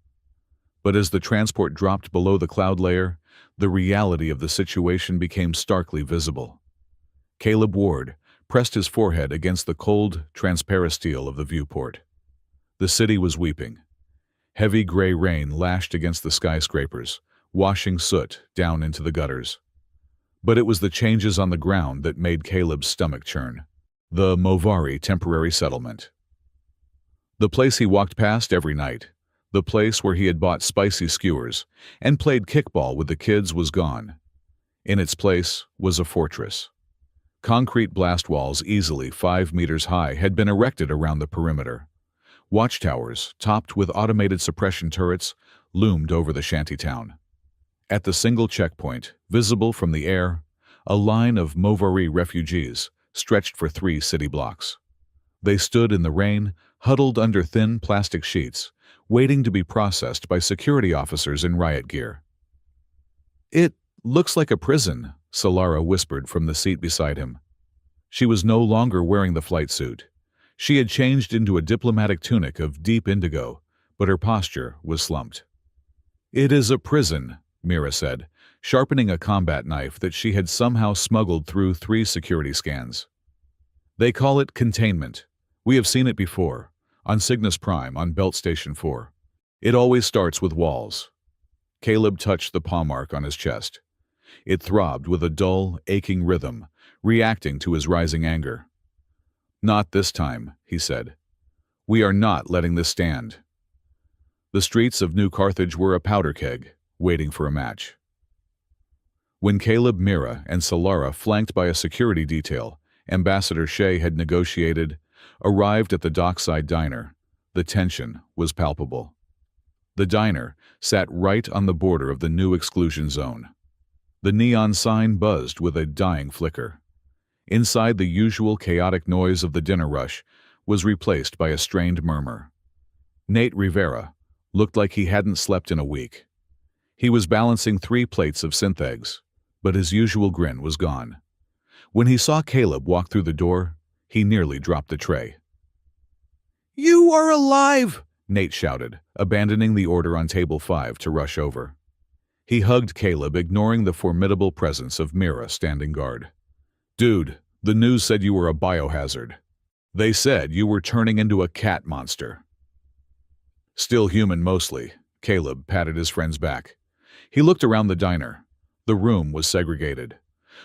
But as the transport dropped below the cloud layer, the reality of the situation became starkly visible. Caleb Ward pressed his forehead against the cold, transparent steel of the viewport. The city was weeping. Heavy gray rain lashed against the skyscrapers, washing soot down into the gutters. But it was the changes on the ground that made Caleb's stomach churn. The Movari temporary settlement. The place he walked past every night, the place where he had bought spicy skewers and played kickball with the kids, was gone. In its place was a fortress. Concrete blast walls easily 5 meters high had been erected around the perimeter. Watchtowers, topped with automated suppression turrets, loomed over the shantytown. At the single checkpoint, visible from the air, a line of Movari refugees stretched for 3 city blocks. They stood in the rain, huddled under thin plastic sheets, waiting to be processed by security officers in riot gear. "It looks like a prison," Solara whispered from the seat beside him. She was no longer wearing the flight suit. She had changed into a diplomatic tunic of deep indigo, but her posture was slumped. "It is a prison," Mira said, sharpening a combat knife that she had somehow smuggled through 3 security scans. "They call it containment. We have seen it before, on Cygnus Prime on Belt Station 4. It always starts with walls." Caleb touched the paw mark on his chest. It throbbed with a dull, aching rhythm, reacting to his rising anger. "Not this time," he said. "We are not letting this stand." The streets of New Carthage were a powder keg, waiting for a match. When Caleb, Mira, and Solara, flanked by a security detail Ambassador Shea had negotiated, arrived at the dockside diner, the tension was palpable. The diner sat right on the border of the new exclusion zone. The neon sign buzzed with a dying flicker. Inside, the usual chaotic noise of the dinner rush was replaced by a strained murmur. Nate Rivera looked like he hadn't slept in a week. He was balancing 3 plates of synth eggs, but his usual grin was gone. When he saw Caleb walk through the door, he nearly dropped the tray. "You are alive!" Nate shouted, abandoning the order on table 5 to rush over. He hugged Caleb, ignoring the formidable presence of Mira standing guard. "Dude, the news said you were a biohazard. They said you were turning into a cat monster." "Still human mostly," Caleb patted his friend's back. He looked around the diner. The room was segregated.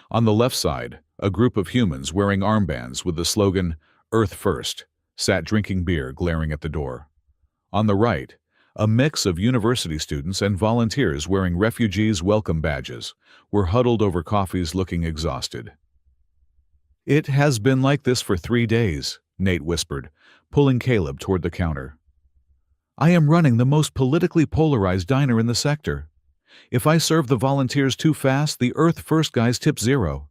On the left side, a group of humans wearing armbands with the slogan, "Earth First," sat drinking beer, glaring at the door. On the right, a mix of university students and volunteers wearing refugees' welcome badges were huddled over coffees looking exhausted. "It has been like this for 3 days, Nate whispered, pulling Caleb toward the counter. "I am running the most politically polarized diner in the sector. If I serve the volunteers too fast, the Earth First guys tip 0.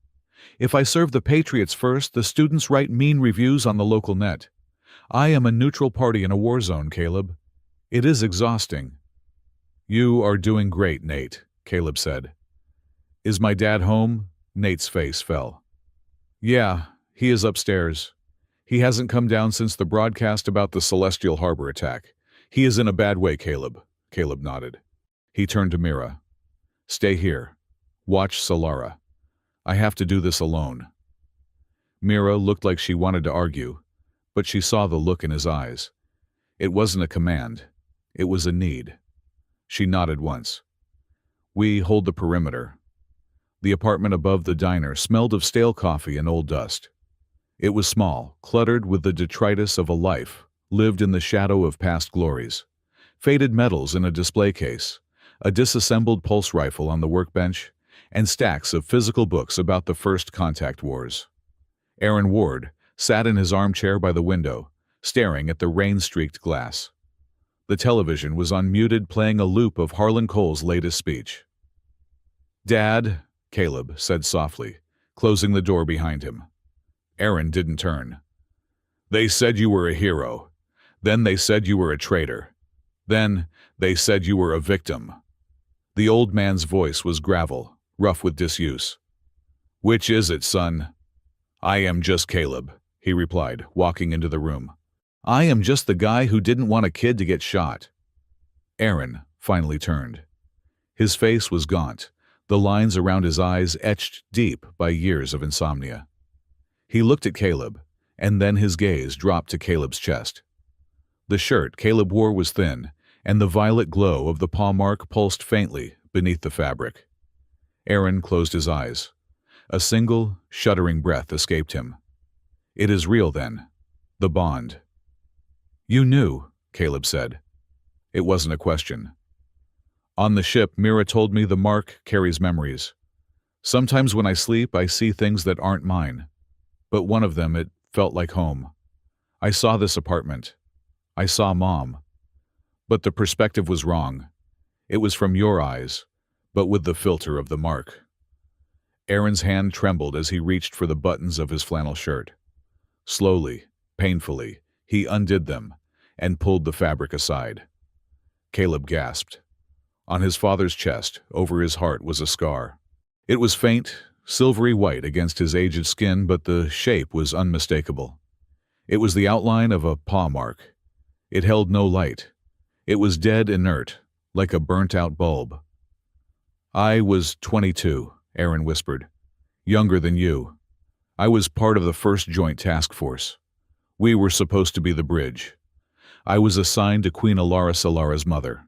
If I serve the patriots first, the students write mean reviews on the local net. I am a neutral party in a war zone, Caleb. It is exhausting." "You are doing great, Nate," Caleb said. "Is my dad home?" Nate's face fell. "Yeah, he is upstairs. He hasn't come down since the broadcast about the Celestial Harbor attack. He is in a bad way, Caleb." Caleb nodded. He turned to Mira. "Stay here. Watch Solara. I have to do this alone." Mira looked like she wanted to argue, but she saw the look in his eyes. It wasn't a command. It was a need. She nodded once. "We hold the perimeter." The apartment above the diner smelled of stale coffee and old dust. It was small, cluttered with the detritus of a life lived in the shadow of past glories. Faded medals in a display case, a disassembled pulse rifle on the workbench, and stacks of physical books about the first contact wars. Aaron Ward sat in his armchair by the window, staring at the rain-streaked glass. The television was unmuted, playing a loop of Harlan Cole's latest speech. "Dad," Caleb said softly, closing the door behind him. Aaron didn't turn. "They said you were a hero. Then they said you were a traitor. Then they said you were a victim." The old man's voice was gravel, rough with disuse. "Which is it, son?" "I am just Caleb," he replied, walking into the room. "I am just the guy who didn't want a kid to get shot." Aaron finally turned. His face was gaunt, the lines around his eyes etched deep by years of insomnia. He looked at Caleb, and then his gaze dropped to Caleb's chest. The shirt Caleb wore was thin, and the violet glow of the paw mark pulsed faintly beneath the fabric. Aaron closed his eyes. A single, shuddering breath escaped him. "It is real, then. The bond." "You knew," Caleb said. It wasn't a question. "On the ship, Mira told me the mark carries memories. Sometimes when I sleep, I see things that aren't mine. but one of them, it felt like home. I saw this apartment. I saw Mom. But the perspective was wrong. It was from your eyes, but with the filter of the mark. Aaron's hand trembled as he reached for the buttons of his flannel shirt. Slowly, painfully, he undid them and pulled the fabric aside. Caleb gasped. On his father's chest, over his heart, was a scar. It was faint, silvery white against his aged skin, but the shape was unmistakable. It was the outline of a paw mark. It held no light. It was dead inert, like a burnt-out bulb. I was 22, Aaron whispered. Younger than you. I was part of the first Joint Task Force. We were supposed to be the bridge. I was assigned to Queen Alara Salara's mother.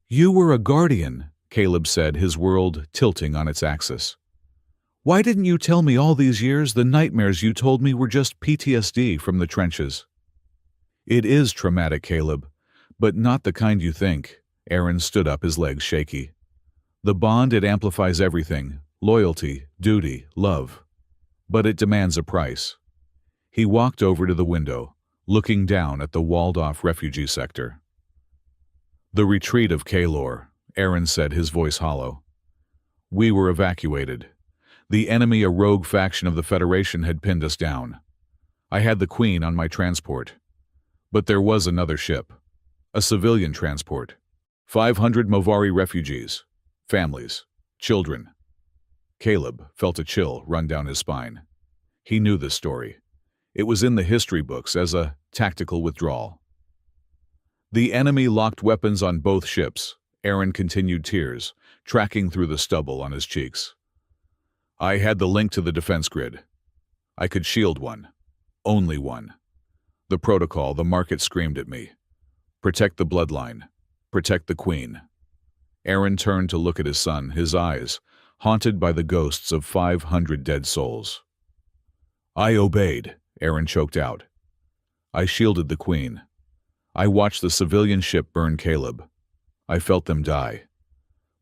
You were a guardian, Caleb said, his world tilting on its axis. Why didn't you tell me all these years the nightmares you told me were just PTSD from the trenches? It is traumatic, Caleb, but not the kind you think. Aaron stood up, his legs shaky. The bond, it amplifies everything, loyalty, duty, love. But it demands a price. He walked over to the window, looking down at the walled-off refugee sector. The retreat of Kaylor, Aaron said, his voice hollow. We were evacuated. The enemy, a rogue faction of the Federation, had pinned us down. I had the Queen on my transport. But there was another ship. A civilian transport. 500 Movari refugees. Families. Children. Caleb felt a chill run down his spine. He knew this story. It was in the history books as a tactical withdrawal. The enemy locked weapons on both ships. Aaron continued, tears tracking through the stubble on his cheeks. I had the link to the defense grid. I could shield one. Only one. The protocol, the market screamed at me. Protect the bloodline. Protect the Queen. Aaron turned to look at his son, his eyes haunted by the ghosts of 500 dead souls. I obeyed, Aaron choked out. I shielded the Queen. I watched the civilian ship burn, Caleb. I felt them die.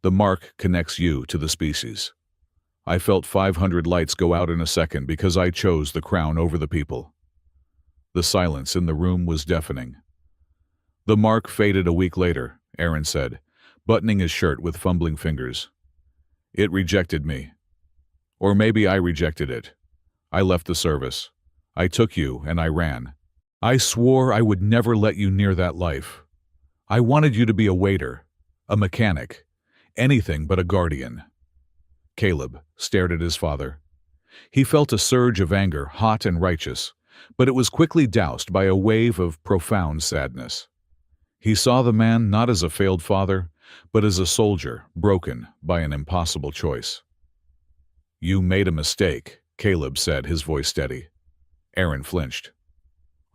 The mark connects you to the species. I felt 500 lights go out in a second because I chose the crown over the people. The silence in the room was deafening. The mark faded a week later, Aaron said, buttoning his shirt with fumbling fingers. It rejected me. Or maybe I rejected it. I left the service. I took you and I ran. I swore I would never let you near that life. I wanted you to be a waiter, a mechanic, anything but a guardian. Caleb stared at his father. He felt a surge of anger, hot and righteous, but it was quickly doused by a wave of profound sadness. He saw the man not as a failed father, but as a soldier broken by an impossible choice. You made a mistake, Caleb said, his voice steady. Aaron flinched.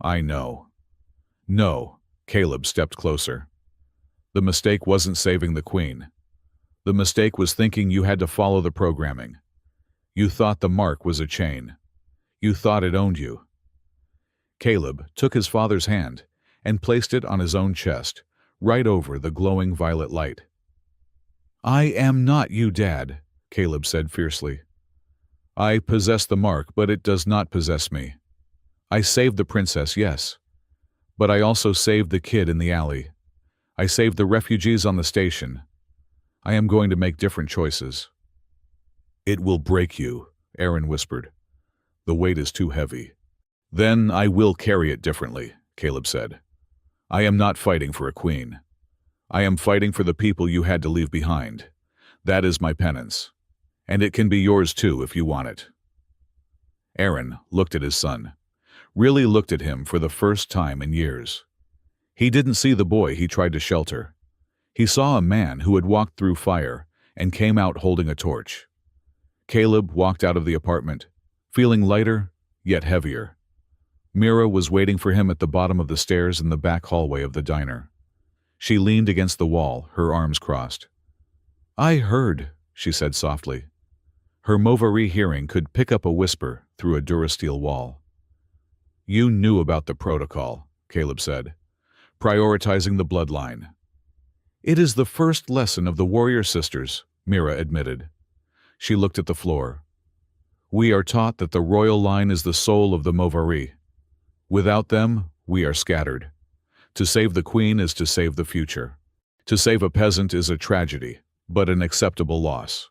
I know. No, Caleb stepped closer. The mistake wasn't saving the Queen. The mistake was thinking you had to follow the programming. You thought the mark was a chain. You thought it owned you. Caleb took his father's hand and placed it on his own chest, right over the glowing violet light. I am not you, Dad, Caleb said fiercely. I possess the mark, but it does not possess me. I saved the princess, yes, but I also saved the kid in the alley. I saved the refugees on the station. I am going to make different choices. It will break you, Aaron whispered. The weight is too heavy. Then I will carry it differently, Caleb said. I am not fighting for a queen. I am fighting for the people you had to leave behind. That is my penance. And it can be yours too if you want it. Aaron looked at his son, really looked at him for the first time in years. He didn't see the boy he tried to shelter. He saw a man who had walked through fire and came out holding a torch. Caleb walked out of the apartment, feeling lighter, yet heavier. Mira was waiting for him at the bottom of the stairs in the back hallway of the diner. She leaned against the wall, her arms crossed. I heard, she said softly. Her Movari hearing could pick up a whisper through a Durasteel wall. You knew about the protocol, Caleb said, prioritizing the bloodline. It is the first lesson of the warrior sisters, Mira admitted. She looked at the floor. We are taught that the royal line is the soul of the Movari. Without them, we are scattered. To save the queen is to save the future. To save a peasant is a tragedy, but an acceptable loss.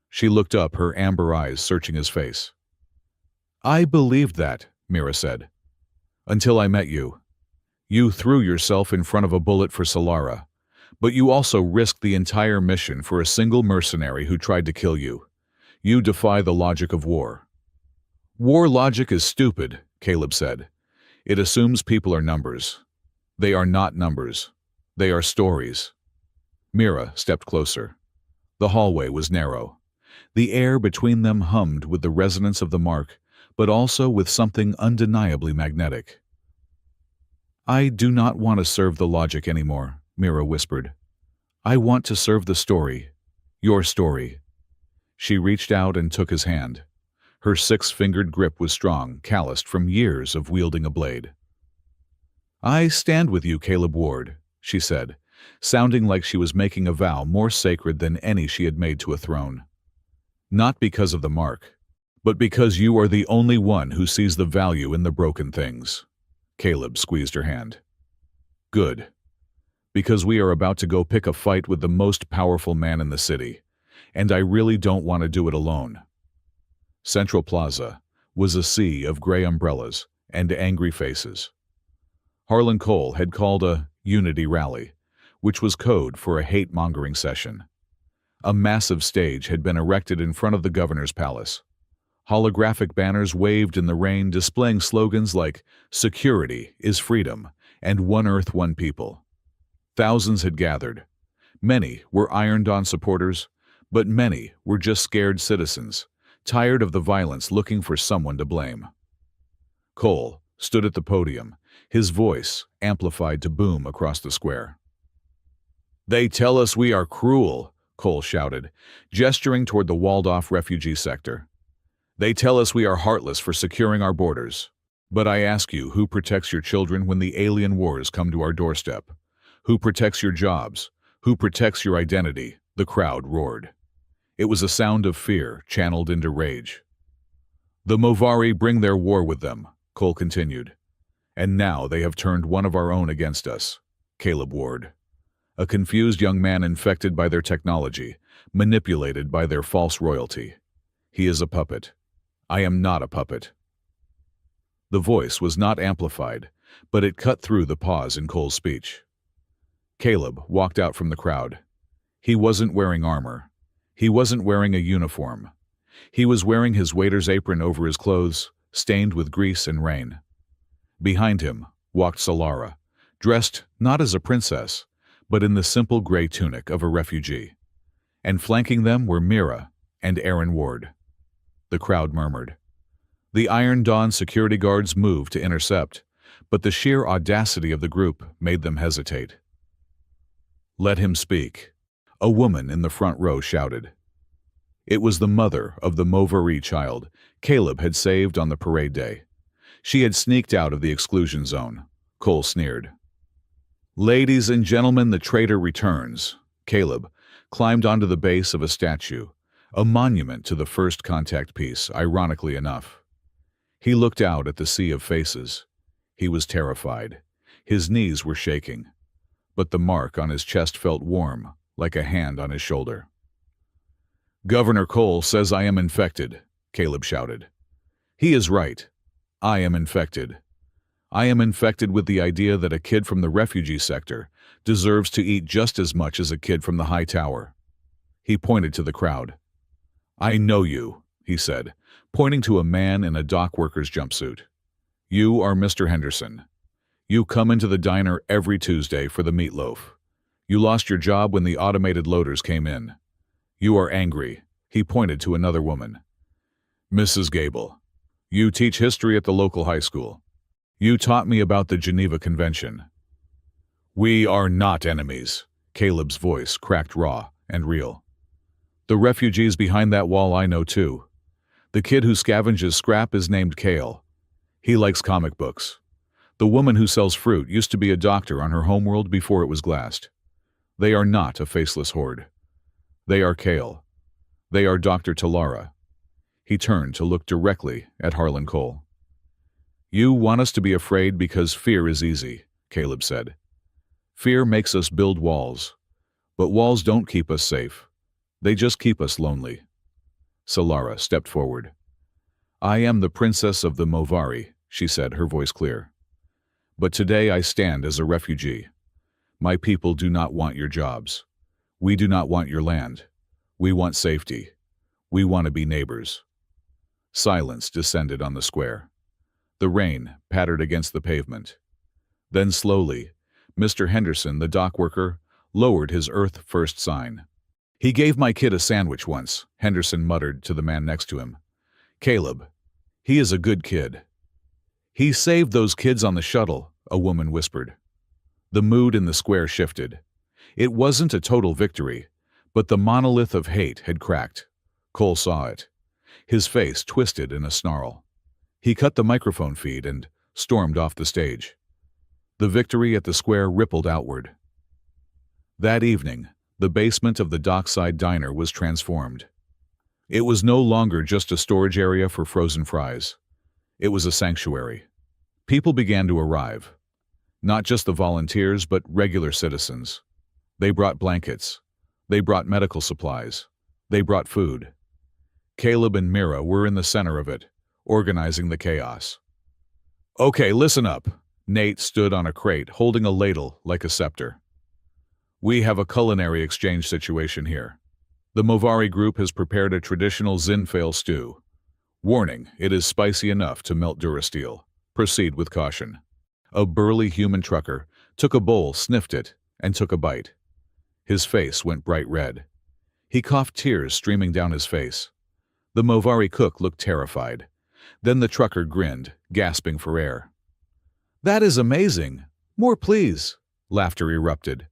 She looked up, her amber eyes searching his face. I believed that, Mira said. Until I met you. You threw yourself in front of a bullet for Solara, but you also risked the entire mission for a single mercenary who tried to kill you. You defy the logic of war. War logic is stupid, Caleb said. It assumes people are numbers. They are not numbers. They are stories. Mira stepped closer. The hallway was narrow. The air between them hummed with the resonance of the mark, but also with something undeniably magnetic. I do not want to serve the logic anymore, Mira whispered. I want to serve the story. Your story. She reached out and took his hand. Her six-fingered grip was strong, calloused from years of wielding a blade. I stand with you, Caleb Ward, she said, sounding like she was making a vow more sacred than any she had made to a throne. Not because of the mark, but because you are the only one who sees the value in the broken things. Caleb squeezed her hand. Good. Because we are about to go pick a fight with the most powerful man in the city, and I really don't want to do it alone. Central Plaza was a sea of gray umbrellas and angry faces. Harlan Cole had called a unity rally, which was code for a hate-mongering session. A massive stage had been erected in front of the governor's palace. Holographic banners waved in the rain displaying slogans like "Security is freedom" and "One Earth, One People." Thousands had gathered. Many were Iron Dawn supporters, but many were just scared citizens, tired of the violence looking for someone to blame. Cole stood at the podium, his voice amplified to boom across the square. They tell us we are cruel, Cole shouted, gesturing toward the walled-off refugee sector. They tell us we are heartless for securing our borders. But I ask you, who protects your children when the alien wars come to our doorstep? Who protects your jobs? Who protects your identity? The crowd roared. It was a sound of fear channeled into rage. The Movari bring their war with them, Cole continued. And now they have turned one of our own against us, Caleb Ward. A confused young man infected by their technology, manipulated by their false royalty. He is a puppet. I am not a puppet. The voice was not amplified, but it cut through the pause in Cole's speech. Caleb walked out from the crowd. He wasn't wearing armor. He wasn't wearing a uniform. He was wearing his waiter's apron over his clothes, stained with grease and rain. Behind him walked Solara, dressed not as a princess, but in the simple gray tunic of a refugee. And flanking them were Mira and Aaron Ward. The crowd murmured. The Iron Dawn security guards moved to intercept, but the sheer audacity of the group made them hesitate. Let him speak, a woman in the front row shouted. It was the mother of the Movari child Caleb had saved on the parade day. She had sneaked out of the exclusion zone. Cole sneered. Ladies and gentlemen, the traitor returns. Caleb climbed onto the base of a statue, a monument to the first contact piece, ironically enough. He looked out at the sea of faces. He was terrified. His knees were shaking, but the mark on his chest felt warm, like a hand on his shoulder. Governor Cole says I am infected, Caleb shouted. He is right. I am infected. I am infected with the idea that a kid from the refugee sector deserves to eat just as much as a kid from the high tower. He pointed to the crowd. I know you, he said, pointing to a man in a dock worker's jumpsuit. You are Mr. Henderson. You come into the diner every Tuesday for the meatloaf. You lost your job when the automated loaders came in. You are angry. He pointed to another woman. Mrs. Gable. You teach history at the local high school. You taught me about the Geneva Convention. We are not enemies. Caleb's voice cracked raw and real. The refugees behind that wall I know too. The kid who scavenges scrap is named Kale. He likes comic books. The woman who sells fruit used to be a doctor on her homeworld before it was glassed. They are not a faceless horde. They are Kale. They are Dr. Talara. He turned to look directly at Harlan Cole. "You want us to be afraid because fear is easy," Caleb said. "Fear makes us build walls, but walls don't keep us safe. They just keep us lonely." Solara stepped forward. "I am the princess of the Movari," she said, her voice clear. "But today I stand as a refugee. My people do not want your jobs. We do not want your land. We want safety. We want to be neighbors." Silence descended on the square. The rain pattered against the pavement. Then slowly, Mr. Henderson, the dock worker, lowered his Earth First sign. "He gave my kid a sandwich once," Henderson muttered to the man next to him. "Caleb, he is a good kid." "He saved those kids on the shuttle," a woman whispered. The mood in the square shifted. It wasn't a total victory, but the monolith of hate had cracked. Cole saw it. His face twisted in a snarl. He cut the microphone feed and stormed off the stage. The victory at the square rippled outward. That evening, the basement of the dockside diner was transformed. It was no longer just a storage area for frozen fries. It was a sanctuary. People began to arrive. Not just the volunteers, but regular citizens. They brought blankets. They brought medical supplies. They brought food. Caleb and Mira were in the center of it, organizing the chaos. "Okay, listen up." Nate stood on a crate, holding a ladle like a scepter. "We have a culinary exchange situation here. The Movari group has prepared a traditional Zinfale stew. Warning, it is spicy enough to melt Durasteel. Proceed with caution." A burly human trucker took a bowl, sniffed it, and took a bite. His face went bright red. He coughed, tears streaming down his face. The Movari cook looked terrified. Then the trucker grinned, gasping for air. "That is amazing! More, please!" Laughter erupted.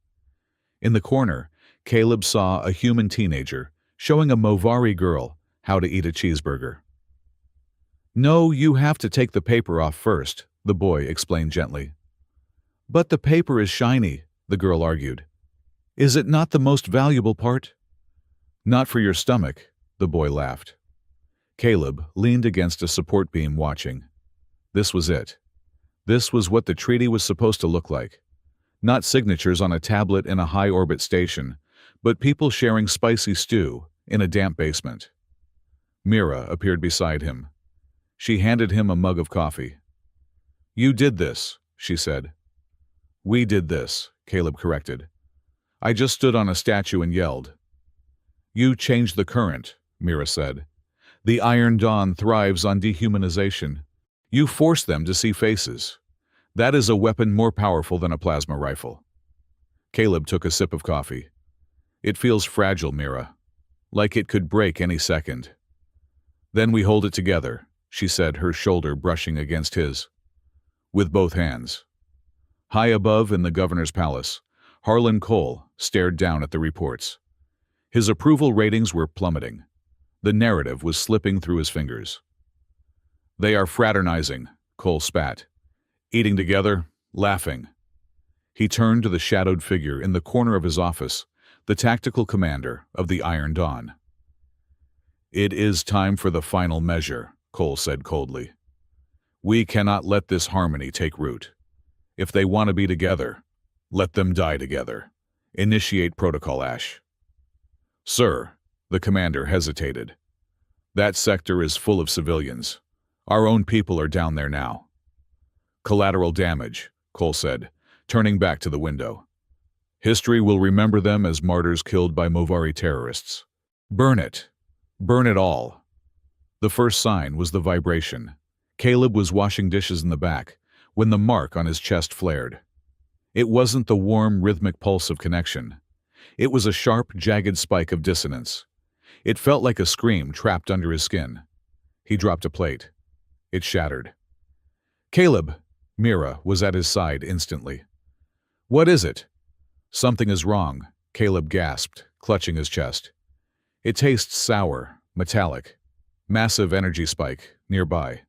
In the corner, Caleb saw a human teenager showing a Movari girl how to eat a cheeseburger. "No, you have to take the paper off first," the boy explained gently. "But the paper is shiny," the girl argued. "Is it not the most valuable part?" "Not for your stomach," the boy laughed. Caleb leaned against a support beam watching. This was it. This was what the treaty was supposed to look like. Not signatures on a tablet in a high-orbit station, but people sharing spicy stew in a damp basement. Mira appeared beside him. She handed him a mug of coffee. "You did this," she said. "We did this," Caleb corrected. "I just stood on a statue and yelled." "You changed the current," Mira said. "The Iron Dawn thrives on dehumanization. You force them to see faces. That is a weapon more powerful than a plasma rifle." Caleb took a sip of coffee. "It feels fragile, Mira. Like it could break any second." "Then we hold it together," she said, her shoulder brushing against his. "With both hands." High above in the governor's palace, Harlan Cole stared down at the reports. His approval ratings were plummeting. The narrative was slipping through his fingers. "They are fraternizing," Cole spat. "Eating together, laughing." He turned to the shadowed figure in the corner of his office, the tactical commander of the Iron Dawn. "It is time for the final measure," Cole said coldly. "We cannot let this harmony take root. If they want to be together, let them die together. Initiate Protocol Ash." "Sir," the commander hesitated. "That sector is full of civilians. Our own people are down there now." "Collateral damage," Cole said, turning back to the window. "History will remember them as martyrs killed by Movari terrorists. Burn it. Burn it all." The first sign was the vibration. Caleb was washing dishes in the back when the mark on his chest flared. It wasn't the warm, rhythmic pulse of connection. It was a sharp, jagged spike of dissonance. It felt like a scream trapped under his skin. He dropped a plate. It shattered. "Caleb!" Mira was at his side instantly. "What is it?" "Something is wrong," Caleb gasped, clutching his chest. "It tastes sour, metallic. Massive energy spike, nearby."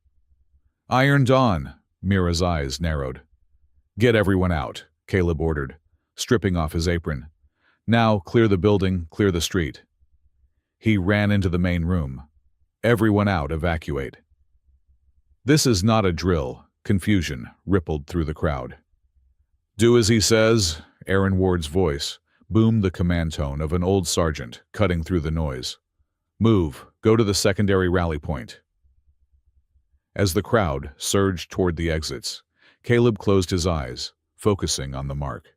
"Iron Dawn!" Mira's eyes narrowed. "Get everyone out," Caleb ordered, stripping off his apron. "Now clear the building, clear the street." He ran into the main room. Everyone out, evacuate. This is not a drill. Confusion rippled through the crowd. Do as he says, Aaron Ward's voice boomed the command tone of an old sergeant, cutting through the noise. Move, go to the secondary rally point. As the crowd surged toward the exits, Caleb closed his eyes, focusing on the mark,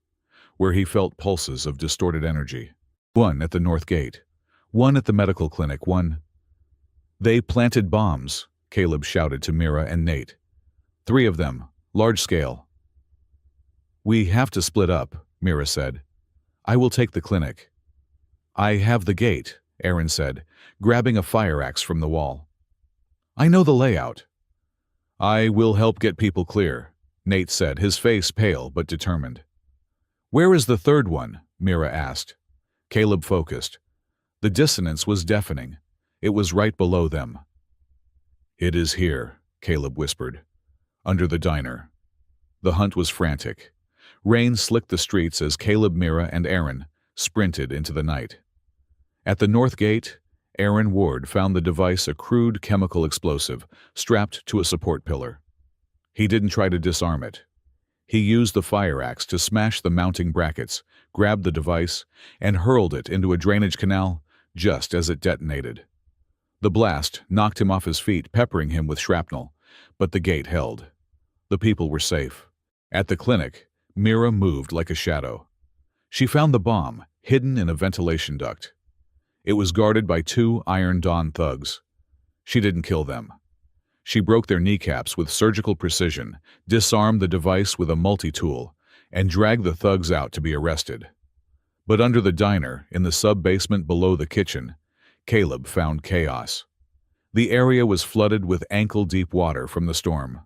where he felt pulses of distorted energy. One at the north gate, one at the medical clinic, one. They planted bombs, Caleb shouted to Mira and Nate. 3 of them, large scale. We have to split up, Mira said. I will take the clinic. I have the gate, Aaron said, grabbing a fire axe from the wall. I know the layout. I will help get people clear, Nate said, his face pale but determined. Where is the third one? Mira asked. Caleb focused. The dissonance was deafening. It was right below them. It is here, Caleb whispered. Under the diner. The hunt was frantic. Rain slicked the streets as Caleb, Mira, and Aaron sprinted into the night. At the north gate, Aaron Ward found the device a crude chemical explosive strapped to a support pillar. He didn't try to disarm it. He used the fire axe to smash the mounting brackets, grabbed the device, and hurled it into a drainage canal just as it detonated. The blast knocked him off his feet, peppering him with shrapnel, but the gate held. The people were safe. At the clinic, Mira moved like a shadow. She found the bomb, hidden in a ventilation duct. It was guarded by 2 Iron Dawn thugs. She didn't kill them. She broke their kneecaps with surgical precision, disarmed the device with a multi-tool, and dragged the thugs out to be arrested. But under the diner, in the sub-basement below the kitchen, Caleb found chaos. The area was flooded with ankle-deep water from the storm.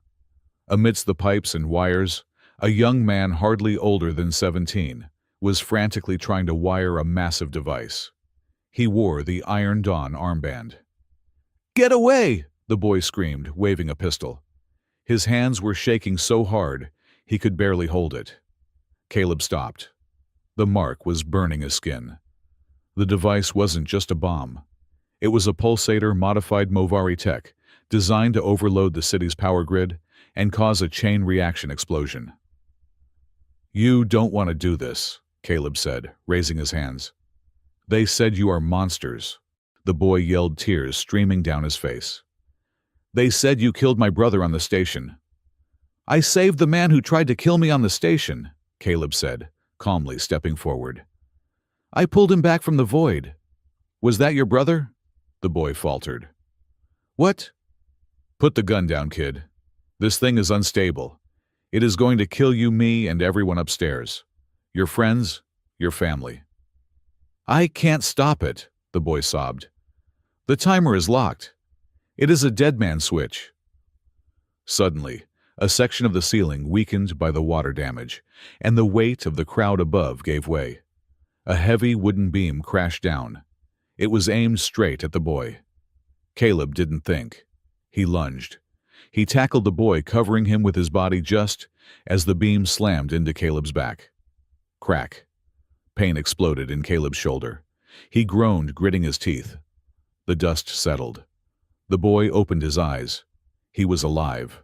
Amidst the pipes and wires, a young man hardly older than 17 was frantically trying to wire a massive device. He wore the Iron Dawn armband. "Get away!" the boy screamed, waving a pistol. His hands were shaking so hard he could barely hold it. Caleb stopped. The mark was burning his skin. The device wasn't just a bomb. It was a pulsator-modified Movari tech designed to overload the city's power grid and cause a chain reaction explosion. "You don't want to do this," Caleb said, raising his hands. "They said you are monsters." The boy yelled, tears streaming down his face. "They said you killed my brother on the station." "I saved the man who tried to kill me on the station," Caleb said, calmly stepping forward. "I pulled him back from the void." "Was that your brother?" the boy faltered. "What?" "Put the gun down, kid. This thing is unstable. It is going to kill you, me, and everyone upstairs. Your friends, your family." "I can't stop it," the boy sobbed. "The timer is locked. It is a dead man switch." Suddenly, a section of the ceiling weakened by the water damage, and the weight of the crowd above gave way. A heavy wooden beam crashed down. It was aimed straight at the boy. Caleb didn't think. He lunged. He tackled the boy, covering him with his body just as the beam slammed into Caleb's back. Crack. Pain exploded in Caleb's shoulder. He groaned, gritting his teeth. The dust settled. The boy opened his eyes. He was alive.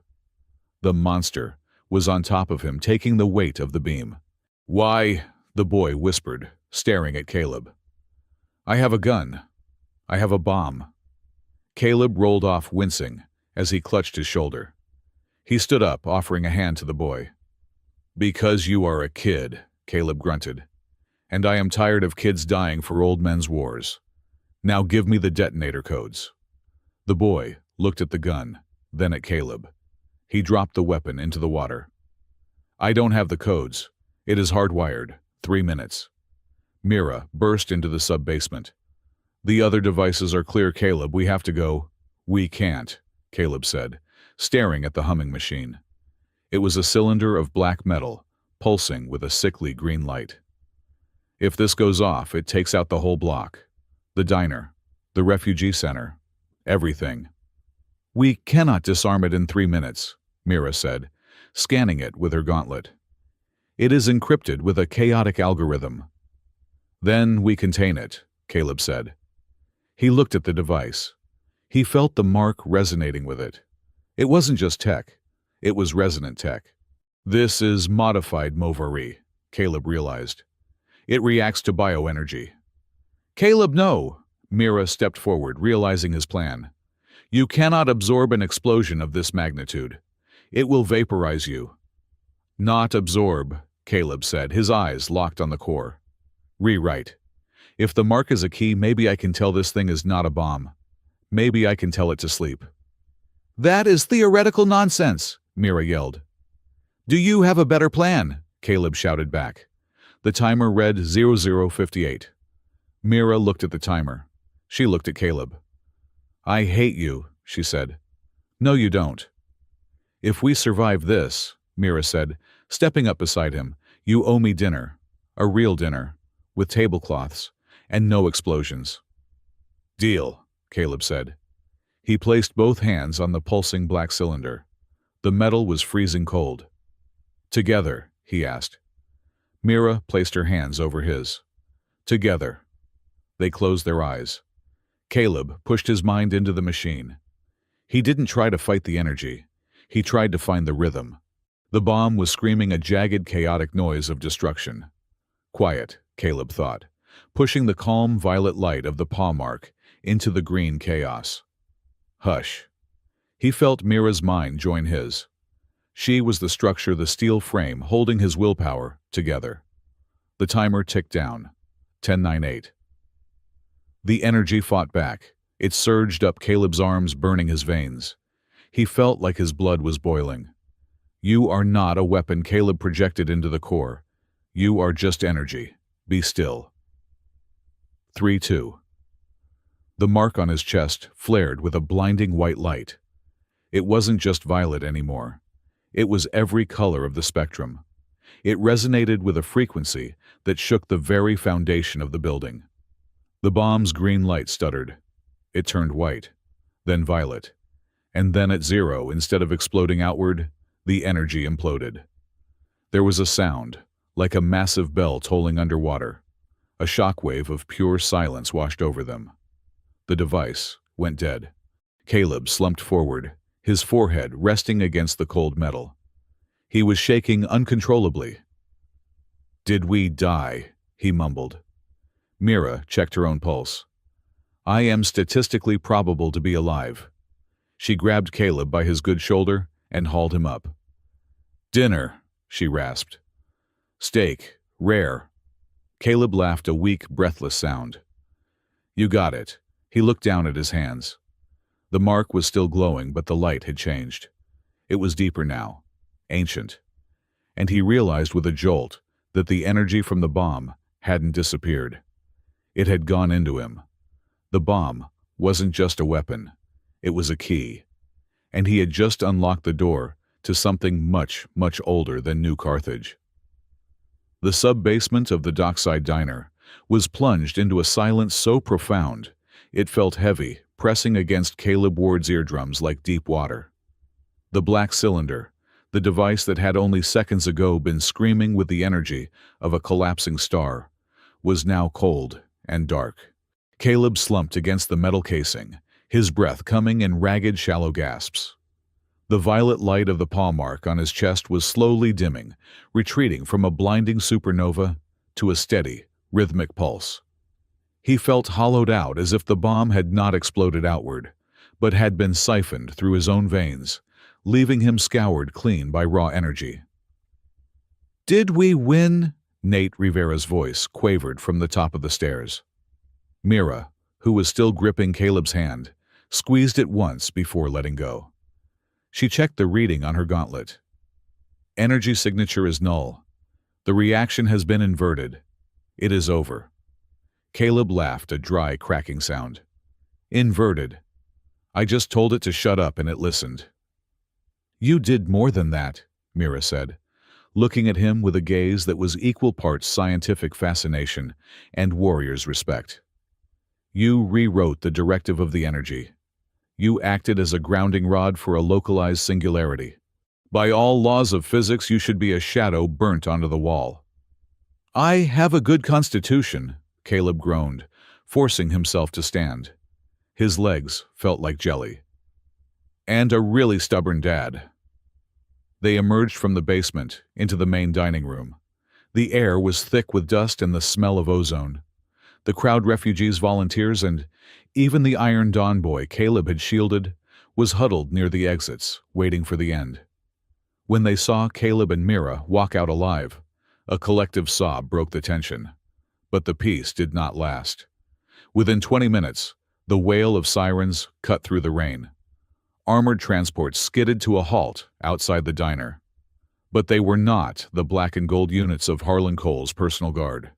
The monster was on top of him, taking the weight of the beam. "Why?" the boy whispered, staring at Caleb. "I have a gun. I have a bomb." Caleb rolled off, wincing, as he clutched his shoulder. He stood up, offering a hand to the boy. "Because you are a kid," Caleb grunted. "And I am tired of kids dying for old men's wars. Now give me the detonator codes." The boy looked at the gun, then at Caleb. He dropped the weapon into the water. "I don't have the codes. It is hardwired. 3 minutes." Mira burst into the sub-basement. "The other devices are clear, Caleb. We have to go." "We can't," Caleb said, staring at the humming machine. It was a cylinder of black metal, pulsing with a sickly green light. "If this goes off, it takes out the whole block. The diner, the refugee center, everything." "We cannot disarm it in 3 minutes," Mira said, scanning it with her gauntlet. "It is encrypted with a chaotic algorithm." "Then we contain it," Caleb said. He looked at the device. He felt the mark resonating with it. It wasn't just tech. It was resonant tech. This is modified Movari, Caleb realized. It reacts to bioenergy. Caleb, no! Mira stepped forward, realizing his plan. You cannot absorb an explosion of this magnitude. It will vaporize you. Not absorb, Caleb said, his eyes locked on the core. Rewrite. If the mark is a key, maybe I can tell this thing is not a bomb. Maybe I can tell it to sleep. That is theoretical nonsense, Mira yelled. Do you have a better plan? Caleb shouted back. The timer read 0058. Mira looked at the timer. She looked at Caleb. I hate you, she said. No, you don't. If we survive this, Mira said, stepping up beside him, you owe me dinner. A real dinner, with tablecloths, and no explosions. Deal, Caleb said. He placed both hands on the pulsing black cylinder. The metal was freezing cold. Together, he asked. Mira placed her hands over his. Together. They closed their eyes. Caleb pushed his mind into the machine. He didn't try to fight the energy. He tried to find the rhythm. The bomb was screaming a jagged, chaotic noise of destruction. Quiet, Caleb thought, pushing the calm violet light of the paw mark into the green chaos. Hush. He felt Mira's mind join his. She was the structure, the steel frame holding his willpower together. The timer ticked down. 10:98. The energy fought back. It surged up Caleb's arms, burning his veins. He felt like his blood was boiling. You are not a weapon, Caleb projected into the core. You are just energy. Be still. 3-2. The mark on his chest flared with a blinding white light. It wasn't just violet anymore. It was every color of the spectrum. It resonated with a frequency that shook the very foundation of the building. The bomb's green light stuttered. It turned white, then violet, and then at 0, instead of exploding outward, the energy imploded. There was a sound, like a massive bell tolling underwater. A shockwave of pure silence washed over them. The device went dead. Caleb slumped forward, his forehead resting against the cold metal. He was shaking uncontrollably. Did we die? He mumbled. Mira checked her own pulse. I am statistically probable to be alive. She grabbed Caleb by his good shoulder and hauled him up. Dinner, she rasped. Steak, rare. Caleb laughed a weak, breathless sound. You got it. He looked down at his hands. The mark was still glowing, but the light had changed. It was deeper now, ancient. And he realized with a jolt that the energy from the bomb hadn't disappeared. It had gone into him. The bomb wasn't just a weapon. It was a key. And he had just unlocked the door to something much, much older than New Carthage. The sub-basement of the dockside diner was plunged into a silence so profound it felt heavy, pressing against Caleb Ward's eardrums like deep water. The black cylinder, the device that had only seconds ago been screaming with the energy of a collapsing star, was now cold and dark. Caleb slumped against the metal casing, his breath coming in ragged, shallow gasps. The violet light of the paw mark on his chest was slowly dimming, retreating from a blinding supernova to a steady, rhythmic pulse. He felt hollowed out, as if the bomb had not exploded outward, but had been siphoned through his own veins, leaving him scoured clean by raw energy. Did we win? Nate Rivera's voice quavered from the top of the stairs. Mira, who was still gripping Caleb's hand, squeezed it once before letting go. She checked the reading on her gauntlet. Energy signature is null. The reaction has been inverted. It is over. Caleb laughed, a dry, cracking sound. Inverted. I just told it to shut up and it listened. You did more than that, Mira said, looking at him with a gaze that was equal parts scientific fascination and warrior's respect. You rewrote the directive of the energy. You acted as a grounding rod for a localized singularity. By all laws of physics, you should be a shadow burnt onto the wall. I have a good constitution, Caleb groaned, forcing himself to stand. His legs felt like jelly. And a really stubborn dad. They emerged from the basement into the main dining room. The air was thick with dust and the smell of ozone. The crowd, refugees, volunteers, and even the Iron Dawn boy Caleb had shielded was huddled near the exits, waiting for the end. When they saw Caleb and Mira walk out alive, a collective sob broke the tension. But the peace did not last. Within 20 minutes, the wail of sirens cut through the rain. Armored transports skidded to a halt outside the diner. But they were not the black and gold units of Harlan Cole's personal guard.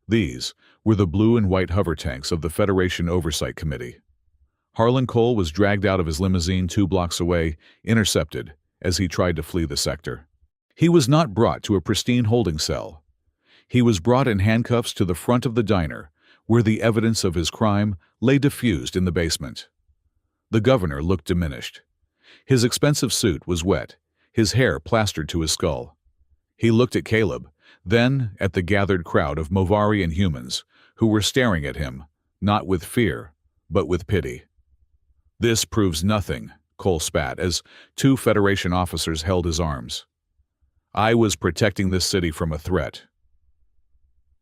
These were the blue and white hover tanks of the Federation Oversight Committee. Harlan Cole was dragged out of his limousine 2 blocks away, intercepted as he tried to flee the sector. He was not brought to a pristine holding cell. He was brought in handcuffs to the front of the diner, where the evidence of his crime lay diffused in the basement. The governor looked diminished. His expensive suit was wet, his hair plastered to his skull. He looked at Caleb, then at the gathered crowd of Movarian humans who were staring at him, not with fear, but with pity. "This proves nothing," Cole spat as 2 Federation officers held his arms. "I was protecting this city from a threat."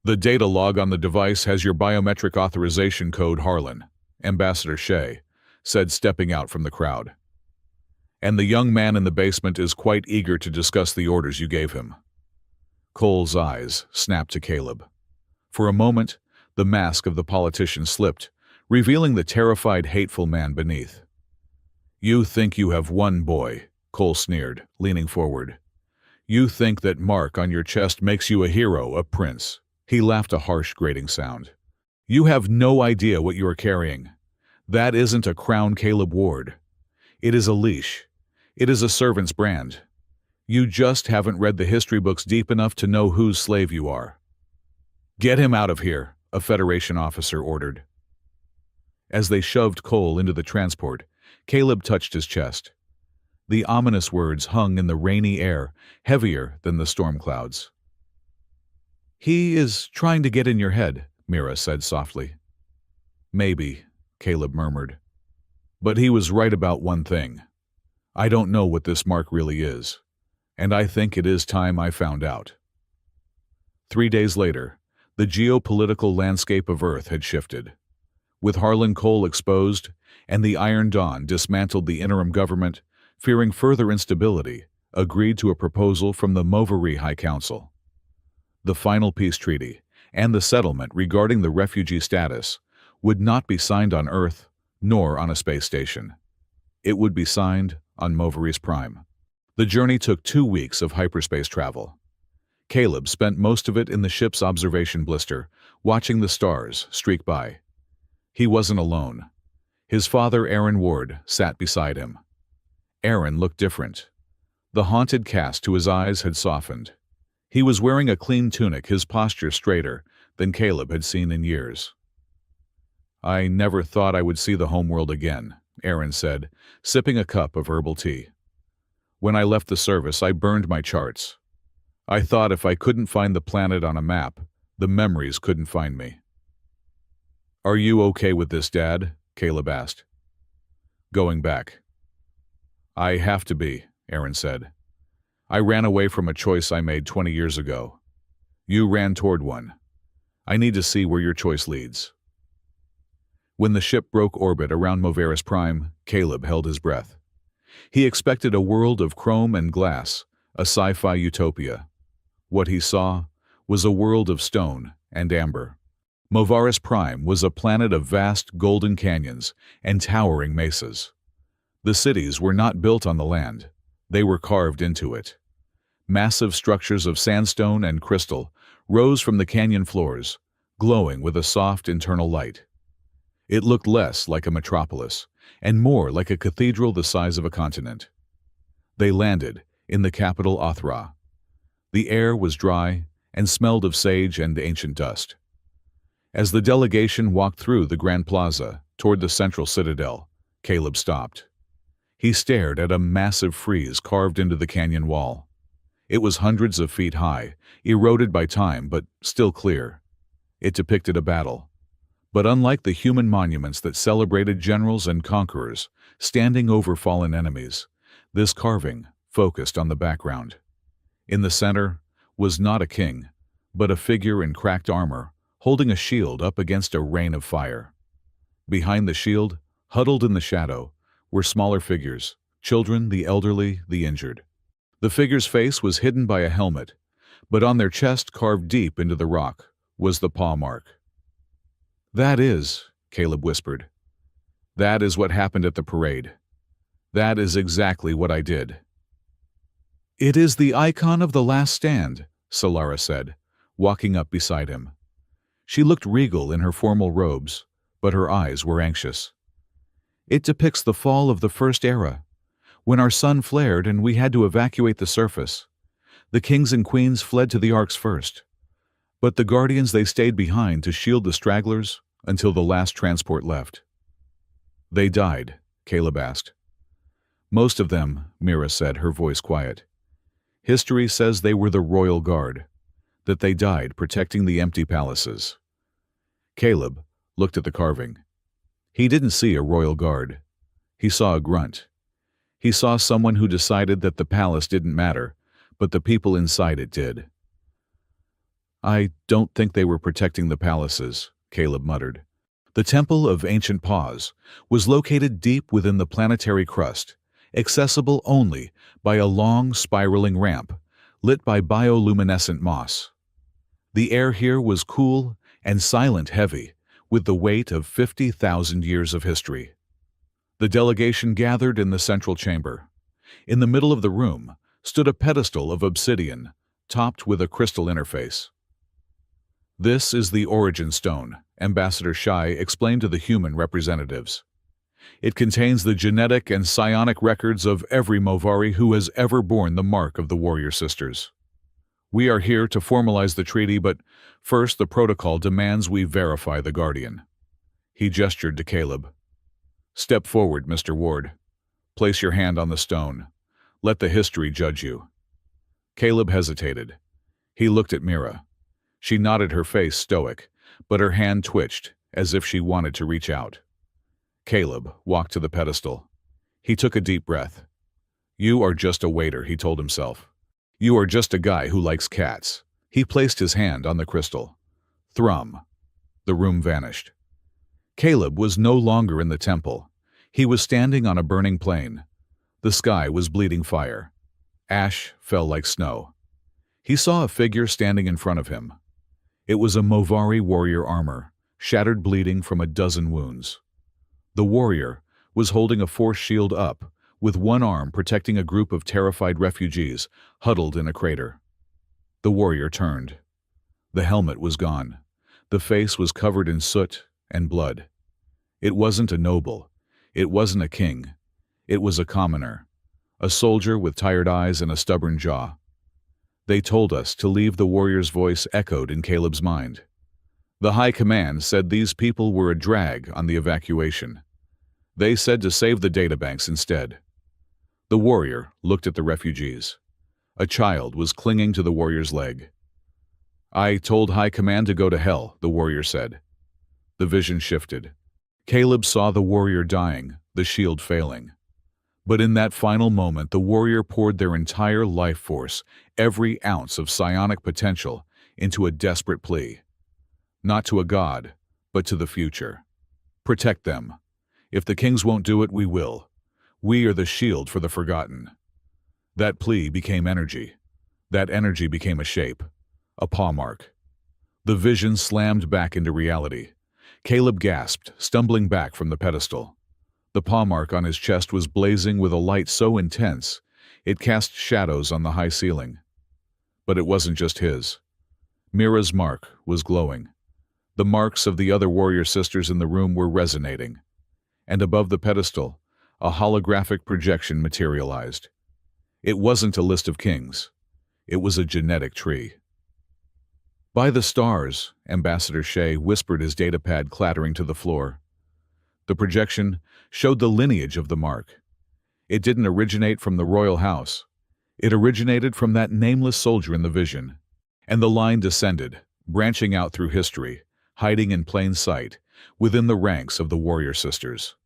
"The data log on the device has your biometric authorization code, Harlan," Ambassador Shea said, stepping out from the crowd. "And the young man in the basement is quite eager to discuss the orders you gave him." Cole's eyes snapped to Caleb. For a moment, the mask of the politician slipped, revealing the terrified, hateful man beneath. "You think you have won, boy," Cole sneered, leaning forward. "You think that mark on your chest makes you a hero, a prince." He laughed, a harsh, grating sound. "You have no idea what you are carrying. That isn't a crown, Caleb Ward. It is a leash. It is a servant's brand. You just haven't read the history books deep enough to know whose slave you are." "Get him out of here," a Federation officer ordered. As they shoved Cole into the transport, Caleb touched his chest. The ominous words hung in the rainy air, heavier than the storm clouds. "He is trying to get in your head," Mira said softly. "Maybe," Caleb murmured. "But he was right about one thing. I don't know what this mark really is, and I think it is time I found out." 3 days later, the geopolitical landscape of Earth had shifted. With Harlan Cole exposed and the Iron Dawn dismantled, the interim government, fearing further instability, agreed to a proposal from the Movari High Council. The final peace treaty and the settlement regarding the refugee status would not be signed on Earth nor on a space station. It would be signed on Movari's Prime. The journey took 2 weeks of hyperspace travel. Caleb spent most of it in the ship's observation blister, watching the stars streak by. He wasn't alone. His father, Aaron Ward, sat beside him. Aaron looked different. The haunted cast to his eyes had softened. He was wearing a clean tunic, his posture straighter than Caleb had seen in years. "I never thought I would see the homeworld again," Aaron said, sipping a cup of herbal tea. "When I left the service, I burned my charts. I thought if I couldn't find the planet on a map, the memories couldn't find me." "Are you okay with this, Dad?" Caleb asked. "Going back." "I have to be," Aaron said. "I ran away from a choice I made 20 years ago. You ran toward one. I need to see where your choice leads." When the ship broke orbit around Movari's Prime, Caleb held his breath. He expected a world of chrome and glass, a sci-fi utopia. What he saw was a world of stone and amber. Movari's Prime was a planet of vast golden canyons and towering mesas. The cities were not built on the land. They were carved into it. Massive structures of sandstone and crystal rose from the canyon floors, glowing with a soft internal light. It looked less like a metropolis and more like a cathedral the size of a continent. They landed in the capital, Othra. The air was dry and smelled of sage and ancient dust. As the delegation walked through the Grand Plaza toward the central citadel, Caleb stopped. He stared at a massive frieze carved into the canyon wall. It was hundreds of feet high, eroded by time but still clear. It depicted a battle. But unlike the human monuments that celebrated generals and conquerors standing over fallen enemies, this carving focused on the background. In the center was not a king, but a figure in cracked armor, holding a shield up against a rain of fire. Behind the shield, huddled in the shadow, were smaller figures, children, the elderly, the injured. The figure's face was hidden by a helmet, but on their chest, carved deep into the rock, was the paw mark. "That is," Caleb whispered. "That is what happened at the parade. That is exactly what I did." "It is the icon of the last stand," Solara said, walking up beside him. She looked regal in her formal robes, but her eyes were anxious. "It depicts the fall of the First Era, when our sun flared and we had to evacuate the surface. The kings and queens fled to the arks first, but the guardians they stayed behind to shield the stragglers until the last transport left." "They died?" Caleb asked. "Most of them," Mira said, her voice quiet. "History says they were the royal guard, that they died protecting the empty palaces." Caleb looked at the carving. He didn't see a royal guard. He saw a grunt. He saw someone who decided that the palace didn't matter, but the people inside it did. "I don't think they were protecting the palaces," Caleb muttered. The Temple of Ancient Paws was located deep within the planetary crust, accessible only by a long, spiraling ramp, lit by bioluminescent moss. The air here was cool and silent heavy, with the weight of 50,000 years of history. The delegation gathered in the central chamber. In the middle of the room stood a pedestal of obsidian, topped with a crystal interface. "This is the origin stone," Ambassador Shai explained to the human representatives. "It contains the genetic and psionic records of every Movari who has ever borne the mark of the Warrior Sisters. We are here to formalize the treaty, but first the protocol demands we verify the Guardian." He gestured to Caleb. "Step forward, Mr. Ward. Place your hand on the stone. Let the history judge you." Caleb hesitated. He looked at Mira. She nodded, her face stoic, but her hand twitched, as if she wanted to reach out. Caleb walked to the pedestal. He took a deep breath. "You are just a waiter," he told himself. "You are just a guy who likes cats." He placed his hand on the crystal. Thrum. The room vanished. Caleb was no longer in the temple. He was standing on a burning plain. The sky was bleeding fire. Ash fell like snow. He saw a figure standing in front of him. It was a Movari warrior armor, shattered, bleeding from a dozen wounds. The warrior was holding a force shield up, with one arm protecting a group of terrified refugees huddled in a crater. The warrior turned. The helmet was gone. The face was covered in soot and blood. It wasn't a noble. It wasn't a king. It was a commoner, a soldier with tired eyes and a stubborn jaw. "They told us to leave," the warrior's voice echoed in Caleb's mind. "The High Command said these people were a drag on the evacuation. They said to save the databanks instead." The warrior looked at the refugees. A child was clinging to the warrior's leg. "I told High Command to go to hell," the warrior said. The vision shifted. Caleb saw the warrior dying, the shield failing. But in that final moment, the warrior poured their entire life force, every ounce of psionic potential, into a desperate plea. Not to a god, but to the future. "Protect them. If the kings won't do it, we will. We are the shield for the forgotten." That plea became energy. That energy became a shape, a paw mark. The vision slammed back into reality. Caleb gasped, stumbling back from the pedestal. The paw mark on his chest was blazing with a light so intense it cast shadows on the high ceiling. But it wasn't just his. Mira's mark was glowing. The marks of the other warrior sisters in the room were resonating. And above the pedestal, a holographic projection materialized. It wasn't a list of kings. It was a genetic tree. "By the stars," Ambassador Shea whispered, his datapad clattering to the floor. The projection showed the lineage of the mark. It didn't originate from the royal house. It originated from that nameless soldier in the vision. And the line descended, branching out through history, hiding in plain sight, within the ranks of the warrior sisters.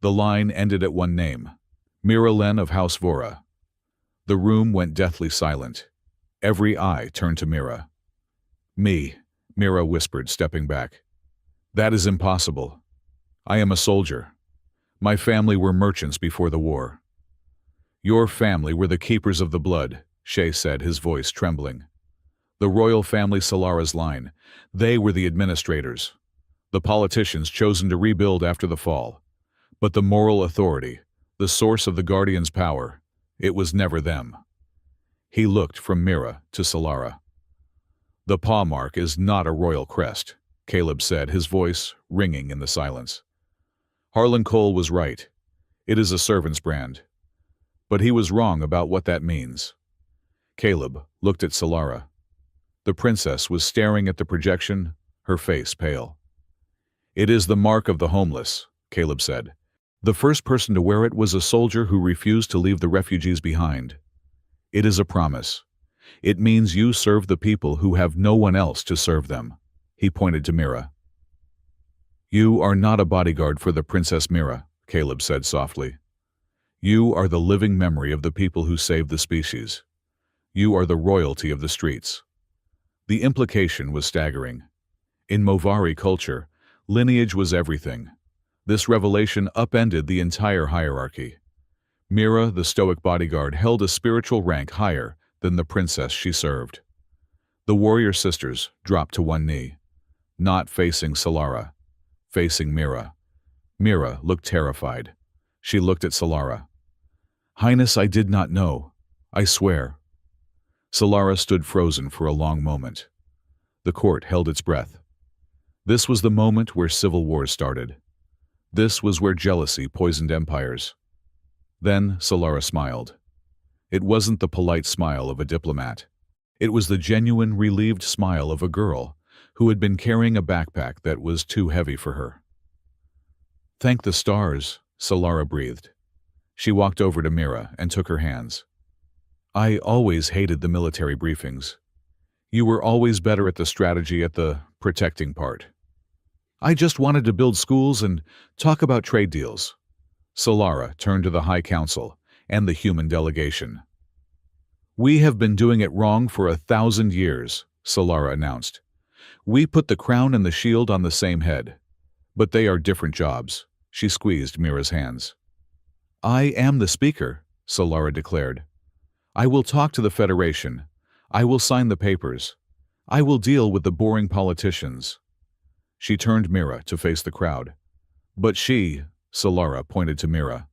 The line ended at one name, Mira Len of House Vora. The room went deathly silent. Every eye turned to Mira. "Me," Mira whispered, stepping back. "That is impossible. I am a soldier. My family were merchants before the war." "Your family were the keepers of the blood," Shay said, his voice trembling. "The royal family Solara's line. They were the administrators. The politicians chosen to rebuild after the fall. But the moral authority, the source of the Guardian's power, it was never them." He looked from Mira to Solara. "The paw mark is not a royal crest," Caleb said, his voice ringing in the silence. Harlan Cole was right. It is a servant's brand. But he was wrong about what that means. Caleb looked at Solara. The princess was staring at the projection, her face pale. "It is the mark of the homeless," Caleb said. "The first person to wear it was a soldier who refused to leave the refugees behind. It is a promise. It means you serve the people who have no one else to serve them." He pointed to Mira. "You are not a bodyguard for the Princess Mira," Caleb said softly. "You are the living memory of the people who saved the species. You are the royalty of the streets." The implication was staggering. In Movari culture, lineage was everything. This revelation upended the entire hierarchy. Mira, the stoic bodyguard, held a spiritual rank higher than the princess she served. The warrior sisters dropped to one knee, not facing Solara, facing Mira. Mira looked terrified. She looked at Solara. "Highness, I did not know. I swear." Solara stood frozen for a long moment. The court held its breath. This was the moment where civil wars started. This was where jealousy poisoned empires. Then Solara smiled. It wasn't the polite smile of a diplomat. It was the genuine, relieved smile of a girl who had been carrying a backpack that was too heavy for her. "Thank the stars," Solara breathed. She walked over to Mira and took her hands. "I always hated the military briefings. You were always better at the strategy, at the protecting part. I just wanted to build schools and talk about trade deals." Solara turned to the High Council and the human delegation. "We have been doing it wrong for 1,000 years, Solara announced. "We put the crown and the shield on the same head. But they are different jobs." She squeezed Mira's hands. "I am the speaker," Solara declared. "I will talk to the Federation. I will sign the papers. I will deal with the boring politicians." She turned Mira to face the crowd. "But she," Solara pointed to Mira,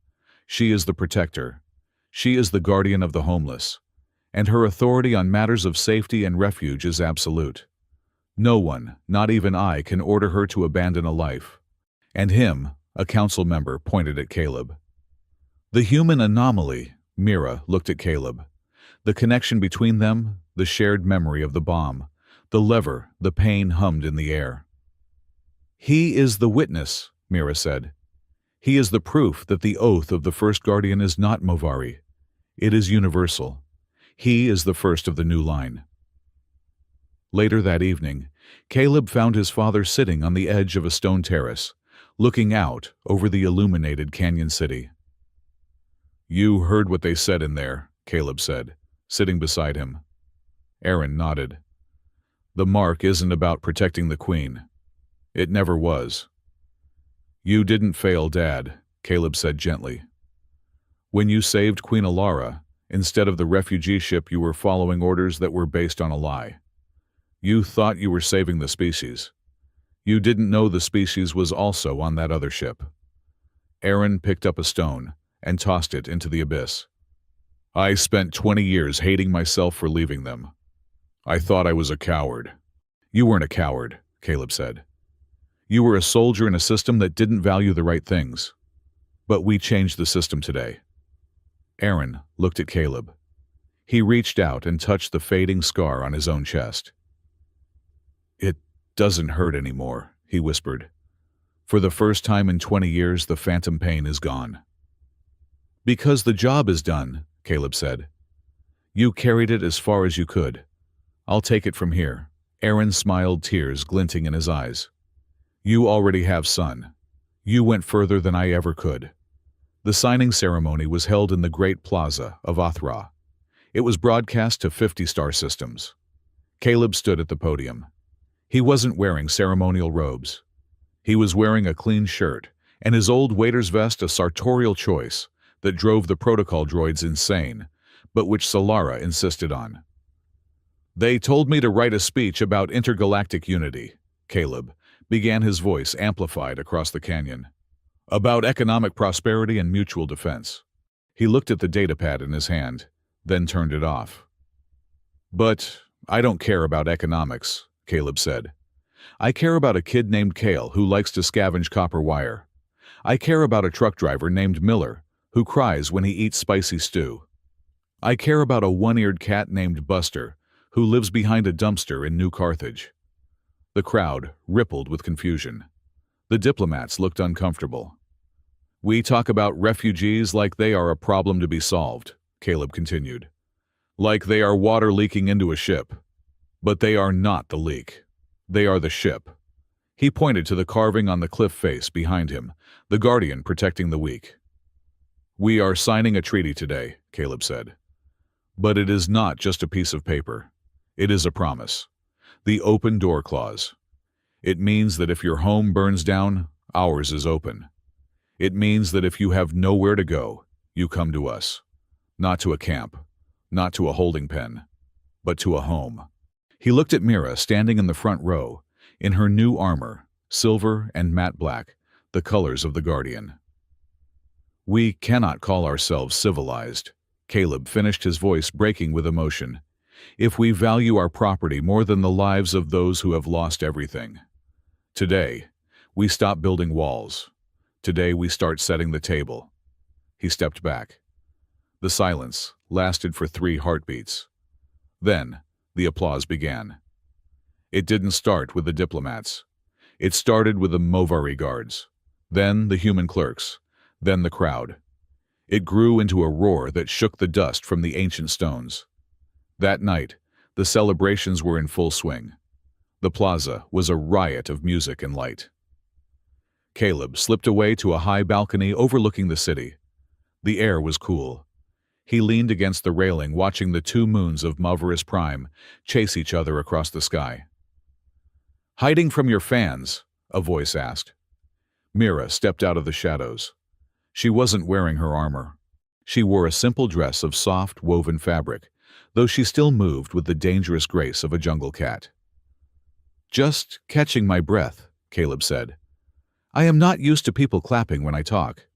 "she is the protector. She is the guardian of the homeless. And her authority on matters of safety and refuge is absolute. No one, not even I, can order her to abandon a life." "And him," a council member pointed at Caleb. "The human anomaly," Mira looked at Caleb. The connection between them, the shared memory of the bomb, the lever, the pain hummed in the air. "He is the witness," Mira said. "He is the proof that the oath of the first guardian is not Movari. It is universal. He is the first of the new line." Later that evening, Caleb found his father sitting on the edge of a stone terrace, looking out over the illuminated canyon city. "You heard what they said in there," Caleb said, sitting beside him. Aaron nodded. "The mark isn't about protecting the queen. It never was." "You didn't fail, Dad," Caleb said gently. "When you saved Queen Alara, instead of the refugee ship, you were following orders that were based on a lie. You thought you were saving the species. You didn't know the species was also on that other ship." Aaron picked up a stone and tossed it into the abyss. "I spent 20 years hating myself for leaving them. I thought I was a coward." "You weren't a coward," Caleb said. "You were a soldier in a system that didn't value the right things. But we changed the system today." Aaron looked at Caleb. He reached out and touched the fading scar on his own chest. "It doesn't hurt anymore," he whispered. "For the first time in 20 years, the phantom pain is gone." "Because the job is done," Caleb said. "You carried it as far as you could. I'll take it from here." Aaron smiled, tears glinting in his eyes. You already have, son. You went further than I ever could. The signing ceremony was held in the Great Plaza of Othra. It was broadcast to 50 star systems. Caleb stood at the podium. He wasn't wearing ceremonial robes. He was wearing a clean shirt, and his old waiter's vest a sartorial choice that drove the protocol droids insane, but which Solara insisted on. They told me to write a speech about intergalactic unity, Caleb began, his voice amplified across the canyon. About economic prosperity and mutual defense. He looked at the datapad in his hand, then turned it off. But I don't care about economics, Caleb said. I care about a kid named Kale who likes to scavenge copper wire. I care about a truck driver named Miller who cries when he eats spicy stew. I care about a one-eared cat named Buster who lives behind a dumpster in New Carthage. The crowd rippled with confusion. The diplomats looked uncomfortable. We talk about refugees like they are a problem to be solved, Caleb continued. Like they are water leaking into a ship. But they are not the leak. They are the ship. He pointed to the carving on the cliff face behind him, the guardian protecting the weak. We are signing a treaty today, Caleb said. But it is not just a piece of paper. It is a promise. The open door clause. It means that if your home burns down, ours is open. It means that if you have nowhere to go, you come to us. Not to a camp, not to a holding pen, but to a home. He looked at Mira standing in the front row, in her new armor, silver and matte black, the colors of the Guardian. We cannot call ourselves civilized, Caleb finished, his voice breaking with emotion, if we value our property more than the lives of those who have lost everything. Today, we stop building walls. Today we start setting the table. He stepped back. The silence lasted for 3 heartbeats. Then, the applause began. It didn't start with the diplomats. It started with the Movari guards, then the human clerks, then the crowd. It grew into a roar that shook the dust from the ancient stones. That night, the celebrations were in full swing. The plaza was a riot of music and light. Caleb slipped away to a high balcony overlooking the city. The air was cool. He leaned against the railing, watching the 2 moons of Movaris Prime chase each other across the sky. Hiding from your fans? A voice asked. Mira stepped out of the shadows. She wasn't wearing her armor. She wore a simple dress of soft, woven fabric, though she still moved with the dangerous grace of a jungle cat. Just catching my breath, Caleb said. I am not used to people clapping when I talk.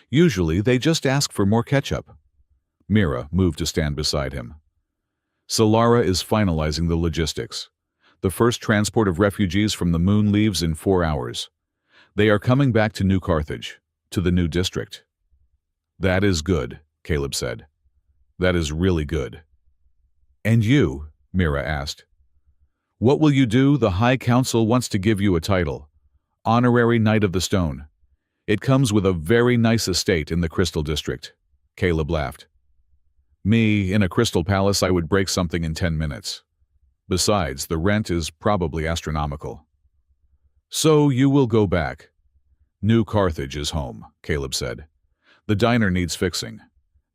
Usually they just ask for more ketchup. Mira moved to stand beside him. Solara is finalizing the logistics. The first transport of refugees from the moon leaves in 4 hours. They are coming back to New Carthage, to the new district. That is good, Caleb said. That is really good. And you? Mira asked. What will you do? The High Council wants to give you a title. Honorary Knight of the Stone. It comes with a very nice estate in the Crystal District. Caleb laughed. Me, in a crystal palace, I would break something in 10 minutes. Besides, the rent is probably astronomical. So you will go back. New Carthage is home, Caleb said. The diner needs fixing.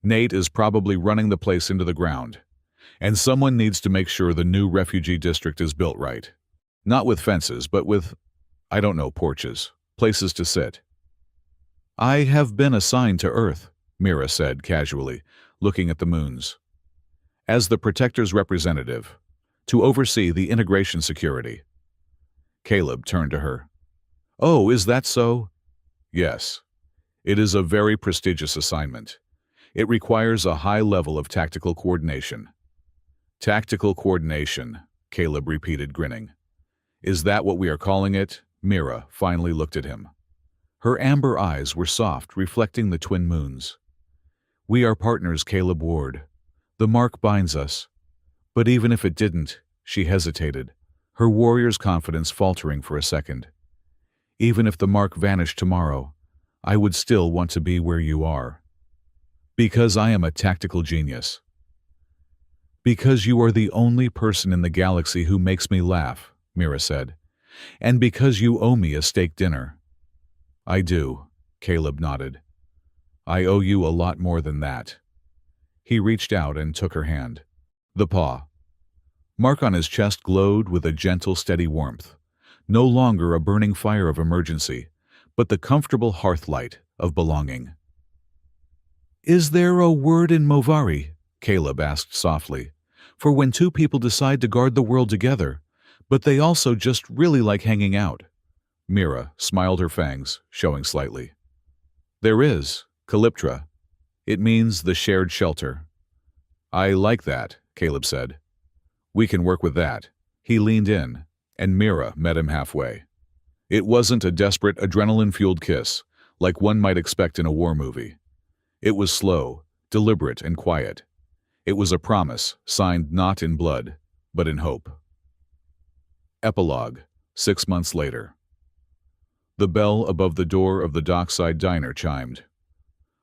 Nate is probably running the place into the ground. And someone needs to make sure the new refugee district is built right. Not with fences, but with, I don't know, porches, places to sit. I have been assigned to Earth, Mira said casually, looking at the moons. As the Protector's representative, to oversee the integration security. Caleb turned to her. Oh, is that so? Yes. It is a very prestigious assignment. It requires a high level of tactical coordination. Tactical coordination, Caleb repeated, grinning. Is that what we are calling it? Mira finally looked at him. Her amber eyes were soft, reflecting the twin moons. We are partners, Caleb Ward. The mark binds us. But even if it didn't, she hesitated, her warrior's confidence faltering for a second. Even if the mark vanished tomorrow, I would still want to be where you are. Because I am a tactical genius. Because you are the only person in the galaxy who makes me laugh, Mira said. And because you owe me a steak dinner." "I do," Caleb nodded. "I owe you a lot more than that." He reached out and took her hand. The paw mark on his chest glowed with a gentle, steady warmth, no longer a burning fire of emergency, but the comfortable hearthlight of belonging. "Is there a word in Movari?" Caleb asked softly, "for when two people decide to guard the world together, but they also just really like hanging out?" Mira smiled her fangs, showing slightly. "There is, Calyptra. It means the shared shelter." "I like that," Caleb said. "We can work with that." He leaned in, and Mira met him halfway. It wasn't a desperate, adrenaline-fueled kiss, like one might expect in a war movie. It was slow, deliberate, and quiet. It was a promise, signed not in blood, but in hope. Epilogue, 6 months later. The bell above the door of the dockside diner chimed.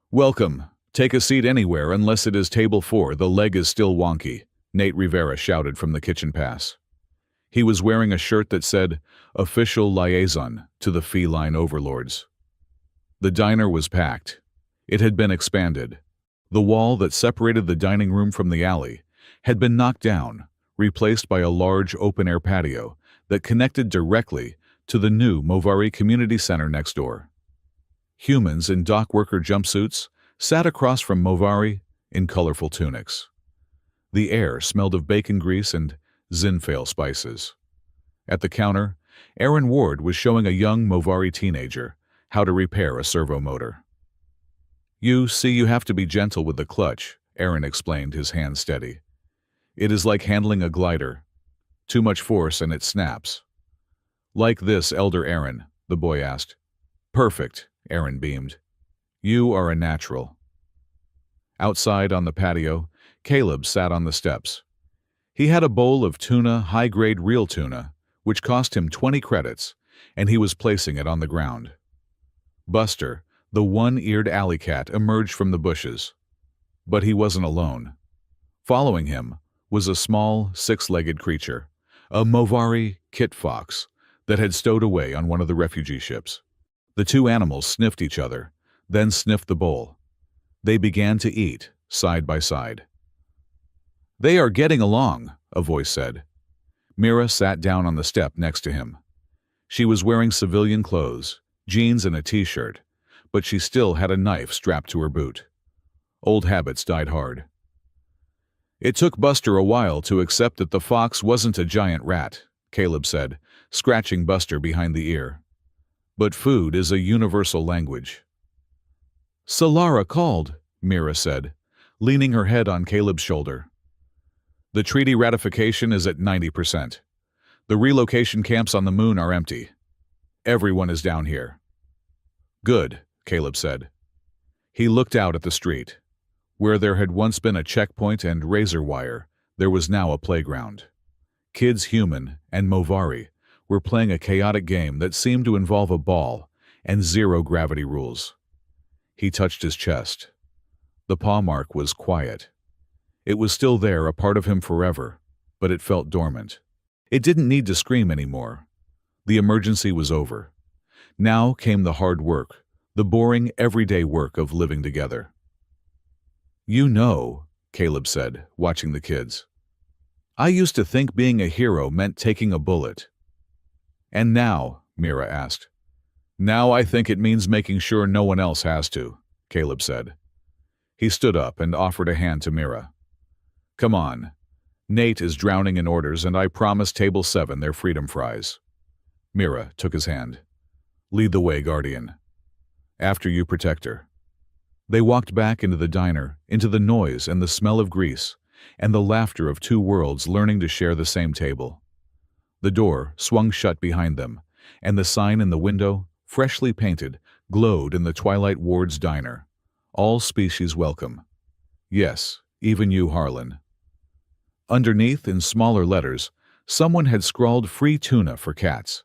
"Welcome. Take a seat anywhere unless it is table 4, the leg is still wonky," Nate Rivera shouted from the kitchen pass. He was wearing a shirt that said, "Official Liaison to the Feline Overlords." The diner was packed. It had been expanded. The wall that separated the dining room from the alley had been knocked down, replaced by a large open-air patio that connected directly to the new Movari Community Center next door. Humans in dock worker jumpsuits sat across from Movari in colorful tunics. The air smelled of bacon grease and Zinfandel spices. At the counter, Aaron Ward was showing a young Movari teenager how to repair a servo motor. "You see, you have to be gentle with the clutch," Aaron explained, his hand steady. "It is like handling a glider. Too much force and it snaps." "Like this, Elder Aaron?" the boy asked. "Perfect," Aaron beamed. "You are a natural." Outside on the patio, Caleb sat on the steps. He had a bowl of tuna, high-grade real tuna, which cost him 20 credits, and he was placing it on the ground. Buster, the one-eared alley cat, emerged from the bushes. But he wasn't alone. Following him was a small, 6-legged creature, a Movari kit fox, that had stowed away on one of the refugee ships. The two animals sniffed each other, then sniffed the bowl. They began to eat, side by side. "They are getting along," a voice said. Mira sat down on the step next to him. She was wearing civilian clothes, jeans and a t-shirt, but she still had a knife strapped to her boot. Old habits died hard. "It took Buster a while to accept that the fox wasn't a giant rat," Caleb said, scratching Buster behind the ear. "But food is a universal language." "Solara called," Mira said, leaning her head on Caleb's shoulder. "The treaty ratification is at 90%. The relocation camps on the moon are empty. Everyone is down here." "Good," Caleb said. He looked out at the street. Where there had once been a checkpoint and razor wire, there was now a playground. Kids Human and Movari were playing a chaotic game that seemed to involve a ball and zero gravity rules. He touched his chest. The paw mark was quiet. It was still there, a part of him forever, but it felt dormant. It didn't need to scream anymore. The emergency was over. Now came the hard work, the boring, everyday work of living together. "You know," Caleb said, watching the kids, "I used to think being a hero meant taking a bullet." "And now?" Mira asked. "Now I think it means making sure no one else has to," Caleb said. He stood up and offered a hand to Mira. "Come on. Nate is drowning in orders, and I promised Table 7 their freedom fries." Mira took his hand. "Lead the way, Guardian. After you, Protector." They walked back into the diner, into the noise and the smell of grease, and the laughter of two worlds learning to share the same table. The door swung shut behind them, and the sign in the window, freshly painted, glowed in the Twilight Ward's diner. "All species welcome. Yes, even you, Harlan." Underneath, in smaller letters, someone had scrawled "Free tuna for cats."